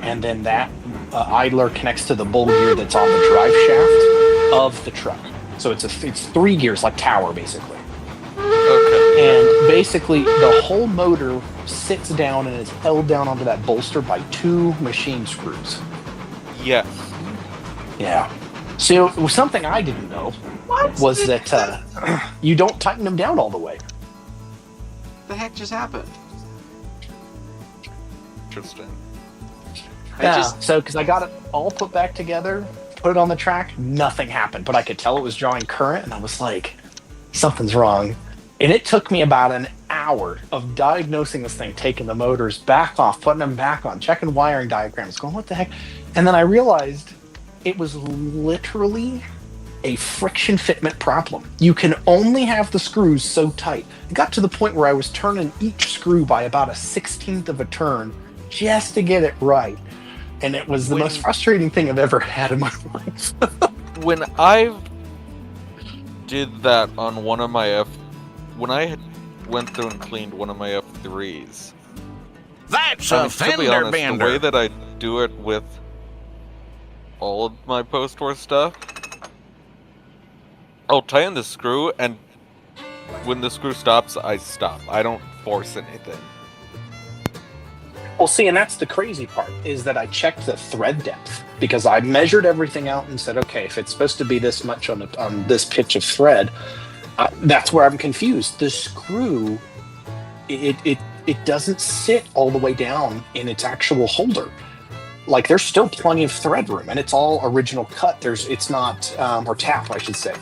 and then that idler connects to the bull gear that's on the drive shaft of the truck. So it's 3 gears like tower basically. Okay. And basically, the whole motor sits down and is held down onto that bolster by 2 machine screws. Yes. Yeah. So something I didn't know was that you don't tighten them down all the way. The heck just happened? Interesting. So because I got it all put back together, put it on the track, nothing happened. But I could tell it was drawing current, and I was like, something's wrong. And it took me about an hour of diagnosing this thing, taking the motors back off, putting them back on, checking wiring diagrams, going, what the heck? And then I realized it was literally a friction fitment problem. You can only have the screws so tight. It got to the point where I was turning each screw by about a 16th of a turn just to get it right. And it was the most frustrating thing I've ever had in my life. When I did that on one of my when I had went through and cleaned one of my F3s. That's I a mean, to be fender honest, bender. the way that I do it with all of my post-war stuff, I'll tighten the screw, and when the screw stops, I stop. I don't force anything. Well, see, and that's the crazy part, is that I checked the thread depth because I measured everything out and said, okay, if it's supposed to be this much on this pitch of thread, that's where I'm confused. The screw, it doesn't sit all the way down in its actual holder. Like, there's still plenty of thread room, and it's all original cut. It's not, or tap, I should say.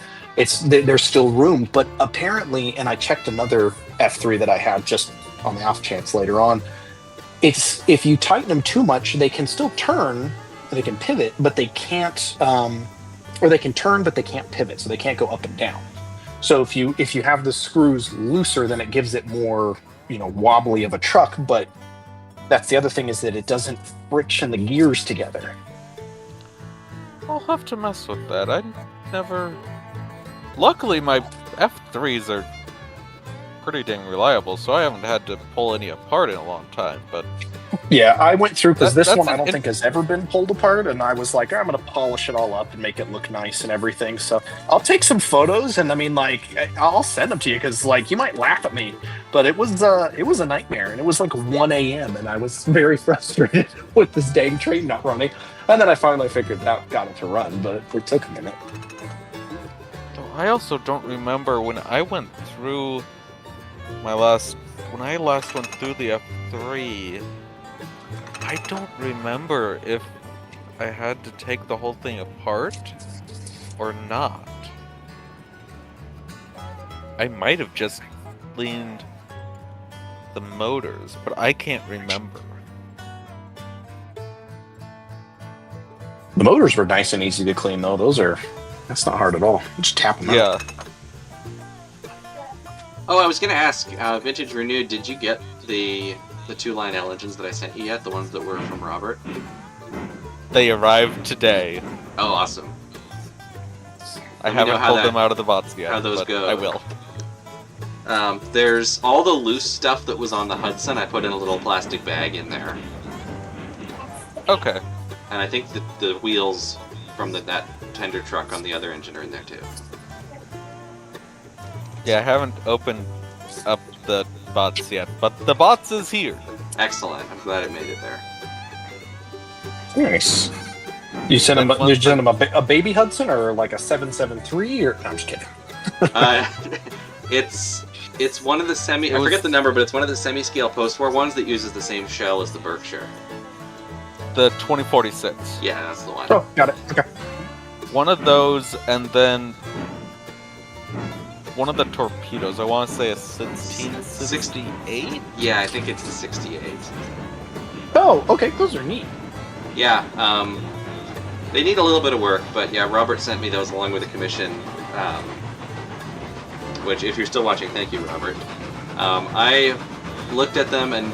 There's still room, but apparently, and I checked another F3 that I have just on the off chance later on, if you tighten them too much, they can still turn, they can pivot, but they can't, or they can turn, but they can't pivot, so they can't go up and down. So if you have the screws looser, then it gives it more, wobbly of a truck. But that's the other thing, is that it doesn't friction the gears together. I'll have to mess with that. I never. Luckily, my F3s are pretty dang reliable, so I haven't had to pull any apart in a long time. But Yeah, I went through because this That's one I an don't think has ever been pulled apart, and I was like, I'm going to polish it all up and make it look nice and everything. So I'll take some photos, and I mean, like, I'll send them to you because, like, you might laugh at me, but it was a nightmare, and it was like 1 a.m. and I was very frustrated with this dang train not running. And then I finally figured it out, got it to run, but it took a minute. I also don't remember when I went through when I last went through the F3. I don't remember if I had to take the whole thing apart or not. I might have just cleaned the motors, but I can't remember. The motors were nice and easy to clean, though. That's not hard at all. Just tap them out. Yeah. Oh, I was gonna ask, Vintage Renewed, did you get the 2 Lionel engines that I sent you yet? The ones that were from Robert? They arrived today. Oh, awesome. I Let me know haven't how pulled that- them out of the box yet, how those but go. I will. There's all the loose stuff that was on the Hudson. I put in a little plastic bag in there. Okay. And I think that the wheels from that tender truck on the other engine are in there too. Yeah, I haven't opened up the bots yet, but the bots is here. Excellent. I'm glad it made it there. Nice. You sent him a baby Hudson or like a 773 or? No, I'm just kidding. It's one of the I forget the number, but it's one of the semi-scale post-war ones that uses the same shell as the Berkshire. The 2046. Yeah, that's the one. Oh, got it. Okay. One of those, and then one of the torpedoes. I want to say a 1668. Yeah, I think it's the 68. Oh, okay. Those are neat. Yeah, they need a little bit of work, but yeah, Robert sent me those along with a commission, which, if you're still watching, thank you, Robert. I looked at them and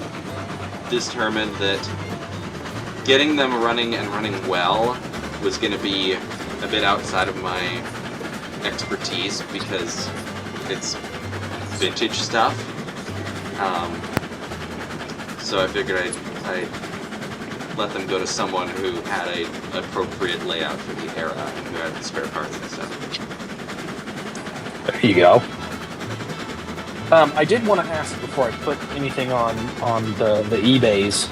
determined that getting them running and running well was going to be a bit outside of my expertise because it's vintage stuff. So I figured I'd let them go to someone who had an appropriate layout for the era and who had the spare parts and stuff. There you go. I did want to ask before I put anything on the eBays.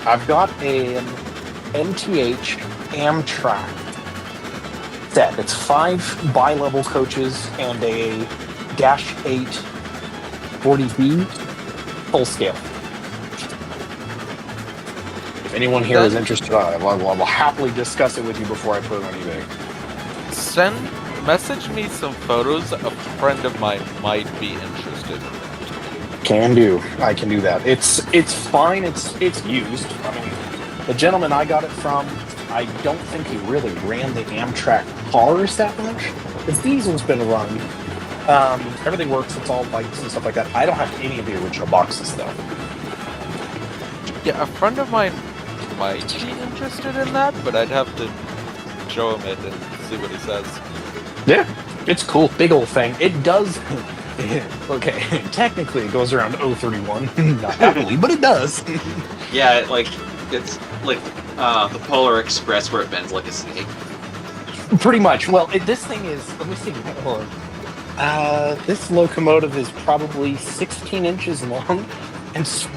I've got an MTH Amtrak set. It's 5 bi-level coaches and a Dash 8 40B full scale. If anyone here is interested, I will happily discuss it with you before I put it on eBay. Message me some photos. A friend of mine might be interested. Can do. I can do that. It's fine. It's used. I mean, the gentleman I got it from, I don't think he really ran the Amtrak cars that much. The diesel's been run. Everything works. It's all lights and stuff like that. I don't have any of the original boxes though. Yeah, a friend of mine might be interested in that, but I'd have to show him it and see what he says. Yeah, it's cool. Big old thing. It does. Okay, technically it goes around 031. Not happily, but it does. Yeah, it's like the Polar Express where it bends like a snake. Pretty much. Well, this thing is. Let me see. Hold on. This locomotive is probably 16 inches long, and so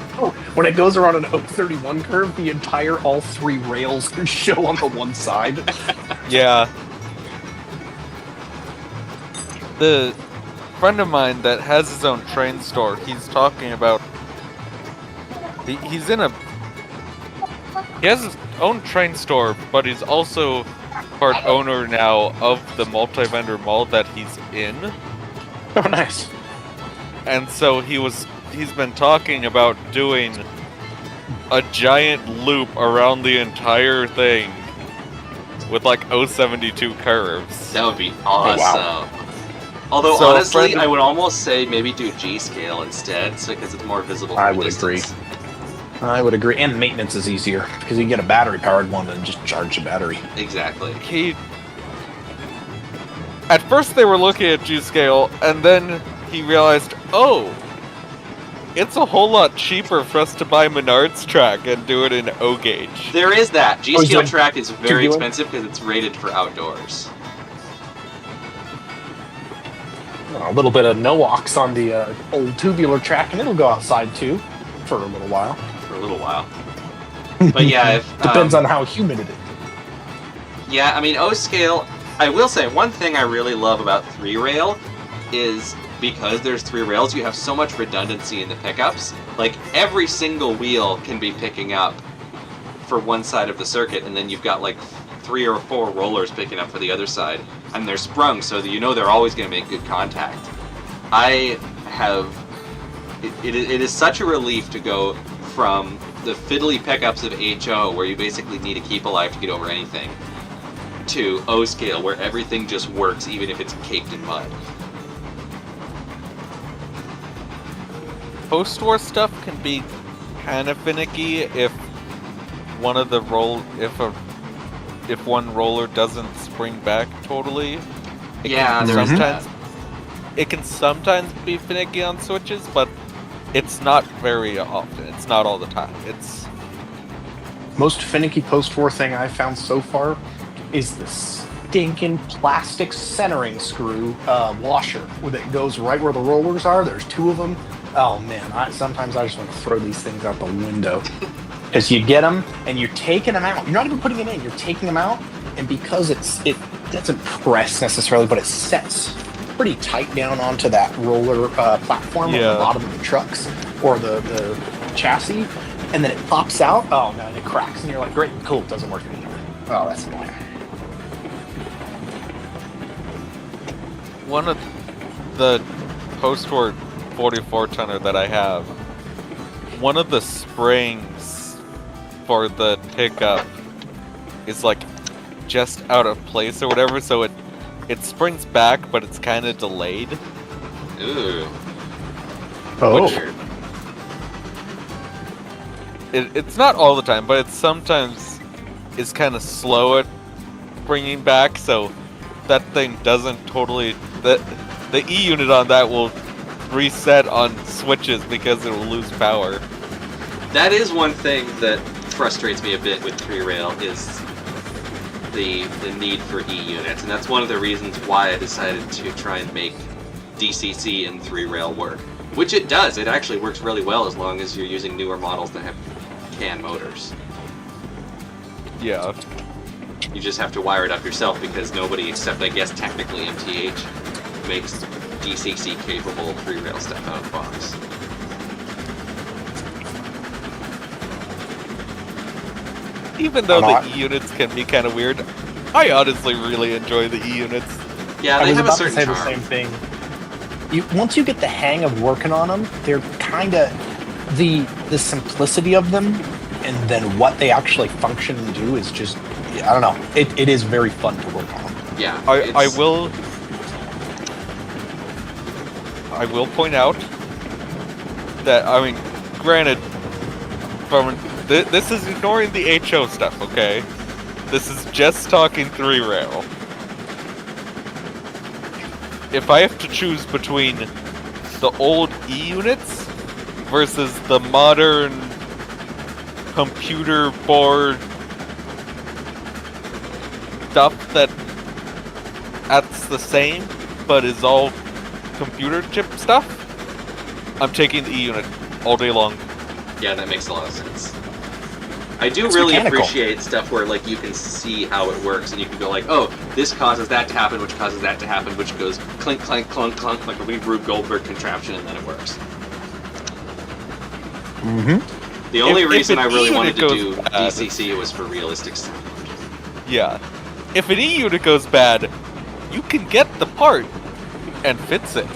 when it goes around an 031 curve, the entire all 3 rails show on the one side. Yeah. The friend of mine that has his own train store, he's talking about he has his own train store, but he's also part owner now of the multi-vendor mall that he's in. Oh, nice. And so he's been talking about doing a giant loop around the entire thing with like 072 curves. That would be awesome. Oh, wow. Although, So, honestly, friend- I would almost say maybe do G-scale instead, because it's more visible from I a would distance. I would agree. And maintenance is easier because you can get a battery-powered one and just charge the battery. Exactly. At first they were looking at G-scale, and then he realized, oh, it's a whole lot cheaper for us to buy Menards track and do it in O-gauge. There is that. G-scale doing- track is very doing- expensive because it's rated for outdoors. A little bit of NOx on the old tubular track, and it'll go outside too for a little while. For a little while. But yeah, if, Depends on how humid it is. Yeah, I mean, O-scale, I will say, one thing I really love about 3-rail is because there's 3 rails, you have so much redundancy in the pickups. Like, every single wheel can be picking up for one side of the circuit, and then you've got like 3 or 4 rollers picking up for the other side, and they're sprung so that you know they're always going to make good contact. It is such a relief to go from the fiddly pickups of HO, where you basically need to keep alive to get over anything, to O-scale, where everything just works even if it's caked in mud. Post-war stuff can be kind of finicky if one of the if one roller doesn't spring back totally. It can sometimes be finicky on switches, but it's not very often. It's not all the time. It's Most finicky post-war thing I've found so far is this stinking plastic centering screw washer that goes right where the rollers are. There's 2 of them. Oh man, sometimes I just want to throw these things out the window. Because you get them and you're taking them out. You're not even putting them in. You're taking them out, and because it doesn't press necessarily, but it sets pretty tight down onto that roller platform on the bottom of the trucks or the chassis, and then it pops out. Oh no, and it cracks, and you're like, great, cool, it doesn't work anymore. Oh, that's annoying. One of the post-war 44 tonner that I have, one of the springs for the pickup is like just out of place or whatever, so it springs back, but it's kind of delayed. Ooh. Oh. It's not all the time, but it sometimes is kind of slow at bringing back, so that thing doesn't totally... The E unit on that will reset on switches because it will lose power. That is one thing that frustrates me a bit with 3-rail is the need for E units, and that's one of the reasons why I decided to try and make DCC and 3-rail work. Which it does. It actually works really well as long as you're using newer models that have CAN motors. Yeah. You just have to wire it up yourself because nobody, except I guess technically MTH, makes DCC capable 3-rail stuff out of the box. Even though the E units can be kind of weird, I honestly really enjoy the E units. Yeah, they have a certain charm. I was about to say the same thing. Once you get the hang of working on them, they're kind of the simplicity of them, and then what they actually function and do is just, I don't know. It is very fun to work on. Yeah, I will point out that, I mean, granted, from this is ignoring the HO stuff, okay? This is just talking 3-rail. If I have to choose between the old E units versus the modern computer board stuff that's the same but is all computer chip stuff, I'm taking the E unit all day long. Yeah, that makes a lot of sense. I do It's really mechanical. appreciate stuff where like you can see how it works and you can go like, oh, this causes that to happen, which causes that to happen, which goes clink, clank, clunk, clunk, like a big Rube Goldberg contraption, and then it works. Mm-hmm. The only If reason an I really E wanted to unit do goes bad- DCC was for realistic sound. Yeah. If an E unit goes bad, you can get the part and fix it.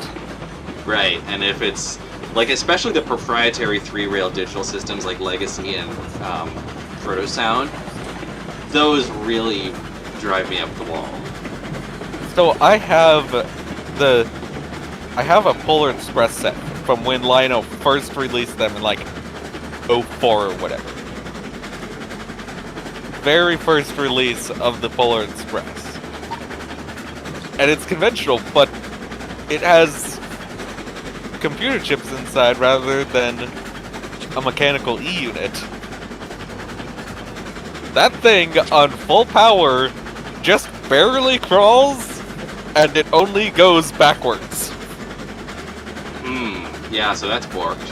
Right, and if it's like, especially the proprietary 3-rail digital systems like Legacy and Proto Sound, those really drive me up the wall. So I have a Polar Express set from when Lino first released them in like 04 or whatever. Very first release of the Polar Express. And it's conventional, but it has computer chips inside rather than a mechanical E unit. That thing on full power just barely crawls, and it only goes backwards. Yeah, so that's borked.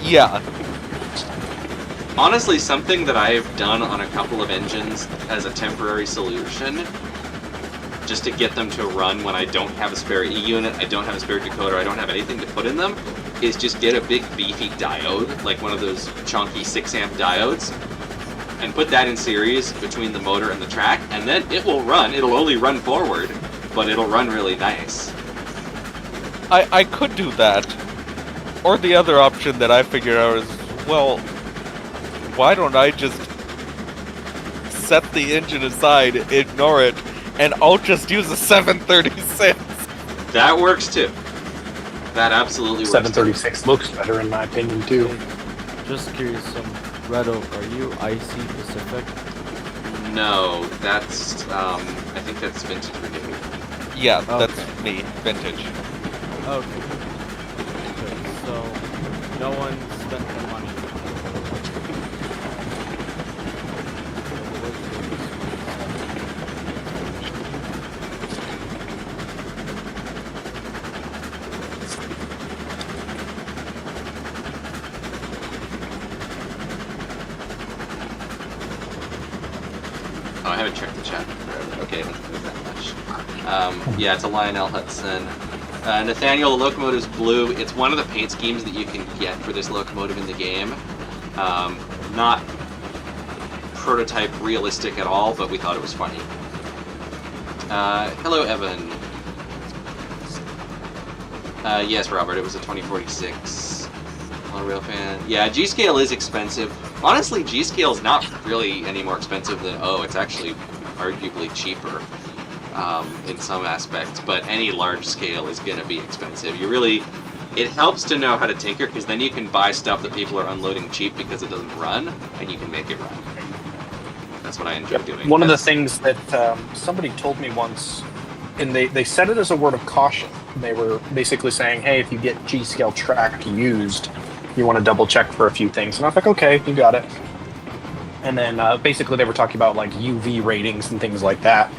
Yeah. Honestly, something that I've done on a couple of engines as a temporary solution, just to get them to run when I don't have a spare E unit, I don't have a spare decoder, I don't have anything to put in them, is just get a big beefy diode, like one of those chunky 6-amp diodes, and put that in series between the motor and the track, and then it will run. It'll only run forward, but it'll run really nice. I could do that. Or the other option that I figured out is, well, why don't I just set the engine aside, ignore it, and I'll just use a 736. That works too. That absolutely works. 736 looks better in my opinion too. Just curious, Red Oak, are you IC Pacific? No, that's, I think that's Vintage Renewed. Yeah, Okay. that's me, vintage. Okay. Okay, so no one spent the money. I haven't checked the chat forever. Okay, let's move that much. Yeah, it's a Lionel Hudson. Nathaniel, the Locomotive's blue. It's one of the paint schemes that you can get for this locomotive in the game. Not prototype realistic at all, but we thought it was funny. Hello, Evan. Yes, Robert, it was a 2046. I'm a real fan. Yeah, G-Scale is expensive. Honestly, G-Scale is not really any more expensive than O. It's actually arguably cheaper in some aspects, but any large scale is going to be expensive. It helps to know how to tinker, because then you can buy stuff that people are unloading cheap because it doesn't run, and you can make it run. That's what I enjoy doing. One of the things that somebody told me once, and they said it as a word of caution. They were basically saying, hey, if you get G-Scale track used, you want to double check for a few things. And I was like, okay, you got it. And then basically they were talking about like UV ratings and things like that.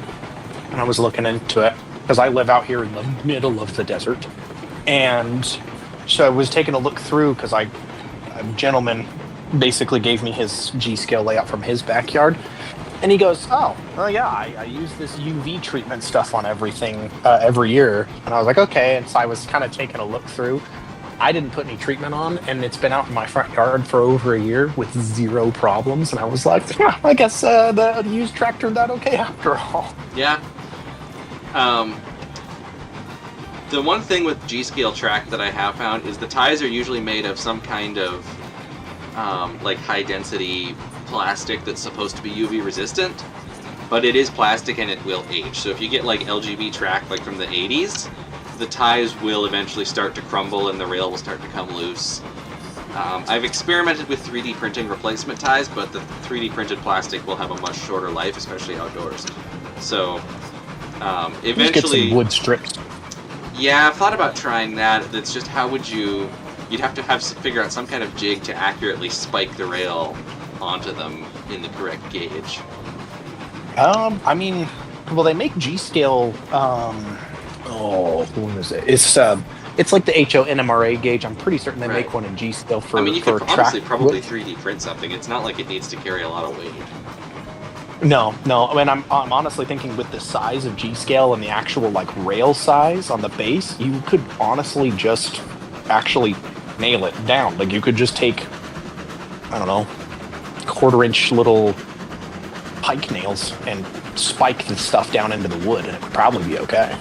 And I was looking into it because I live out here in the middle of the desert. And so I was taking a look through because a gentleman basically gave me his G-Scale layout from his backyard. And he goes, oh, well, yeah, I use this UV treatment stuff on everything every year. And I was like, okay. And so I was kind of taking a look through. I didn't put any treatment on, and it's been out in my front yard for over a year with 0 problems. And I was like, yeah, I guess the used track turned out okay after all. Yeah. The one thing with G-Scale track that I have found is the ties are usually made of some kind of like high-density plastic that's supposed to be UV resistant, but it is plastic and it will age. So if you get like LGB track like from the 80s, the ties will eventually start to crumble and the rail will start to come loose. I've experimented with 3D printing replacement ties, but the 3D printed plastic will have a much shorter life, especially outdoors. So eventually, just get some wood strips. Yeah, I've thought about trying that. That's just how would you? You'd have to figure out some kind of jig to accurately spike the rail onto them in the correct gauge. I mean, well, they make G-Scale. What is it? It's like the HO NMRA gauge. I'm pretty certain they Right. make one in G-Scale for. I mean, you for could honestly track. probably 3D print something. It's not like it needs to carry a lot of weight. No. I mean, I'm honestly thinking with the size of G-Scale and the actual like rail size on the base, you could honestly just actually nail it down. Like you could just take, I don't know, 1/4-inch little pike nails and spike the stuff down into the wood, and it would probably be okay.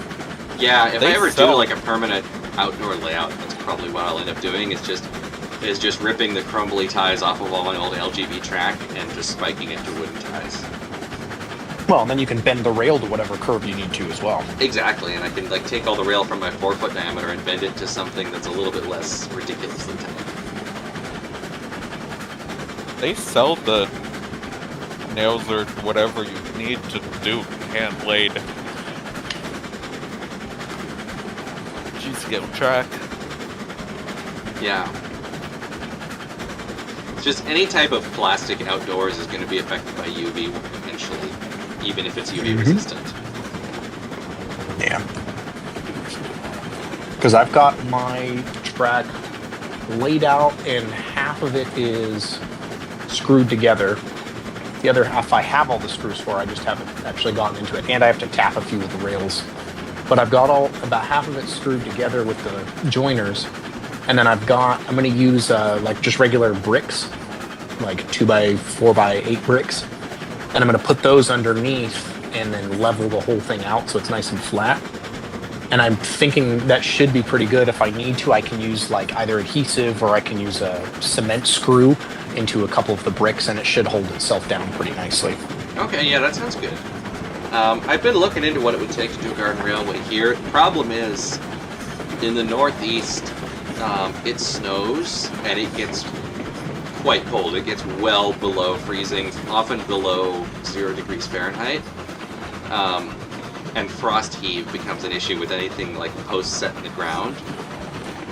Yeah, if They I ever do sell- like a permanent outdoor layout, that's probably what I'll end up doing. Is just ripping the crumbly ties off of all my old LGB track and just spiking it to wooden ties. Well, and then you can bend the rail to whatever curve you need to as well. Exactly, and I can like take all the rail from my 4-foot diameter and bend it to something that's a little bit less ridiculously tight. They sell the nails or whatever you need to do hand laid G-Scale track. Yeah. Just any type of plastic outdoors is going to be affected by UV eventually, even if it's UV resistant. Yeah. Because I've got my track laid out, and half of it is screwed together. The other half I have all the screws for, I just haven't actually gotten into it. And I have to tap a few of the rails. But I've got about half of it screwed together with the joiners. And then I'm going to use like just regular bricks, like 2x4x8 bricks. And I'm going to put those underneath and then level the whole thing out so it's nice and flat. And I'm thinking that should be pretty good. If I need to, I can use like either adhesive or I can use a cement screw into a couple of the bricks, and it should hold itself down pretty nicely. Okay, yeah, that sounds good. I've been looking into what it would take to do a garden railway here. The problem is, in the Northeast, it snows and it gets quite cold. It gets well below freezing, often below 0 degrees Fahrenheit. And frost heave becomes an issue with anything like posts set in the ground.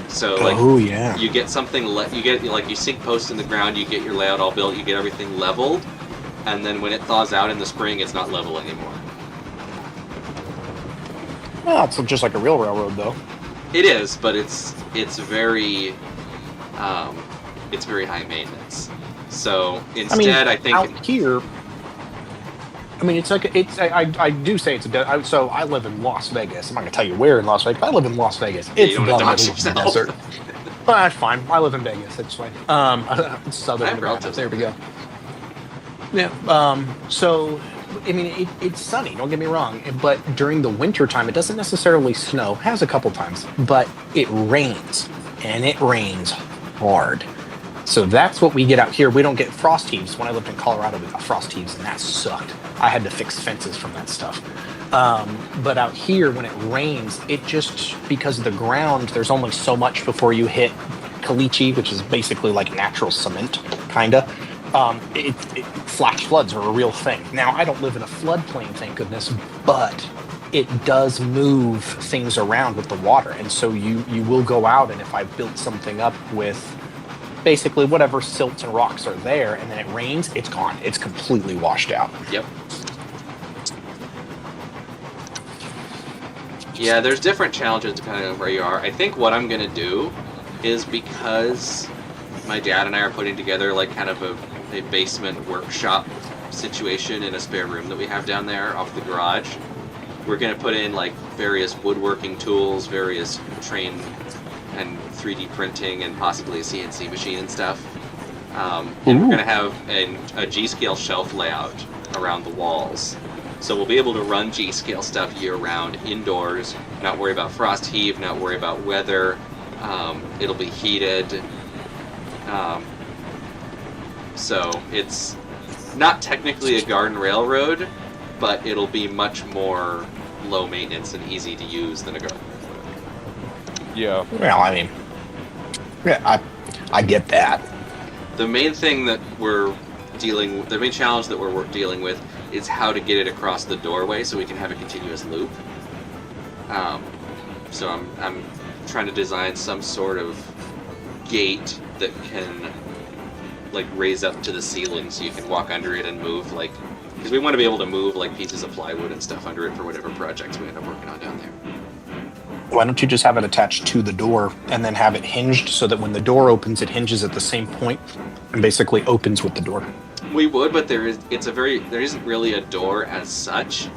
So like, yeah. you get something, you sink posts in the ground, you get your layout all built, you get everything leveled, and then when it thaws out in the spring, it's not level anymore. Well, it's just like a real railroad, though. It is, but it's very high maintenance. So instead, I think out here, I mean, I do say it's a desert. So I live in Las Vegas. I'm not gonna tell you where in Las Vegas. But I live in Las Vegas. Yeah, It's you the don't have to middle dox of the yourself. desert. But that's fine. I live in Vegas. It's fine. Southern I have Nevada. relatives There we there. go. Yeah. So, I mean, it's sunny. Don't get me wrong. But during the winter time, it doesn't necessarily snow. It has a couple times, but it rains, and it rains hard. So that's what we get out here. We don't get frost heaves. When I lived in Colorado, we got frost heaves, and that sucked. I had to fix fences from that stuff. But out here, when it rains, it just, because of the ground, there's only so much before you hit caliche, which is basically like natural cement, kind of. Flash floods are a real thing. Now, I don't live in a floodplain, thank goodness, but it does move things around with the water. And so you will go out, and if I built something up with basically whatever silts and rocks are there, and then it rains, it's gone. It's completely washed out. Yep. Yeah, there's different challenges depending on where you are. I think what I'm gonna do is, because my dad and I are putting together like kind of a basement workshop situation in a spare room that we have down there off the garage, we're gonna put in like various woodworking tools, various train and 3D printing, and possibly a CNC machine and stuff. And we're going to have a G-scale shelf layout around the walls. So we'll be able to run G-scale stuff year-round, indoors, not worry about frost heave, not worry about weather. It'll be heated. So it's not technically a garden railroad, but it'll be much more low maintenance and easy to use than a garden railroad. Yeah. Well, I mean, yeah, I get that. The main thing that the main challenge that we're dealing with is how to get it across the doorway so we can have a continuous loop. So I'm trying to design some sort of gate that can like raise up to the ceiling so you can walk under it and move, like, because we want to be able to move like pieces of plywood and stuff under it for whatever projects we end up working on down there. Why don't you just have it attached to the door and then have it hinged so that when the door opens, it hinges at the same point and basically opens with the door? We would, but there isn't really a door as such.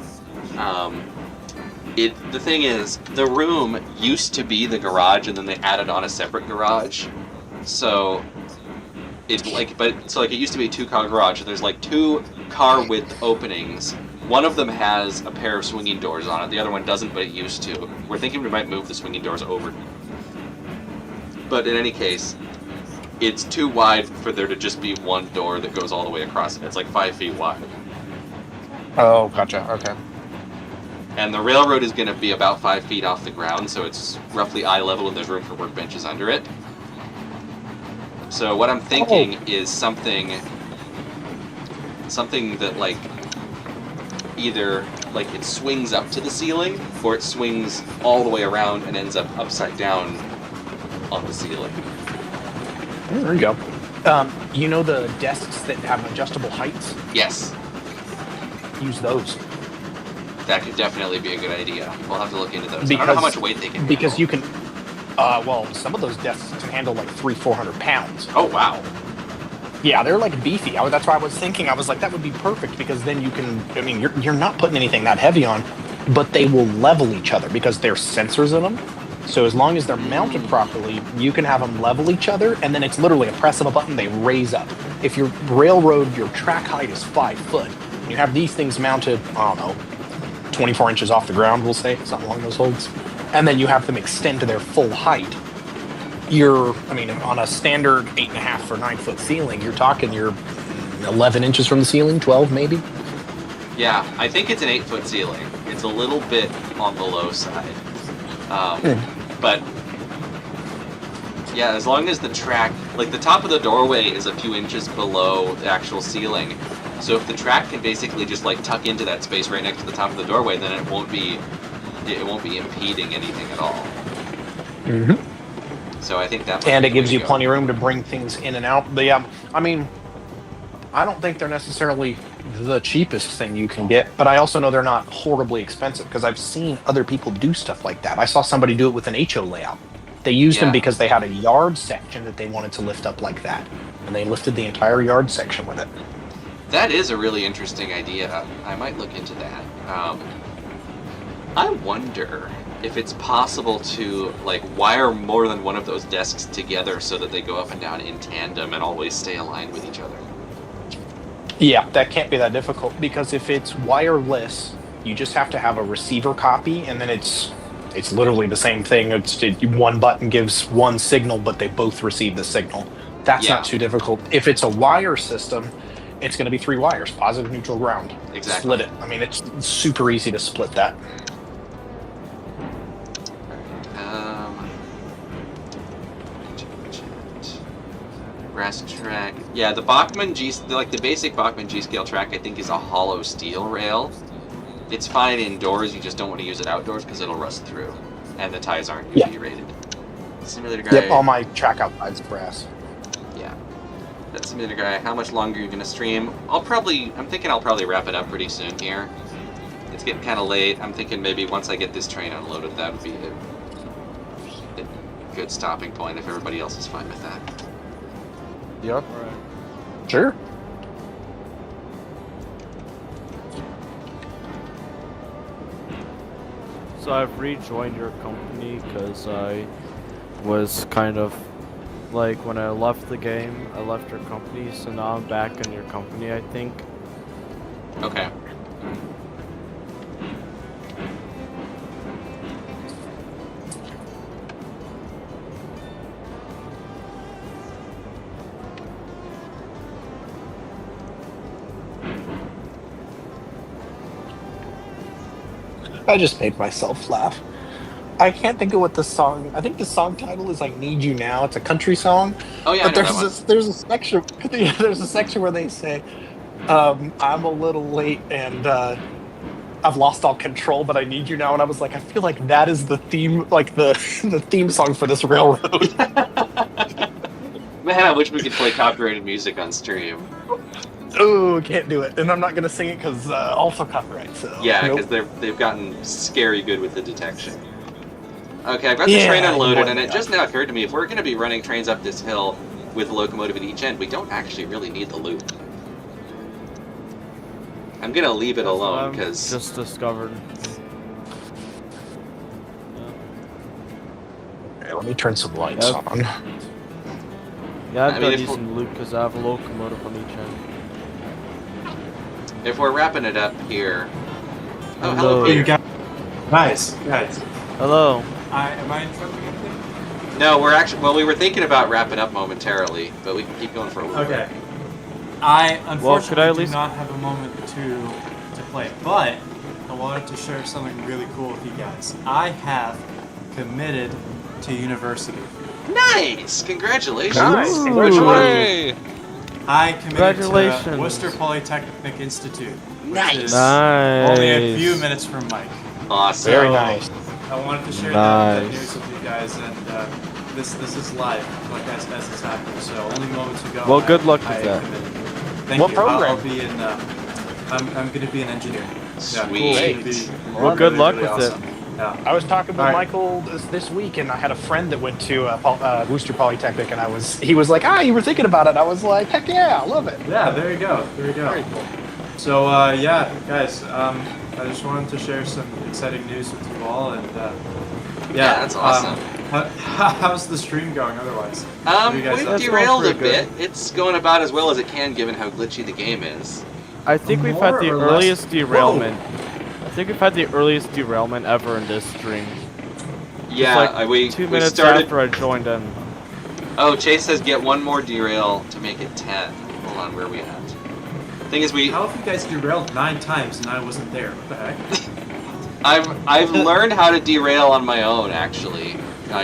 The thing is, the room used to be the garage, and then they added on a separate garage. So it used to be a 2-car garage, and there's like 2 car width openings. One of them has a pair of swinging doors on it. The other one doesn't, but it used to. We're thinking we might move the swinging doors over. But in any case, it's too wide for there to just be one door that goes all the way across it. It's like 5 feet wide. Oh, gotcha. Okay. And the railroad is going to be about 5 feet off the ground, so it's roughly eye level, and there's room for workbenches under it. So what I'm thinking is something that like either like it swings up to the ceiling, or it swings all the way around and ends up upside down on the ceiling. There you go. You know the desks that have adjustable heights? Yes, Use those. that could definitely be a good idea. We'll have to look into those. I don't know how much weight they can Because handle. you can, well, some of those desks can handle like 300-400 pounds. Oh, wow. Yeah, they're like beefy. That's why I was thinking. I was like, that would be perfect because then you can. I mean, you're not putting anything that heavy on, but they will level each other because there's sensors in them. So as long as they're mounted properly, you can have them level each other, and then it's literally a press of a button, they raise up. If your railroad, your track height is 5 foot, and you have these things mounted, I don't know, 24 inches off the ground, we'll say, something along those lines, and then you have them extend to their full height. On a standard 8.5 or 9 foot ceiling, you're talking you're 11 inches from the ceiling, 12 maybe. Yeah, I think it's an 8-foot ceiling. It's a little bit on the low side. But yeah, as long as the track, like the top of the doorway is a few inches below the actual ceiling, so if the track can basically just like tuck into that space right next to the top of the doorway, then it won't be impeding anything at all. Mm-hmm. So I think that. And it gives you plenty of room to bring things in and out. I don't think they're necessarily the cheapest thing you can get, but I also know they're not horribly expensive because I've seen other people do stuff like that. I saw somebody do it with an HO layout. They used them because they had a yard section that they wanted to lift up like that, and they lifted the entire yard section with it. That is a really interesting idea. I might look into that. I wonder if it's possible to like wire more than one of those desks together so that they go up and down in tandem and always stay aligned with each other. Yeah, that can't be that difficult because if it's wireless, you just have to have a receiver copy, and then it's literally the same thing. One button gives one signal, but they both receive the signal. That's Yeah. not too difficult. If it's a wire system, it's going to be 3 wires: positive, neutral, ground. Exactly. Split it. I mean, it's super easy to split that. Brass track. Yeah, the Bachmann G, the basic Bachmann G-scale track, I think is a hollow steel rail. It's fine indoors. You just don't want to use it outdoors because it'll rust through, and the ties aren't UV rated. Simulator guy. Yep, all my track outside's brass. Yeah. That simulator guy. How much longer are you gonna stream? I'm thinking I'll probably wrap it up pretty soon here. It's getting kind of late. I'm thinking maybe once I get this train unloaded, that would be a good stopping point if everybody else is fine with that. Yep. Sure. So I've rejoined your company because I was kind of like when I left the game, I left your company, so now I'm back in your company, I think. Okay. I just made myself laugh. I can't think of what the song. I think the song title is like "Need You Now." It's a country song. Oh yeah, But I know that one. there's a section. Yeah, there's a section where they say, "I'm a little late and I've lost all control, but I need you now." And I was like, I feel like that is the theme, like the the theme song for this railroad. Man, I wish we could play copyrighted music on stream. Oh, can't do it, and I'm not gonna sing it because also copyright. So Yeah, nope. because they've gotten scary good with the detection. Okay, I've got the Yeah, train unloaded, and yeah. it just now occurred to me, if we're going to be running trains up this hill with the locomotive at each end, we don't actually really need the loop. I'm going to leave it alone, because... just discovered. Okay, let me turn some lights Yep. on. Yeah, I've I mean, got if decent loot because I have a locomotive on each end. If we're wrapping it up here... Oh, Hello. hello, Hey, you Peter. guys. Guys. Hello. Am I interrupting anything? No, we're actually... Well, we were thinking about wrapping up momentarily, but we can keep going for a little Okay. bit. I unfortunately could I at do least- not have a moment to play, but I wanted to share something really cool with you guys. I have committed to university. Nice! Congratulations! Nice. Ooh. Hooray! I committed to Congratulations. Worcester Polytechnic Institute. Which Nice. is Nice. only a few minutes from Mike. Awesome. Very So, nice. I wanted to share that Nice. news with you guys, and this is live, like as it's happening. So only moments ago. Well, good luck with I that. committed. Thank What you. program? I'll be in. I'm going to be an engineer. Sweet. Yeah, it's gonna be Well, good luck with awesome. Yeah. I was talking with All right. Michael this week, and I had a friend that went to Worcester Polytechnic, and he was like, you were thinking about it. I was like, heck yeah, I love it. Yeah, there you go. There you go. Very cool. So yeah, guys, I just wanted to share some exciting news with you all, and Yeah, that's awesome. How's the stream going otherwise? What are you guys We've up to? That's derailed a going pretty bit. It's going about as well as it can given how glitchy the game is. I think we've More had the or less- earliest derailment. I think we've had the earliest derailment ever in this stream. Yeah, like we 2 we minutes started. after I joined in. Oh, Chase says get one more derail to make it 10. Hold on, where are we at? Thing is, How have you guys derailed 9 times and I wasn't there? What the heck? I've learned how to derail on my own. Actually,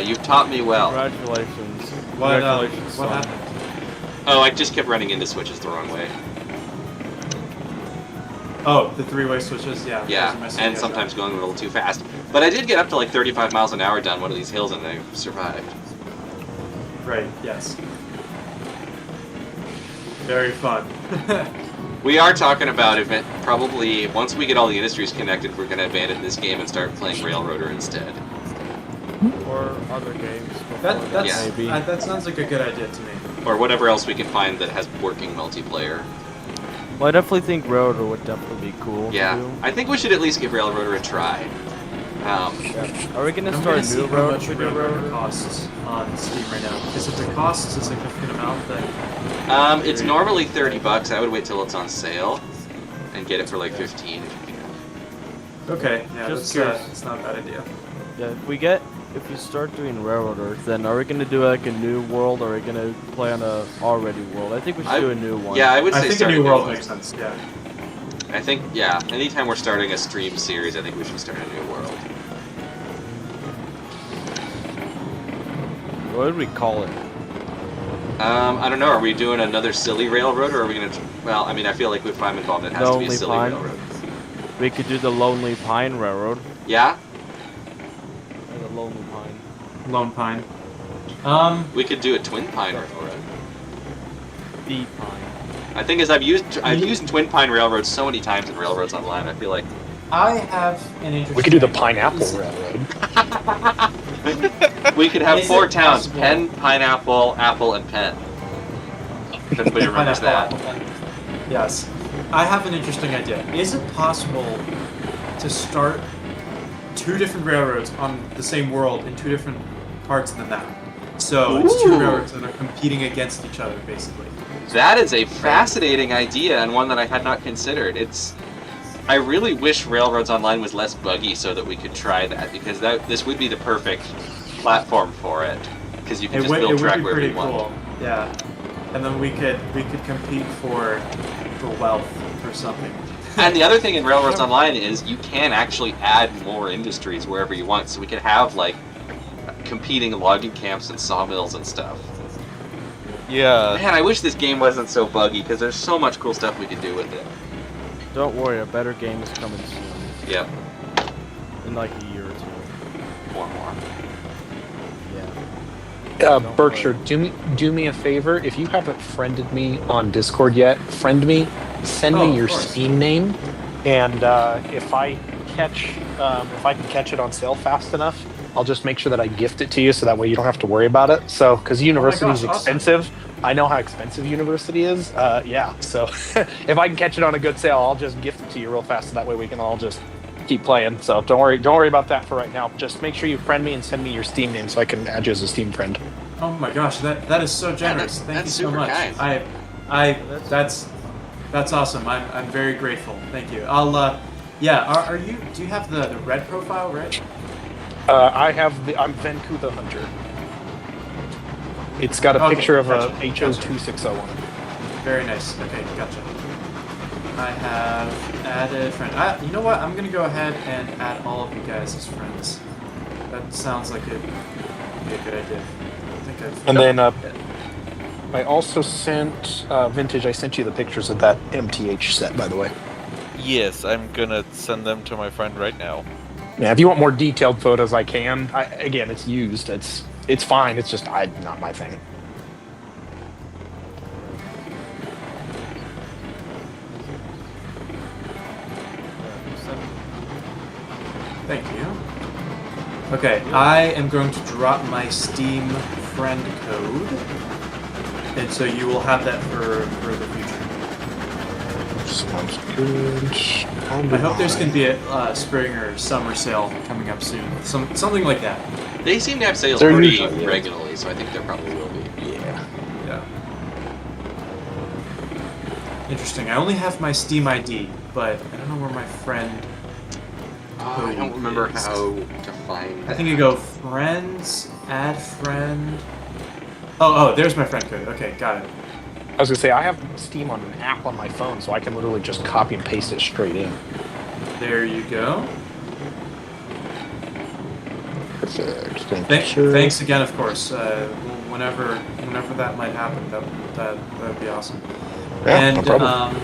you've taught me well. Congratulations. What Congratulations, what son. happened? Oh, I just kept running into switches the wrong way. Oh, the 3-way switches. Yeah. those Yeah, are messing you and guys sometimes up. going a little too fast. But I did get up to like 35 miles an hour down one of these hills, and I survived. Right. Yes. Very fun. We are talking about event. Probably once we get all the industries connected, we're going to abandon this game and start playing Railroader instead. Or other games. Yeah. That sounds like a good idea to me. Or whatever else we can find that has working multiplayer. Well, I definitely think Railroader would definitely be cool. Yeah, To do. I think we should at least give Railroader a try. Yeah. Are we gonna I'm start gonna a see new how road much with your Railroader Railroader? costs on Steam right now. Because if it costs a significant amount, then It's normally $30. I would wait till it's on sale and get it for like 15 if you can. okay, yeah, Just that's not a bad idea. Yeah, if you start doing Railroaders, then are we gonna do like a new world, or are we gonna play on a already world? I think we should do a new one. Yeah, I would say I think a start new world one. makes sense. Yeah. I think, yeah, anytime we're starting a stream series, I think we should start a new world. What would we call it? I don't know, are we doing another silly railroad, or are we gonna, well, I mean, I feel like if I'm involved, it has to be a Lonely silly Pine. railroad. We could do the Lonely Pine Railroad. Yeah? Or the Lonely Pine. Lone Pine. We could do a Twin Pine railroad. The Pine. I think as I've used Twin Pine Railroad so many times in Railroads Online, I feel like I have an interesting. We could do the idea. Pineapple Is- Railroad. we could have Is 4 it towns, possible- Penn, Pineapple, Apple, and Penn. If anybody remembers that. Pineapple. Yes. I have an interesting idea. Is it possible to start 2 different railroads on the same world in 2 different parts of the map? So it's 2 Ooh. railroads that are competing against each other, basically. That is a fascinating idea and one that I had not considered. I really wish Railroads Online was less buggy so that we could try that, because this would be the perfect platform for it, because you can just build track be wherever pretty you want. cool. Yeah. And then we could compete for wealth or something. And the other thing in Railroads Online is you can actually add more industries wherever you want, so we could have like competing logging camps and sawmills and stuff. Yeah. Man, I wish this game wasn't so buggy, because there's so much cool stuff we could do with it. Don't worry, a better game is coming soon. Yep, In like a year or 2. more. Yeah. Berkshire, do me a favor. If you haven't friended me on Discord yet, friend me. Send Oh, me of your course. Steam name, and if I can catch it on sale fast enough, I'll just make sure that I gift it to you, so that way you don't have to worry about it. So, because university is awesome. expensive, I know how expensive university is. Yeah. So, if I can catch it on a good sale, I'll just gift it to you real fast, so that way we can all just keep playing. So don't worry about that for right now. Just make sure you friend me and send me your Steam name so I can add you as a Steam friend. Oh my gosh, that is so generous. Thank you that's so super much. kind. That's awesome. I'm very grateful. Thank you. I'll yeah. Are you? Do you have the red profile, right? I'm Venku the Hunter. It's got a Okay, picture of a gotcha, HO260 on it. Very nice. Okay, gotcha. I have added friend. You know what? I'm gonna go ahead and add all of you guys as friends. That sounds like it'd be a good idea. I think I've. And then I also sent Vintage. I sent you the pictures of that MTH set, by the way. Yes, I'm gonna send them to my friend right now. Yeah, if you want more detailed photos, I can. Again, it's used. It's fine. It's just not my thing. Thank you. Okay, I am going to drop my Steam friend code, and so you will have that for the future. Sounds good. I hope there's going to be a spring or summer sale coming up soon. Something like that. They seem to have sales They're pretty usually- regularly, so I think there probably will be. Yeah. Yeah. Interesting. I only have my Steam ID, but I don't know where my friend. I don't remember is. how to find I think you go friends, add friend. Oh, there's my friend code. Okay, got it. I was gonna say I have Steam on an app on my phone, so I can literally just copy and paste it straight in. There you go. Perfect. Thank you. Thanks again, of course. Whenever that might happen, that would be awesome. Yeah, And no problem.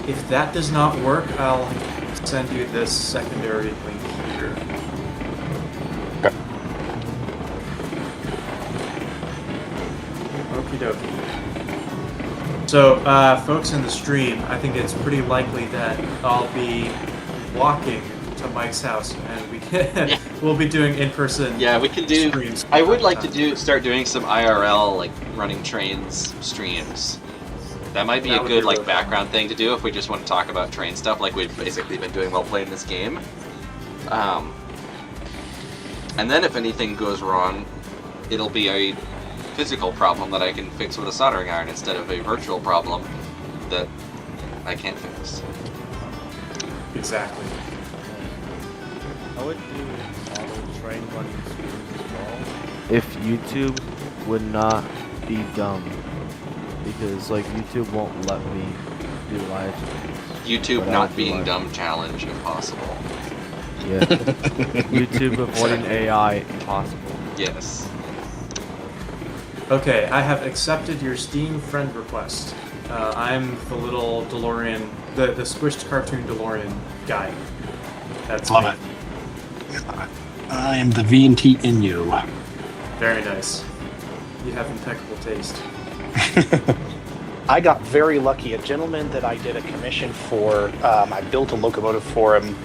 if that does not work, I'll send you this secondary link here. Okay. Okie dokie. So, folks in the stream, I think it's pretty likely that I'll be walking to Mike's house, and we'll be doing in-person. Yeah, we can do. streams. I would like to start doing some IRL, like running trains streams. That might be That a would good be like really background thing to do if we just want to talk about train stuff, like we've basically been doing while playing this game. And then if anything goes wrong, it'll be a physical problem that I can fix with a soldering iron instead of a virtual problem that I can't fix. Exactly. I would do model train running streams as well if YouTube would not be dumb, because like YouTube won't let me do live streams. YouTube But I not would do being live- dumb challenge impossible. Yeah. YouTube avoiding AI impossible. Yes. Okay, I have accepted your Steam friend request. I'm the little DeLorean, the squished cartoon DeLorean guy. That's Love me. it. I am the V&T Inyo. Very nice. You have impeccable taste. I got very lucky. A gentleman that I did a commission for, I built a locomotive for him.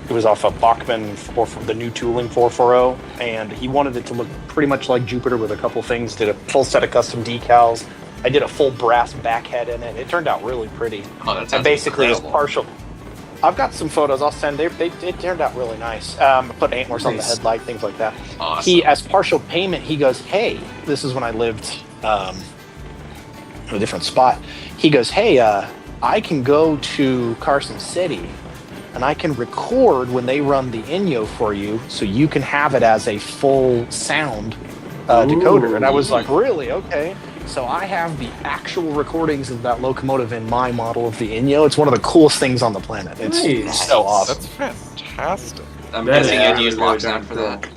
It was off a Bachmann for the new tooling 440, and he wanted it to look pretty much like Jupiter with a couple things. Did a full set of custom decals. I did a full brass backhead in it. It turned out really pretty. Oh, that sounds And basically, it's incredible. partial. I've got some photos I'll send. It turned out really nice. I put antlers on the Nice. headlight, things like that. Awesome. He, as partial payment, he goes, "Hey, this is when I lived in a different spot." He goes, "Hey, I can go to Carson City, and I can record when they run the Inyo for you, so you can have it as a full sound decoder." And I was like, "Really? Okay." So I have the actual recordings of that locomotive in my model of the Inyo. It's one of the coolest things on the planet. It's Nice. so awesome. That's fantastic. I'm That guessing is I'd really, use really lock darn sound for cool. that.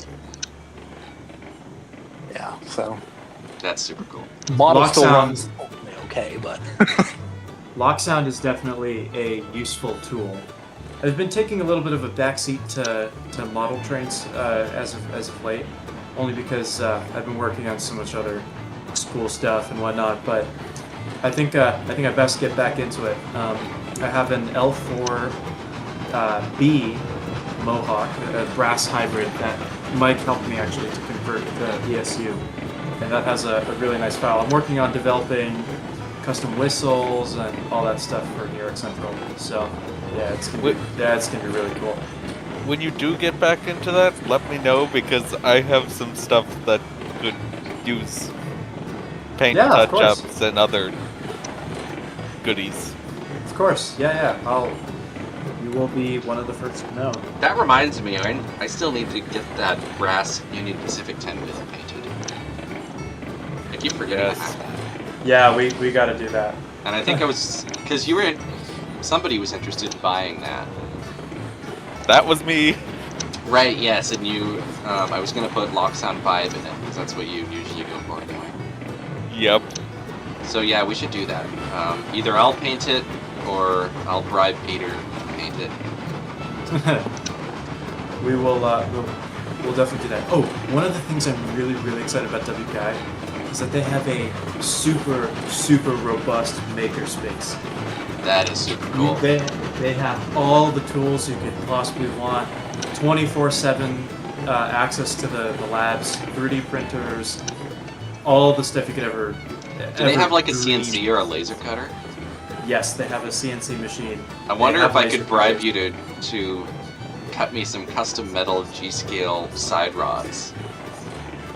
Yeah. So That's super cool. model Lock still sound. runs okay, but Lock sound is definitely a useful tool. I've been taking a little bit of a backseat to model trains as of late, only because I've been working on so much other school stuff and whatnot. But I think I best get back into it. I have an L4B Mohawk, a brass hybrid that Mike helped me actually to convert to ESU, and that has a really nice file. I'm working on developing custom whistles and all that stuff for New York Central. So yeah, it's gonna be really cool. When you do get back into that, let me know, because I have some stuff that could use paint Yeah, of course. touch-ups and other goodies. Of course, yeah. You will be one of the first to know. That reminds me, I still need to get that brass Union Pacific 10 wheel painted. I keep forgetting Yes. to have that. Yeah, we got to do that. And I think I was, because somebody was interested in buying that. That was me. Right, yes, and I was going to put Lock Sound 5 in it, because that's what you usually go for anyway. Yep. So yeah, we should do that. Either I'll paint it, or I'll bribe Peter to paint it. We will. We'll definitely do that. Oh, one of the things I'm really excited about WPI is that they have a super robust makerspace. That is super cool. They have all the tools you could possibly want, 24/7 access to the labs, 3D printers, all the stuff you could ever. Do they have like a CNC or a laser cutter? Yes, they have a CNC machine. I wonder They if I have could laser bribe cutters. you to cut me some custom metal G-scale side rods.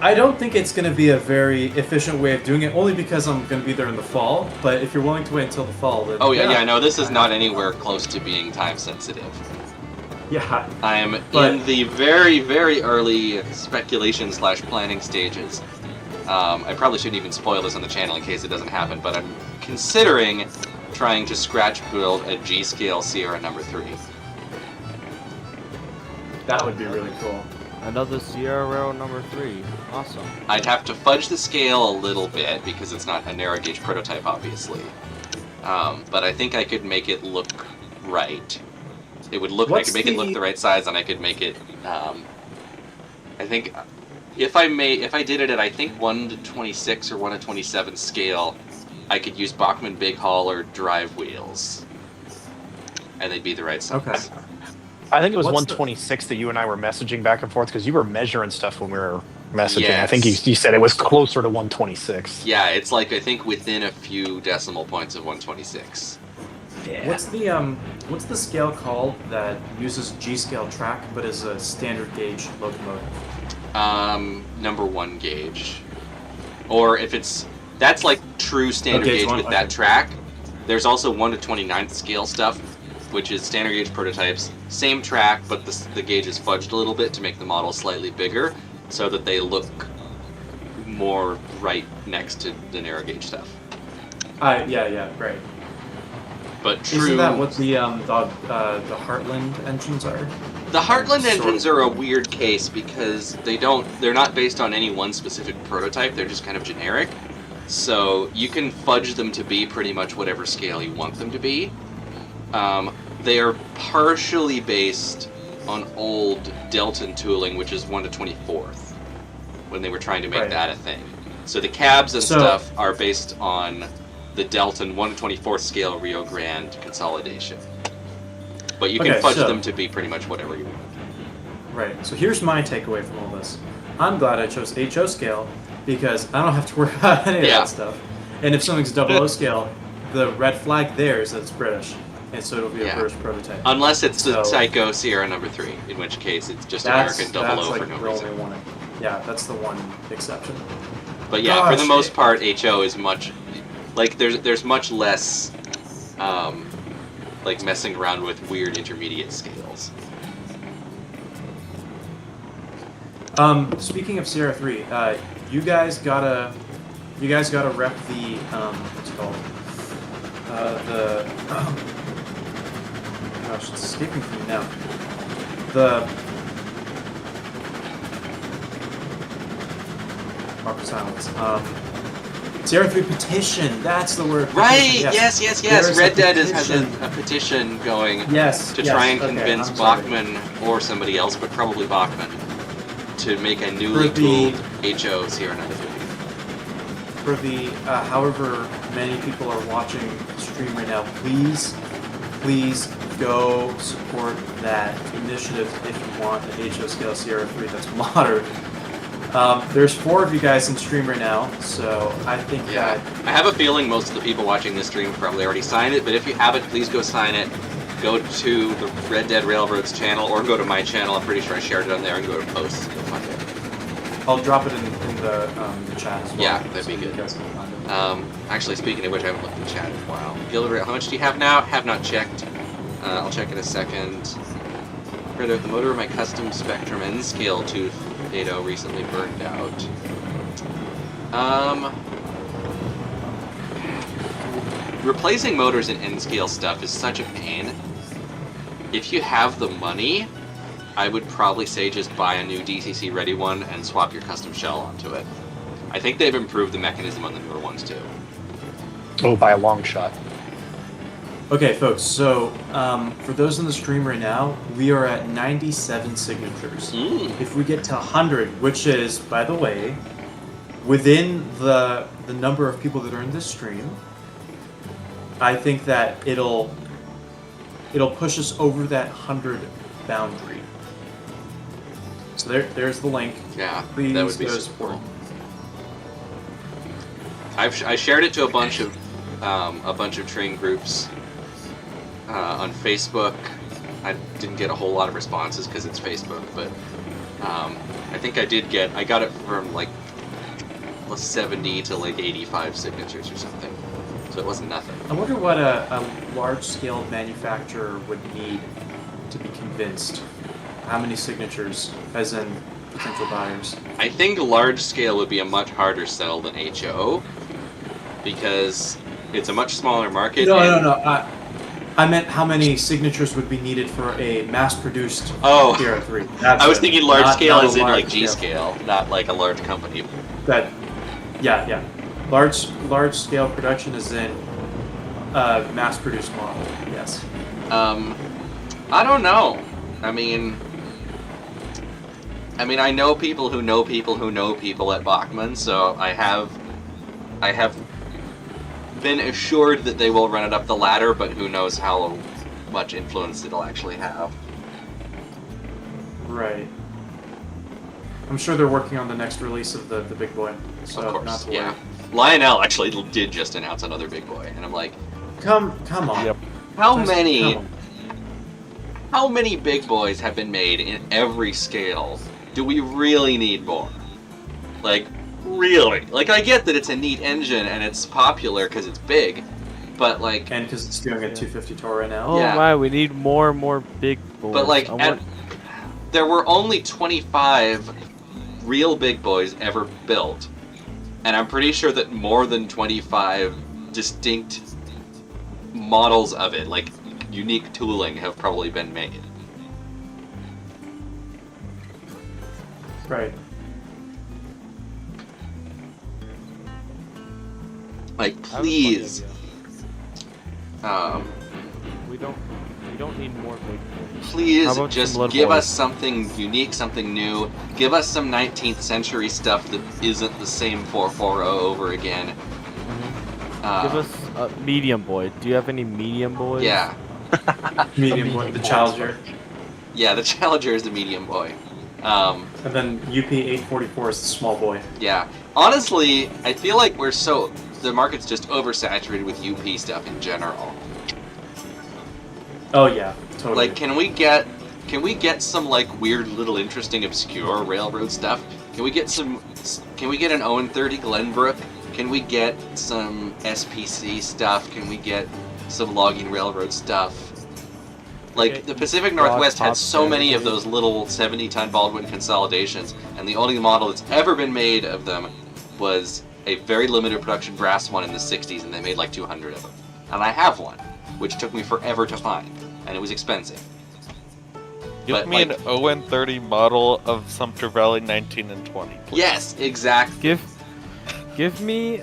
I don't think it's going to be a very efficient way of doing it, only because I'm going to be there in the fall. But if you're willing to wait until the fall, then Oh yeah, no, this is not anywhere close to being time sensitive. Yeah, I am But- in the very early speculation/planning stages. I probably shouldn't even spoil this on the channel in case it doesn't happen, but I'm considering trying to scratch build a G-scale Sierra number 3. that would be really cool. Another Sierra Rail number 3. Awesome. I'd have to fudge the scale a little bit because it's not a narrow gauge prototype, obviously. But I think I could make it look right. It would look. I What's could make it look the- the right size, and I could make it. I think if I did it at 1:26 or 1:27 scale, I could use Bachmann big hull or drive wheels, and they'd be the right size. Okay. I think it was What's the- 126 that you and I were messaging back and forth because you were measuring stuff when we were messaging. I think Yes. you said it was closer to 126. Yeah, it's like I think within a few decimal points of 126. What's the scale called that uses G scale track but is a standard gauge locomotive? Number 1 gauge. Or if that's like true standard gauge gauge one, with okay. that track. There's also 1 to 29th scale stuff, which is standard gauge prototypes. Same track, but the gauge is fudged a little bit to make the model slightly bigger, so that they look more right next to the narrow gauge stuff. Yeah, right. But true. Isn't that what the Heartland engines are? The Heartland Sort engines of. are a weird case because they're not based on any one specific prototype, they're just kind of generic. So you can fudge them to be pretty much whatever scale you want them to be. They are partially based on old Delton tooling, which is 1 to 24th, when they were trying to make Right. that a thing. So the cabs and So- stuff are based on the Delton 1 to 24th scale Rio Grande consolidation. But you can Okay, fudge so- them to be pretty much whatever you want. Right. So here's my takeaway from all this. I'm glad I chose HO scale because I don't have to worry about any of Yeah. that stuff. And if something's 00 scale, the red flag there is that it's British, and so it'll be Yeah. a British prototype. Unless it's the So- Tycho Sierra number 3, in which case it's just That's American 00 like for no the only reason. one. Yeah, that's the one exception. But yeah, for the Gosh, most part, HO is much like there's much less like messing around with weird intermediate scales. Speaking of Sierra 3, you guys gotta rep the what's it called? Gosh, it's escaping from me now. The proper silence. Sierra 3 petition. That's the word. Right? Petition, Yes. There's Red a Dead has petition. a petition going Yes. to yes, try and okay, convince I'm sorry. Bachman or somebody else, but probably Bachman, to make a newly For the- tooled HO Sierra number 3. For the however many people are watching the stream right now, please go support that initiative if you want an HO scale Sierra 3 that's modern. There's 4 of you guys in stream right now, so I think Yeah, that I have a feeling most of the people watching this stream probably already signed it, but if you haven't, please go sign it. Go to the Red Dead Railroad's channel, or go to my channel. I'm pretty sure I shared it on there, and go to posts. You'll find it. I'll drop it in the chat as well. Yeah, that'd be so you good. guys can find it. Actually, speaking of which, I haven't looked at the chat in a while. Gilbert, how much do you have now? Have not checked. I'll check in a second. Right out the motor of my custom Spectrum N-Scale Tooth 80 recently burned out. Replacing motors in N-Scale stuff is such a pain. If you have the money, I would probably say just buy a new DCC ready one and swap your custom shell onto it. I think they've improved the mechanism on the newer ones too. Oh, by a long shot. Okay, folks, so for those in the stream right now, we are at 97 signatures. If we get to 100, which is, by the way, within the number of people that are in this stream, I think that it'll push us over that 100 boundary. So there's the link. Yeah, Please that would be go super support. cool. I shared it to a bunch of train groups on Facebook. I didn't get a whole lot of responses because it's Facebook, but I think I got it from like 70 to like 85 signatures or something. So it wasn't nothing. I wonder what a large-scale manufacturer would need to be convinced. How many signatures, as in potential buyers? I think large scale would be a much harder sell than HO because it's a much smaller market. No. I meant how many signatures would be needed for a mass-produced Oh. Sierra 3. I was thinking large scale not a as in like large G scale, not like a large company. Yeah. Large-scale production is in mass-produced model. Yes. I don't know. I mean, I know people who know people who know people at Bachman, so I have been assured that they will run it up the ladder, but who knows how much influence it'll actually have. Right. I'm sure they're working on the next release of the big boy. So Of not course, to worry. yeah. Lionel actually did just announce another big boy, and I'm like, Come on. Yep. how Just many? come on. How many big boys have been made in every scale? Do we really need more? Like, really? Like, I get that it's a neat engine and it's popular because it's big, but like, And because it's doing a 250 tour right now. Oh Yeah. my, we need more and more big boys. but like, I want... there were only 25 real big boys ever built, and I'm pretty sure that more than 25 distinct models of it, like unique tooling, have probably been made. Right. Like, I have a funny please. idea. We don't need more big boys. How Please about just some little give boys? us something unique, something new. Give us some 19th century stuff that isn't the same 440 over again. Give us a medium boy. Do you have any medium boys? Yeah. Medium boy, the Challenger. Yeah, the Challenger is the medium boy. And then UP 844 is the small boy. Yeah. Honestly, I feel like the market's just oversaturated with UP stuff in general. Oh yeah, totally. Like, can we get some like weird little interesting obscure railroad stuff? Can we get an Owen 30 Glenbrook? Can we get some SPC stuff? Can we get some logging railroad stuff? Like, Okay, the Pacific rock Northwest had top so many of category. those little 70-ton Baldwin consolidations, and the only model that's ever been made of them was a very limited production brass one in the 60s, and they made like 200 of them. And I have one, which took me forever to find, and it was expensive. Give But, me like- an ON30 model of Sumter Valley 19 and 20, please. Yes, exactly. Give me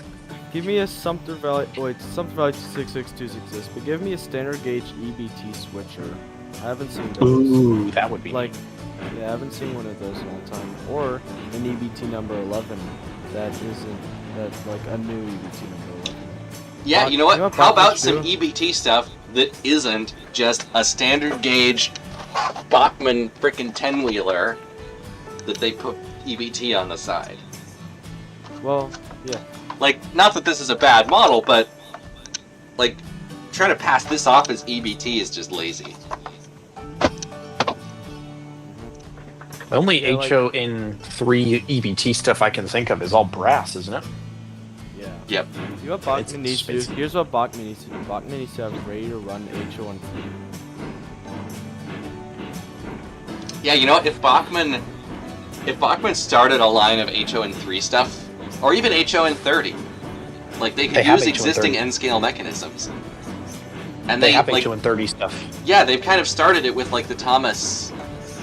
a Sumter Valley. Wait, Sumter Valley 662 exists, but give me a standard gauge EBT switcher. I haven't seen those. Ooh, that would be Like, yeah, I haven't seen one of those in a long time. Or an EBT number 11 that's like a new EBT number 11. Yeah, you know what? You know what How about Bachman's some do? EBT stuff that isn't just a standard gauge Bachmann frickin' 10-wheeler that they put EBT on the side? Well, yeah. Like, not that this is a bad model, but like, trying to pass this off as EBT is just lazy. The only Yeah, like- HO in 3 EBT stuff I can think of is all brass, isn't it? Yeah. Yep. You know what Bachman needs to do? expensive. Here's what Bachman needs to do. Bachman needs to have ready to run HO on free. Yeah, you know what? If Bachmann started a line of HON3 stuff, or even HON30, like they could They have use existing HON30. N-scale mechanisms. And They have like, HO in 30 stuff. yeah, they've kind of started it with like the Thomas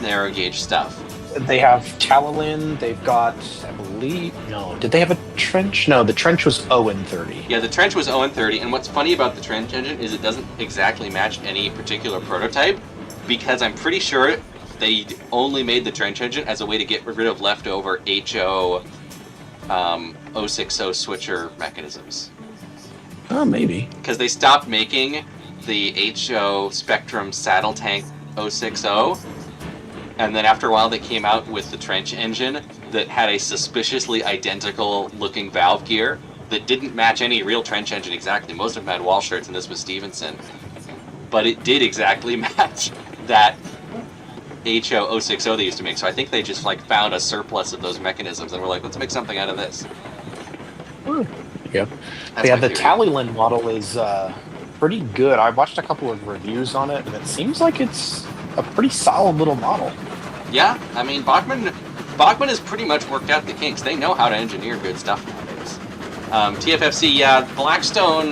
narrow gauge stuff. They have Talalin, they've got, I believe, no, did they have a trench? No, the trench was Owen 30. Yeah, the trench was ON30, and what's funny about the trench engine is it doesn't exactly match any particular prototype, because I'm pretty sure they only made the trench engine as a way to get rid of leftover HO 060 switcher mechanisms. Oh, maybe. Because they stopped making the HO Spectrum saddle tank 060, and then after a while they came out with the trench engine that had a suspiciously identical looking valve gear that didn't match any real trench engine exactly. Most of them had wall shirts, and this was Stevenson. But it did exactly match that HO 060 they used to make, so I think they just like found a surplus of those mechanisms and were like, let's make something out of this. Yeah. That's Yeah, my the theory. Talalin model is pretty good. I watched a couple of reviews on it, and it seems like it's a pretty solid little model. Yeah, I mean, Bachmann has pretty much worked out the kinks. They know how to engineer good stuff nowadays. TFFC, yeah, Blackstone.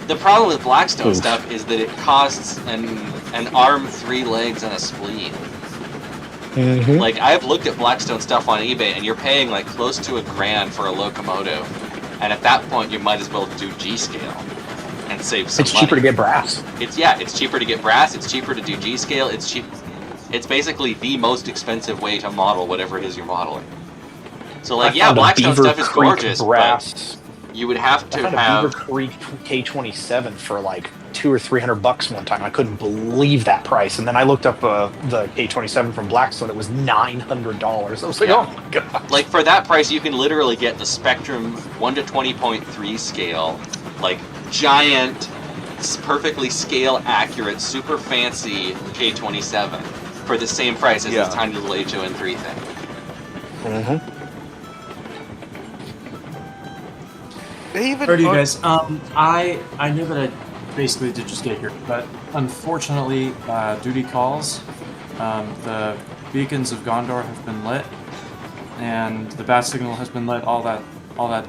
The problem with Blackstone Oof. stuff is that it costs an arm, 3 legs, and a spleen. Mm-hmm. Like, I have looked at Blackstone stuff on eBay, and you're paying like close to $1,000 for a locomotive, and at that point, you might as well do G-scale and save some It's money. cheaper to get brass. It's cheaper to get brass. It's cheaper to do G-scale. It's cheap. It's basically the most expensive way to model whatever it is you're modeling. So, like, I yeah, found a Blackstone Beaver stuff is Creek gorgeous, brass. but you would have I to found a have. Beaver Creek K27 for like $200 or $300 one time. I couldn't believe that price. And then I looked up the K27 from Blackstone. It was $900. I was like, Yeah. oh my god! Like, for that price, you can literally get the Spectrum 1 to 20.3 scale, like, giant, perfectly scale accurate, super fancy K27 for the same price as this tiny little HON3 thing. Mm-hmm. Alrighty, guys. I knew that I basically did just get here, but unfortunately, duty calls. The beacons of Gondor have been lit, and the bat signal has been lit. All that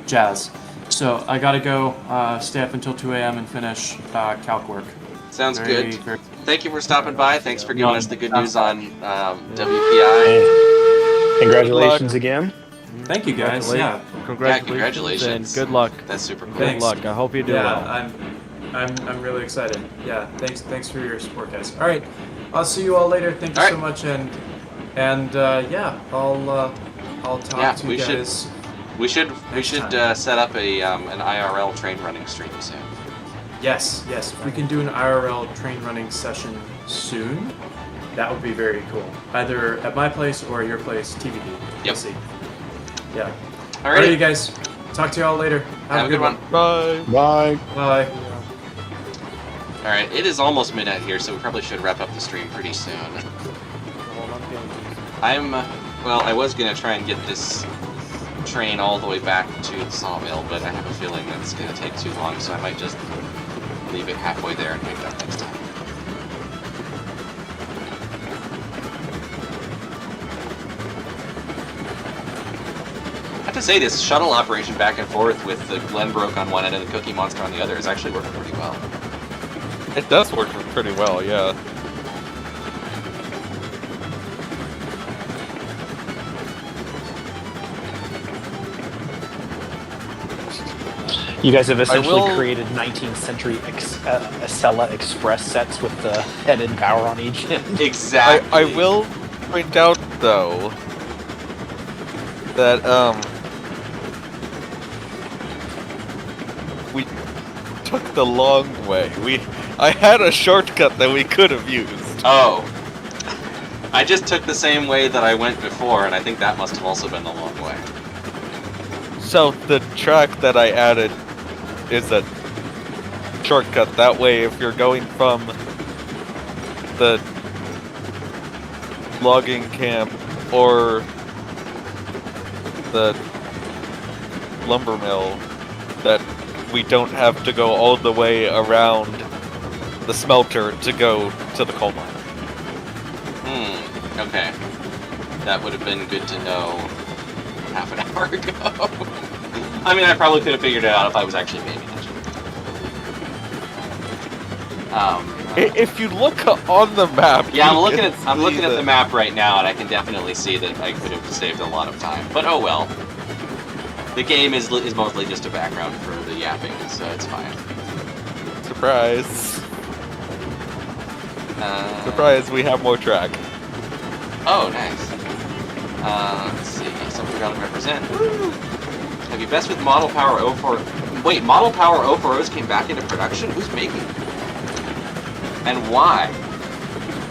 jazz. So I gotta go. Stay up until 2 a.m. and finish calc work. Sounds Very- good. very- Thank you for stopping by. Thanks for giving No, us the good sounds news on WPI. Hey, congratulations again. Thank you, guys. Yeah. Congratulations. And good luck. That's super cool. Good Thanks. luck. I hope you do well. I'm really excited. Yeah. Thanks for your support, guys. All right. I'll see you all later. Thank you All so right. much, and yeah, I'll talk to you guys. We should Next time. set up an IRL train running stream soon. Yes. If we can do an IRL train running session soon, that would be very cool. Either at my place or your place, TBD. We'll Yep. see. Yeah. Alrighty. Alrighty, guys. Talk to you all later. Have a good one. Bye. Bye. Bye. All right, it is almost midnight here, so we probably should wrap up the stream pretty soon. I was gonna try and get this train all the way back to the sawmill, but I have a feeling that's gonna take too long, so I might just leave it halfway there and pick it up next time. I have to say, this shuttle operation back and forth with the Glenbrook on one end and the Cookie Monster on the other is actually working pretty well. It does work pretty well, yeah. You guys have essentially will- created 19th century Acela Express sets with the head and power on each end. Exactly. I will point out, though, that, we took the long way. I had a shortcut that we could have used. Oh. I just took the same way that I went before, and I think that must have also been the long way. So the track that I added is a shortcut. That way, if you're going from the logging camp or the lumber mill, that we don't have to go all the way around the smelter to go to the coal mine. Okay. That would have been good to know half an hour ago. I mean, I probably could have figured it out if I was actually paying attention. If you look on the map, Yeah, I'm you looking can at see the map right now, and I can definitely see that I could have saved a lot of time. But oh well. The game is mostly just a background for the yapping, so it's fine. Surprise! Surprise! We have more track. Oh, nice. Let's see. Something gotta represent. Woo! Have you best with Model Power 04? Wait, Model Power 04s came back into production? Who's making them? And why?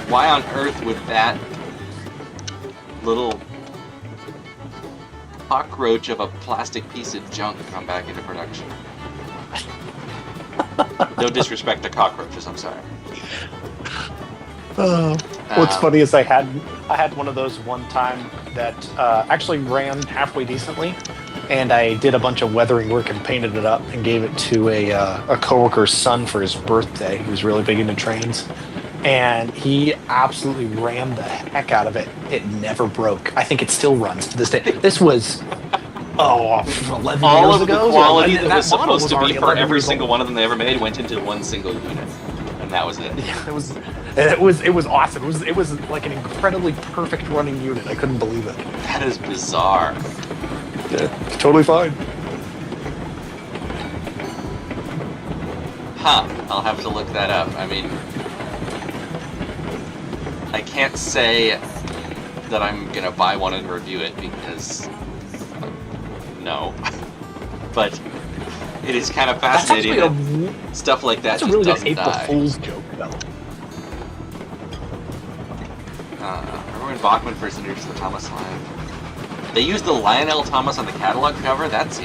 Why on earth would that little cockroach of a plastic piece of junk come back into production? No disrespect to cockroaches, I'm sorry. What's funny is I had one of those one time that actually ran halfway decently, and I did a bunch of weathering work and painted it up and gave it to a coworker's son for his birthday. He was really big into trains, and he absolutely rammed the heck out of it. It never broke. I think it still runs to this day. This was 11 All years of ago. the quality and that was model supposed to be already for 11 every years single old. one of them they ever made went into one single unit, and that was it. Yeah, it was awesome. It was like an incredibly perfect running unit. I couldn't believe it. That is bizarre. Yeah, totally fine. Huh, I'll have to look that up. I mean, I can't say that I'm gonna buy one and review it because no. But It is kind of That's fascinating actually that stuff like that that's a just really good doesn't April die. Fool's joke, though. Remember when Bachman first introduced the Thomas line? They used the Lionel Thomas on the catalog cover? That's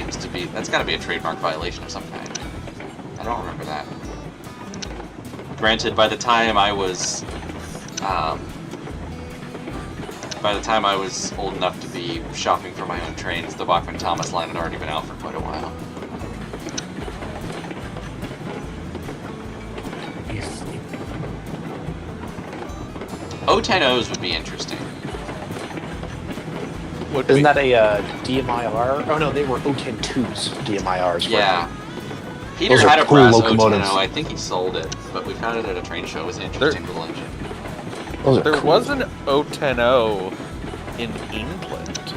gotta be a trademark violation of some kind. I don't remember that. Granted, by the time I was old enough to be shopping for my own trains, the Bachman Thomas line had already been out for quite a while. O10Os would be interesting. Isn't that a DMIR? Oh no, they were O10-2s, DMIRs. Yeah. Peter Those are had a cool brass locomotives. O10O. I think he sold it, but we found it at a train show. It was an interesting little engine. Those are There cool. was an O10O in England.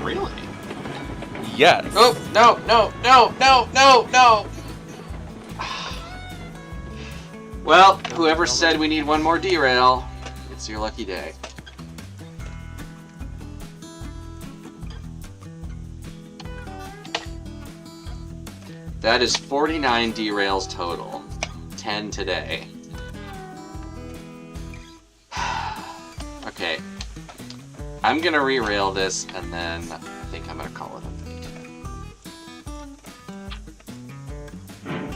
Really? Yes. Oh, no, no, no, no, no, no! Well, whoever said we need one more derail, it's your lucky day. That is 49 derails total. 10 today. Okay. I'm gonna re-rail this, and then I think I'm gonna call it a night.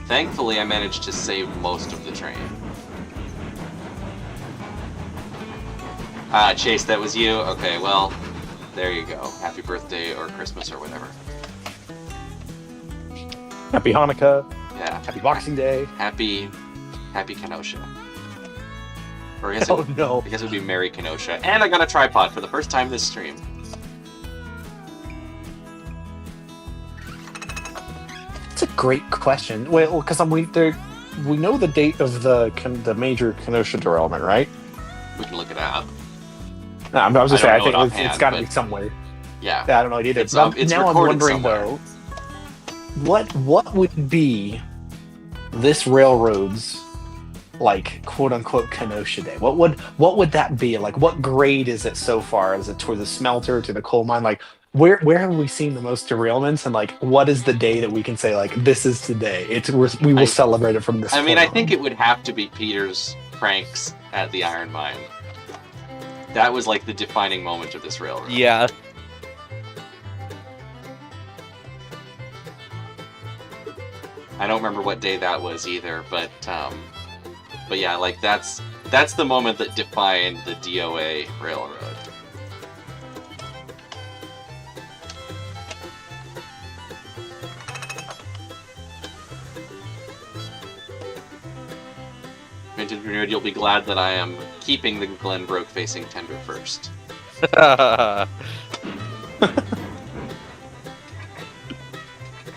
Thankfully, I managed to save most of the train. Chase, that was you? Okay, well, there you go. Happy birthday, or Christmas, or whatever. Happy Hanukkah. Yeah. Happy Boxing Day. Happy Kenosha. Or I guess, Oh no. I guess it would be Merry Kenosha. And I got a tripod for the first time this stream. That's a great question. Well, because we know the date of the major Kenosha derailment, right? We can look it up. No, I was just I saying. I don't know think it it's offhand, got to be but- somewhere. Yeah. Yeah, I don't know it either. It's, But it's now I'm recorded wondering somewhere. though, what would be this railroad's like quote unquote Kenosha Day? What would that be? Like, what grade is it so far? Is it toward the smelter, to the coal mine? Like, where have we seen the most derailments? And like, what is the day that we can say like this is today? We will celebrate it from this. I mean, I point think on. it would have to be Peter's pranks at the iron mine. That was like the defining moment of this railroad. Yeah. I don't remember what day that was either, but yeah, like that's the moment that defined the DOA railroad. Vintage Renewed, you'll be glad that I am keeping the Glenbrook facing tender first.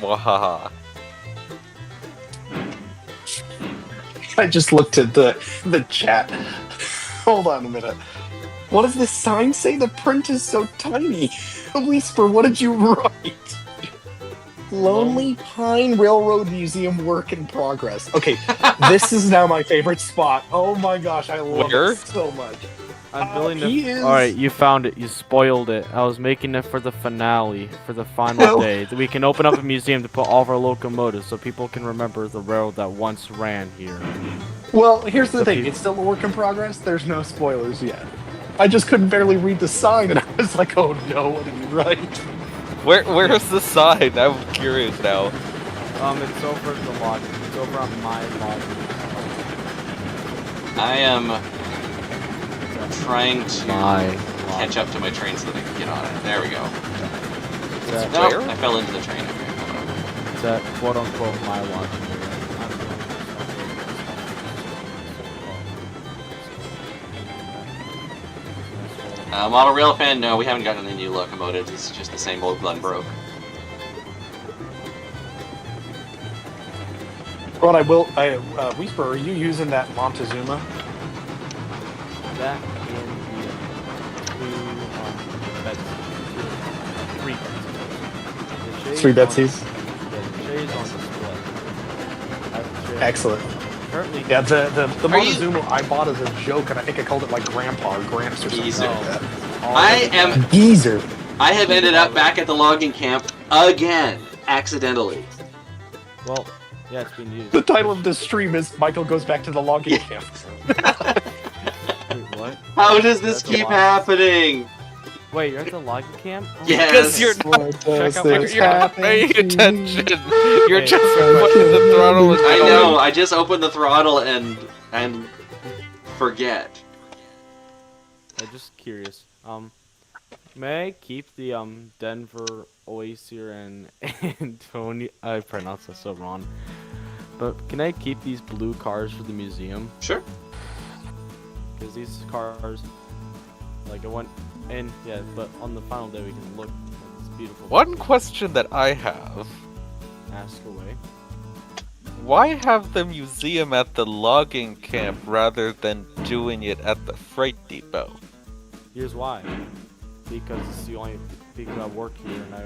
Wahaha. I just looked at the chat. Hold on a minute. What does this sign say? The print is so tiny. Whisper, what did you write? Lonely Pine Railroad Museum work in progress. Okay, this is now my favorite spot. Oh my gosh, I love Where? it so much. I'm building he the. is- Alright, you found it. You spoiled it. I was making it for the finale, for the final Well- day. We can open up a museum to put all of our locomotives so people can remember the railroad that once ran here. Well, here's the The thing. peop- It's still a work in progress. There's no spoilers yet. I just couldn't barely read the sign, and I was like, oh no, what did you write? Where's the sign? I'm curious now. It's over the log. It's over on my log. I am trying to My catch up to my train so that I can get on it. There we go. That, Nope, Where? I fell into the train. Okay, hold on. that quote unquote my log. Model Rail fan, no, we haven't gotten any new locomotives. It's just the same old Glenbrook. Well, Whisper, are you using that Montezuma? That in the Three Betsies? Yeah, the Shay's on display. That's the Shay. Excellent. Currently, Yeah, the Are you- Montezuma I bought as a joke, and I think I called it like Grandpa or Gramps or something Geezer. like that. I Geezer. have ended up back at the logging camp again, accidentally. Well, yeah, it's being used. The title of this stream is Michael Goes Back to the Logging Camp. Wait, what? How does this That's a keep lot. happening? Wait, you're at the logging camp? Oh, Yes. Because you're okay. not, What Check does out my- this you're not happen paying to attention. me? You're Hey, just sorry. putting the throttle and I going. know, I just opened the throttle and forget. I'm just curious. May I keep the Denver Oyster and Antonio? I pronounced that so wrong. But can I keep these blue cars for the museum? Sure. Because these cars, like I went, and yeah, but on the final day we can look at this beautiful. One question that I have: Ask away. why have the museum at the logging camp rather than doing it at the freight depot? Here's why. Because it's the only. Because I work here and I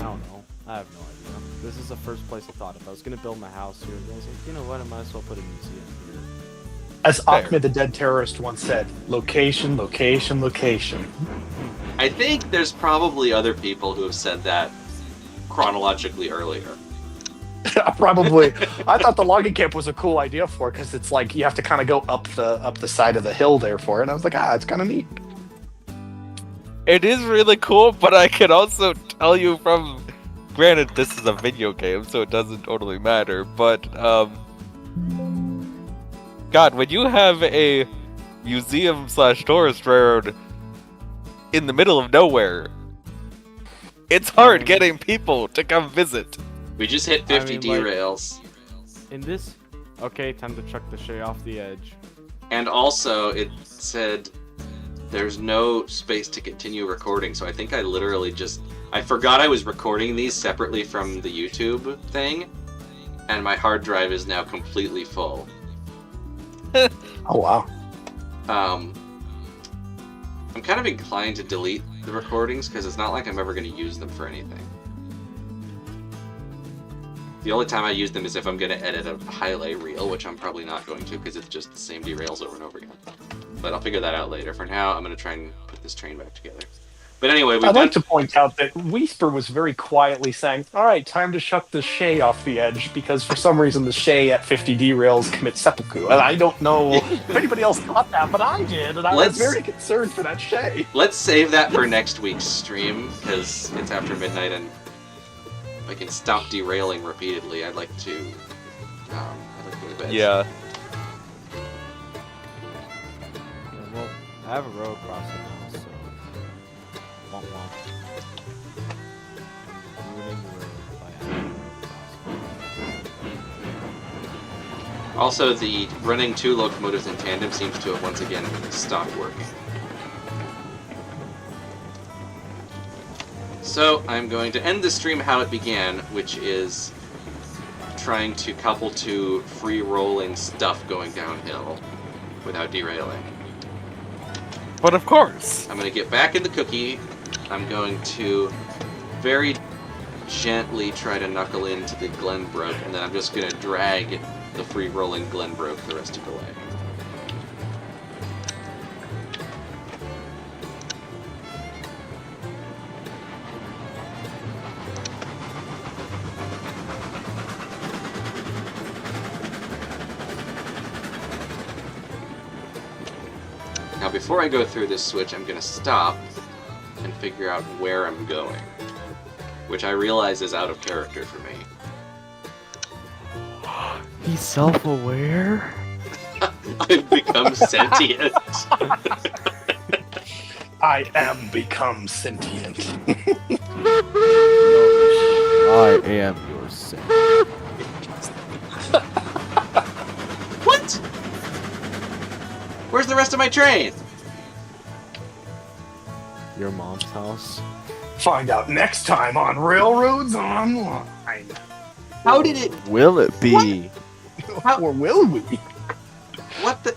don't know. I have no idea. This is the first place I thought of. I was gonna build my house here. And I was like, you know what? I might as well put a museum here. As Fair. Ahmed the Dead Terrorist once said, location, location, location. I think there's probably other people who have said that chronologically earlier. Probably. I thought the logging camp was a cool idea for it because it's like you have to kind of go up the side of the hill there for it. And I was like, it's kind of neat. It is really cool, but I can also tell you from. Granted, this is a video game, so it doesn't totally matter, but, God, when you have a museum/tourist road in the middle of nowhere, it's hard getting people to come visit. We just hit 50 mean, like- derails. In this, okay, time to chuck the Shay off the edge. And also, it said there's no space to continue recording, so I think I literally I forgot I was recording these separately from the YouTube thing, and my hard drive is now completely full. Oh, wow. I'm kind of inclined to delete the recordings, because it's not like I'm ever going to use them for anything. The only time I use them is if I'm going to edit a highlight reel, which I'm probably not going to, because it's just the same derails over and over again. But I'll figure that out later. For now, I'm going to try and put this train back together. But anyway, we've I'd done... like to point out that Whisper was very quietly saying, all right, time to chuck the Shay off the edge, because for some reason the Shay at 50 derails commits seppuku. And I don't know if anybody else thought that, but I did, and I was very concerned for that Shay. Let's save that for next week's stream, because it's after midnight, and if I can stop derailing repeatedly, I'd like to go to bed. Yeah. Well, I have a road crossing now, so. Womp womp. I'm ruining the road by having a road crossing. Also, the running two locomotives in tandem seems to have once again stopped working. So, I'm going to end the stream how it began, which is trying to couple two free-rolling stuff going downhill without derailing. But of course. I'm going to get back in the cookie. I'm going to very gently try to knuckle into the Glenbrook, and then I'm just going to drag the free-rolling Glenbrook the rest of the way. Now, before I go through this switch, I'm going to stop and figure out where I'm going, which I realize is out of character for me. He's self-aware? I've become sentient. I am become sentient. I am your sin. What? Where's the rest of my train? Your mom's house? Find out next time on Railroads Online. How did it... Will it be? How- Or will we? What the...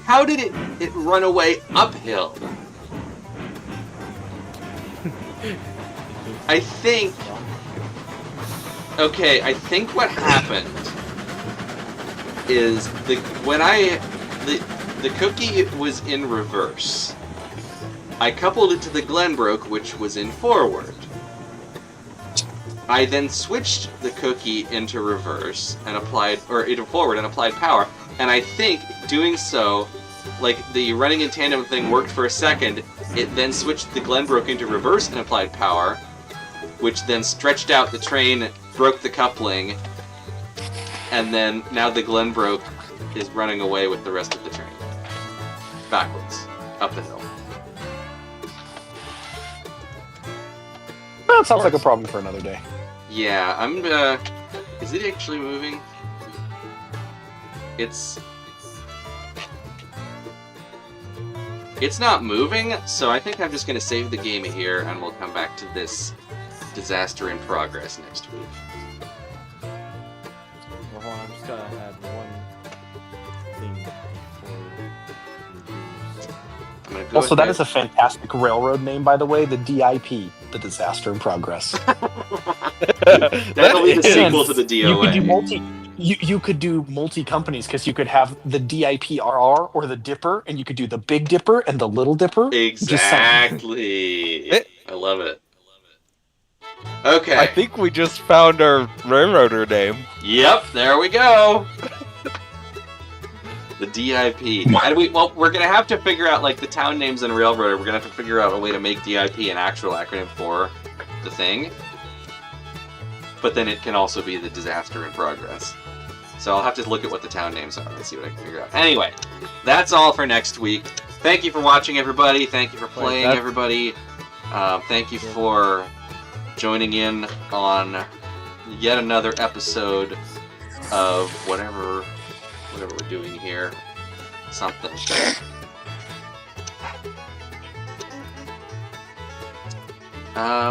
How did it run away uphill? I think... Okay, I think what happened is the cookie was in reverse. I coupled it to the Glenbrook, which was in forward. I then switched the cookie into reverse and applied, or into forward and applied power. And I think doing so, like the running in tandem thing worked for a second. It then switched the Glenbrook into reverse and applied power, which then stretched out the train, broke the coupling, and then now the Glenbrook is running away with the rest of the train. Backwards. Up the hill. That sounds like a problem for another day. Yeah, I'm, is it actually moving? It's not moving, so I think I'm just gonna save the game here, and we'll come back to this disaster in progress next week. Well, hold on, I'm just gonna add one thing before we do. I'm gonna go Also, that ahead- is a fantastic railroad name, by the way. The DIP, the Disaster in Progress. That'll be the sequel to the You could do DOA. You could do multi companies because you could have the DIPRR or the Dipper, and you could do the Big Dipper and the Little Dipper. Exactly. I love it. Okay. I think we just found our railroader name. Yep, there we go. The DIP. And we're gonna have to figure out, like, the town names in Railroader. We're gonna have to figure out a way to make DIP an actual acronym for the thing. But then it can also be the Disaster in Progress. So I'll have to look at what the town names are and see what I can figure out. Anyway, that's all for next week. Thank you for watching, everybody. Thank you for playing, everybody. Thank you for joining in on yet another episode of whatever we're doing here. Something.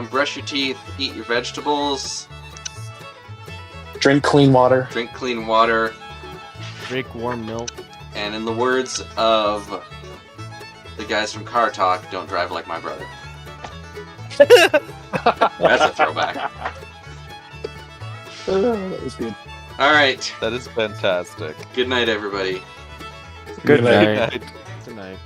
Brush your teeth, eat your vegetables, Drink clean water. drink clean water, Drink warm milk. and in the words of the guys from Car Talk, don't drive like my brother. That's a throwback. That was good. Alright, That is fantastic. good night, everybody. Good Good night. night. Good night. Good night.